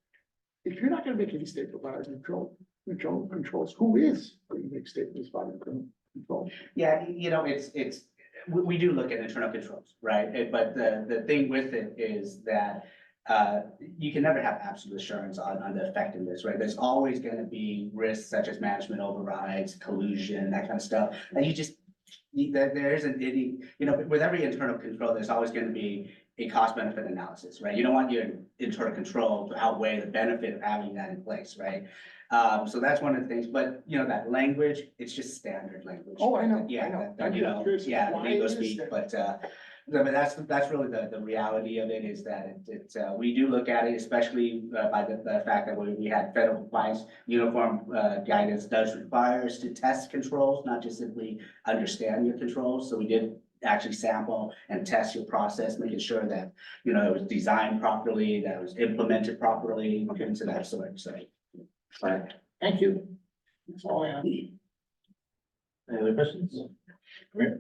Speaker 6: If you're not going to make any statement about internal controls, who is going to make statements about internal control?
Speaker 19: Yeah, we do look at internal controls, right? But the thing with it is that you can never have absolute assurance on the effectiveness, right? There's always going to be risks such as management overrides, collusion, that kind of stuff. And there isn't any, with every internal control, there's always going to be a cost benefit analysis, right? You don't want your internal control to outweigh the benefit of having that in place, right? So that's one of the things, but that language, it's just standard language.
Speaker 6: Oh, I know.
Speaker 19: Yeah,
Speaker 6: I know.
Speaker 19: legal speak, I mean, that's really the reality of it is that we do look at it, especially by the fact that we had federal compliance. Uniform guidance does require us to test controls, not just simply understand your controls. So we did actually sample and test your process, making sure that, you know, it was designed properly, that it was implemented properly, and to that sort, so. But
Speaker 6: Thank you. That's all I have.
Speaker 1: Any other questions? Great.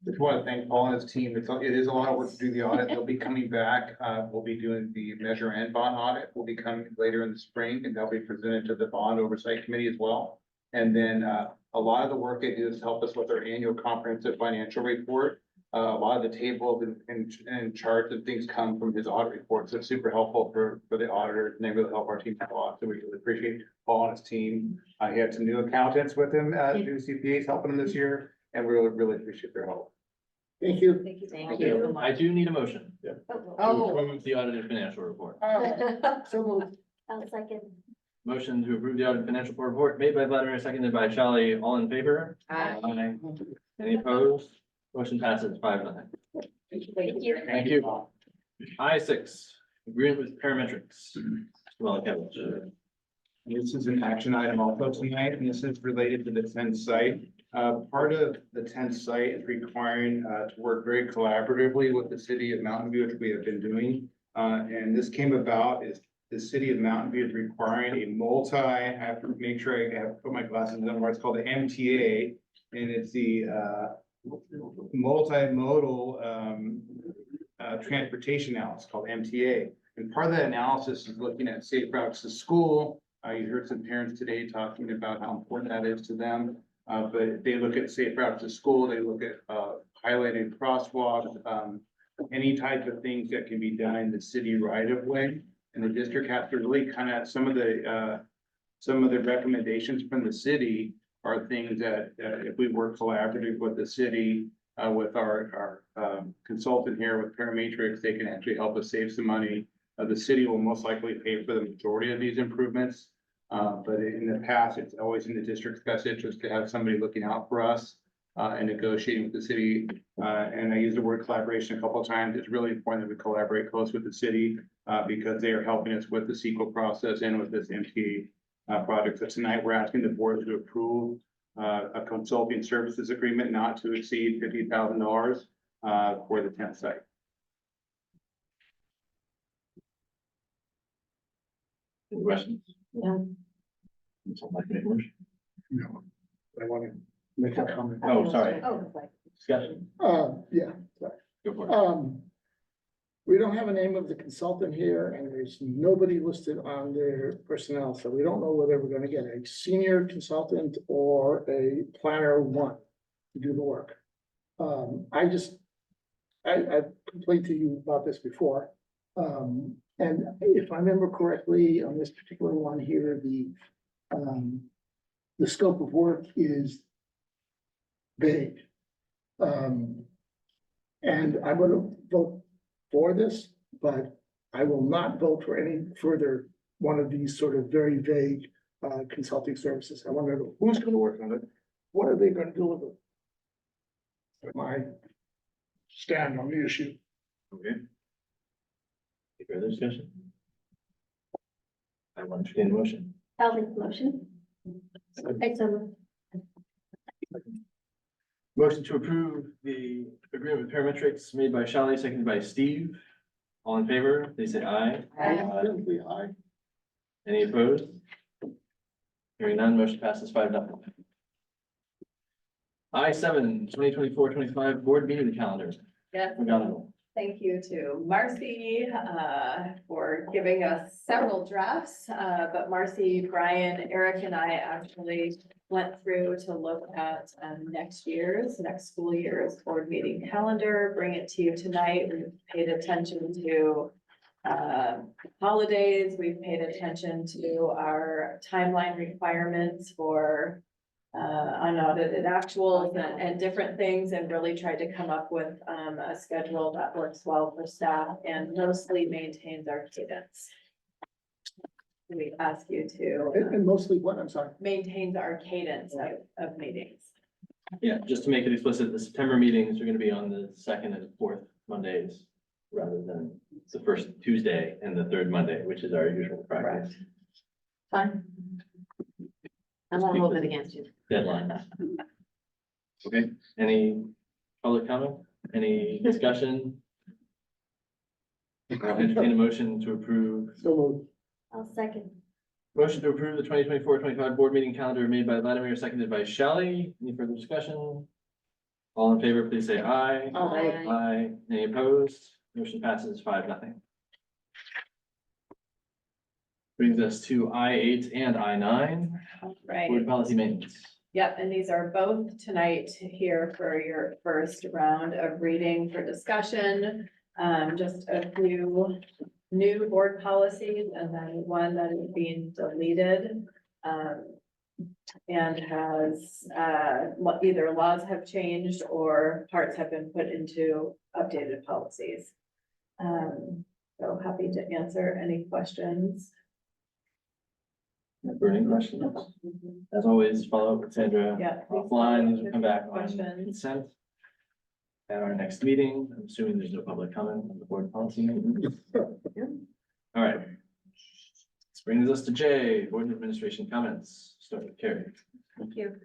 Speaker 18: Just want to thank Paul and his team. It is a lot of work to do the audit. They'll be coming back. We'll be doing the measure and bond audit. Will be coming later in the spring and they'll be presented to the bond oversight committee as well. And then a lot of the work they do is help us with our annual comprehensive financial report. A lot of the tables and charts and things come from his audit reports. It's super helpful for the auditors and they really help our team a lot. So we really appreciate Paul and his team. He had some new accountants with him, new CPAs helping him this year. And we really appreciate their help.
Speaker 6: Thank you.
Speaker 9: Thank you.
Speaker 1: I do need a motion.
Speaker 18: Yeah.
Speaker 1: To
Speaker 6: Oh.
Speaker 1: approve the audited financial report.
Speaker 6: So moved.
Speaker 7: I'll second.
Speaker 1: Motion to approve the audited financial report made by Vladimir, seconded by Shelley. All in favor?
Speaker 9: Aye.
Speaker 1: Any opposed? Motion passes 5-0.
Speaker 7: Thank you.
Speaker 1: Thank you. I6, agreement with parametrics. Well, Kevin.
Speaker 18: This is an action item also tonight, and this is related to the 10th site. Part of the 10th site is requiring to work very collaboratively with the city of Mountain View, which we have been doing. And this came about is the city of Mountain View is requiring a I have to make sure I have put my glasses on, where it's called the MTA. And it's the multimodal transportation analysis called MTA. And part of that analysis is looking at safe routes to school. You heard some parents today talking about how important that is to them. But they look at safe routes to school, they look at highlighting crosswalks, any type of things that can be done in the city right of way. And the district has to really kind of, some of the recommendations from the city are things that if we work collaboratively with the city, with our consultant here with Parametrics, they can actually help us save some money. The city will most likely pay for the majority of these improvements. But in the past, it's always in the district's best interest to have somebody looking out for us and negotiating with the city. And I use the word collaboration a couple of times. It's really important that we collaborate close with the city because they are helping us with the CEQA process and with this MTA project. So tonight, we're asking the board to approve a consulting services agreement not to exceed $50,000 for the 10th site.
Speaker 1: Any questions?
Speaker 7: No.
Speaker 1: Someone like to make a motion?
Speaker 6: No, I want to make a comment.
Speaker 1: Oh, sorry.
Speaker 7: Oh,
Speaker 1: Discussion.
Speaker 6: Yeah.
Speaker 1: Go for it.
Speaker 6: We don't have a name of the consultant here and there's nobody listed on their personnel, so we don't know whether we're gonna get a senior consultant or a planner one to do the work. I complained to you about this before. And if I remember correctly, on this particular one here, the scope of work is vague. And I'm gonna vote for this, but I will not vote for any further one of these sort of very vague consulting services. I want to know who's gonna work on it, what are they gonna deliver? My stand on the issue.
Speaker 1: Okay. Any further discussion? I will entertain the motion.
Speaker 7: I'll make the motion. I so moved.
Speaker 1: Motion to approve the agreement with parametrics made by Shelley, seconded by Steve. All in favor, please say aye.
Speaker 6: Simply aye.
Speaker 1: Any opposed? Hearing none, motion passes 5-0. I7, 2024-25 board meeting calendar.
Speaker 5: Yes.
Speaker 1: McGonigal.
Speaker 5: Thank you to Marcy for giving us several drafts. But Marcy, Brian, Eric, and I actually went through to look at next school year's board meeting calendar, bring it to you tonight. We've paid attention to holidays. We've paid attention to our timeline requirements for unaudited actuals and different things, and really tried to come up with a schedule that works well for staff and mostly maintains our cadence. We ask you to
Speaker 6: And mostly what, I'm sorry?
Speaker 5: maintains our cadence of meetings.
Speaker 1: Yeah, just to make it explicit, the September meetings are gonna be on the 2nd and 4th Mondays rather than the first Tuesday and the third Monday, which is our usual practice.
Speaker 9: Fine. I won't hold it against you.
Speaker 1: Deadline. Okay, any public comment? Any discussion? I'll entertain a motion to approve.
Speaker 6: So moved.
Speaker 7: I'll second.
Speaker 1: Motion to approve the 2024-25 board meeting calendar made by Vladimir, seconded by Shelley. Any further discussion? All in favor, please say aye.
Speaker 7: Aye.
Speaker 1: Aye. Any opposed? Motion passes 5-0. Brings us to I-8 and I-9,
Speaker 5: Right.
Speaker 1: board policy maintenance.
Speaker 5: Yep, and these are both tonight here for your first round of reading for discussion. Just a few new board policies and then one that is being deleted. And has, either laws have changed or parts have been put into updated policies. So happy to answer any questions.
Speaker 1: Burning questions? As always, follow up with Sandra
Speaker 5: Yeah.
Speaker 1: offline. These will come back on
Speaker 5: Questions.
Speaker 1: consent. At our next meeting, I'm assuming there's no public comment on the board policy. All right. This brings us to J, board and administration comments. Start with Carrie.
Speaker 8: Thank you.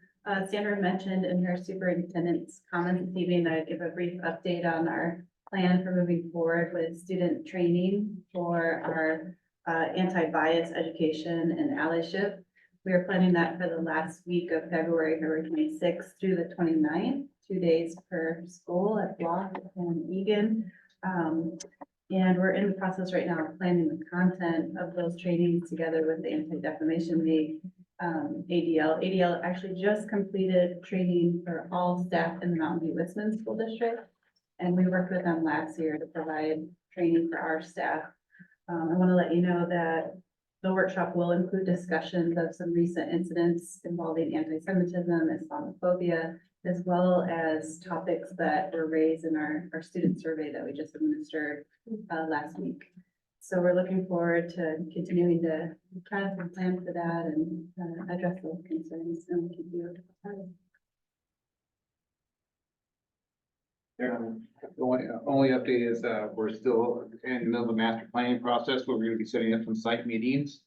Speaker 8: Sandra mentioned in her superintendent's comments this evening that I'd give a brief update on our plan for moving forward with student training for our anti-bias education and allyship. We are planning that for the last week of February 26th through the 29th, 2 days per school at Block and Egan. And we're in the process right now of planning the content of those trainings together with the Anti-Defamation League, ADL. ADL actually just completed training for all staff in the Mountain View Wisman School District. And we worked with them last year to provide training for our staff. I want to let you know that the workshop will include discussions of some recent incidents involving anti-Semitism and Islamophobia, as well as topics that were raised in our student survey that we just administered last week. So we're looking forward to continuing to try to plan for that and address those concerns and keep you.
Speaker 18: The only update is, we're still in the middle of the master planning process, where we're gonna be setting up some site meetings.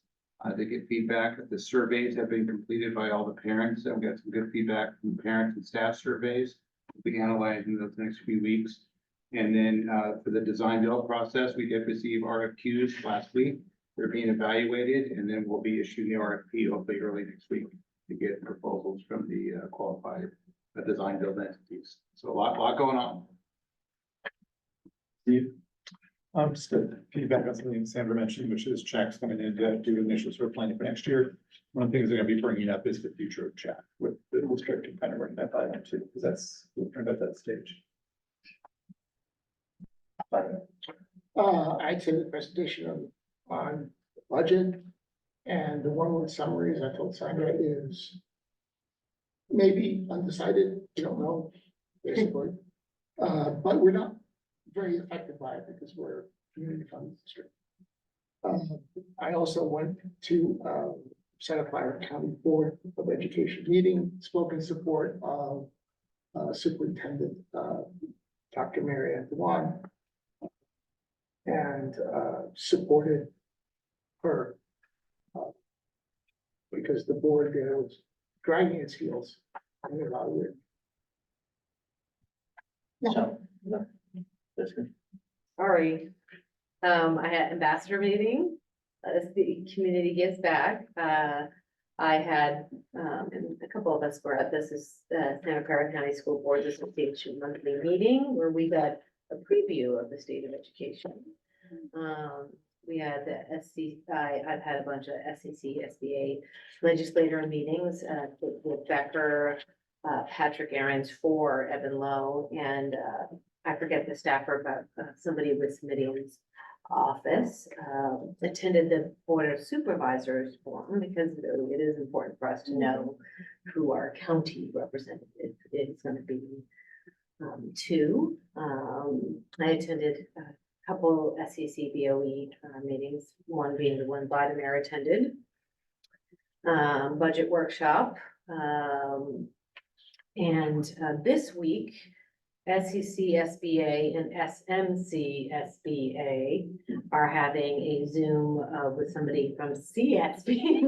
Speaker 18: To get feedback. The surveys have been completed by all the parents, and we got some good feedback from parents and staff surveys. We'll be analyzing those next few weeks. And then, for the design build process, we did receive RFQs last week. They're being evaluated, and then we'll be issuing the RFP hopefully early next week to get proposals from the qualified design build entities. So a lot going on.
Speaker 1: Steve?
Speaker 17: Just a feedback on something Sandra mentioned, which is checks coming in to do initial sort of planning for next year. One of the things they're gonna be bringing up is the future of chat with the district and kind of running that by them too, because that's, we're kind of at that stage.
Speaker 6: I attended the presentation on budget, and the one word summary, as I told Sandra, is maybe undecided, we don't know, basically. But we're not very affected by it because we're a community funded district. I also went to Santa Clara County Board of Education meeting, spoke in support of Superintendent Dr. Mary Ann Dewan, and supported her because the board there was dragging its heels and they're not weird.
Speaker 1: So, no. That's good.
Speaker 9: Sorry. I had ambassador meeting, as the community gives back. I had, and a couple of us were at this is Santa Clara County School Boards Association monthly meeting where we got a preview of the state of education. We had the I've had a bunch of SEC, SBA legislator meetings, with Becker, Patrick Aarons for Evan Lowe, and I forget the staffer, but somebody with Smitty's office, attended the Board of Supervisors forum because it is important for us to know who our county representative is going to be. Two, I attended a couple SEC BOE meetings, one being the one Vladimir attended. Budget workshop. And this week, SEC SBA and SMC SBA are having a Zoom with somebody from CSB.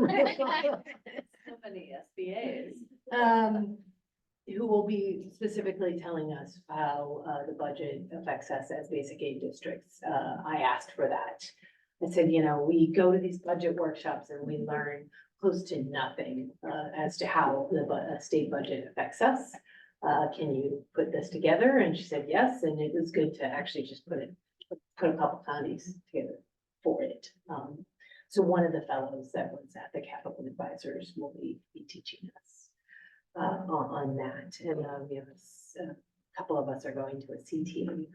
Speaker 9: So many SBAs. Who will be specifically telling us how the budget affects us as basic aid districts. I asked for that. I said, you know, we go to these budget workshops and we learn close to nothing as to how the state budget affects us. Can you put this together? And she said, yes, and it was good to actually just put a couple counties together for it. So one of the fellows that was at the Capital Advisors will be teaching us on that. And we have a couple of us are going to a CTA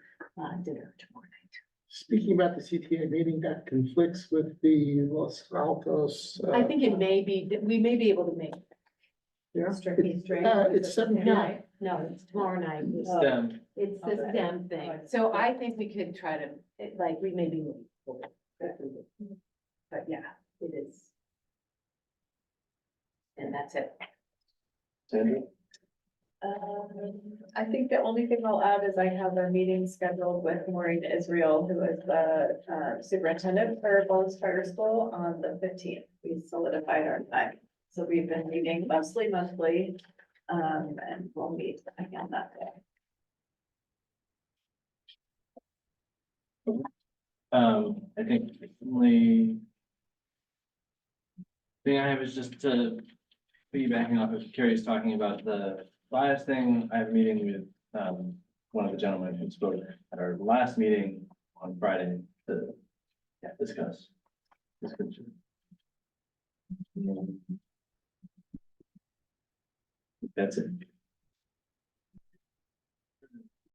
Speaker 9: dinner tomorrow night.
Speaker 6: Speaking about the CTA meeting, that conflicts with the Los Altos.
Speaker 9: I think it may be, we may be able to make.
Speaker 6: Yeah.
Speaker 9: It's
Speaker 6: 7 p.m.
Speaker 9: No, it's tomorrow night.
Speaker 1: STEM.
Speaker 9: It's the STEM thing. So I think we could try to, like, we may be. But yeah, it is. And that's it.
Speaker 1: Sandra?
Speaker 5: I think the only thing I'll add is I have a meeting scheduled with Maureen Israel, who is the superintendent for Bones Charter School on the 15th. We solidified our time. So we've been meeting monthly, and we'll meet again that day.
Speaker 1: I think the only thing I have is just to piggybacking off of Carrie's talking about the bias thing. I have a meeting with one of the gentlemen who spoke at our last meeting on Friday to discuss this concern. That's it.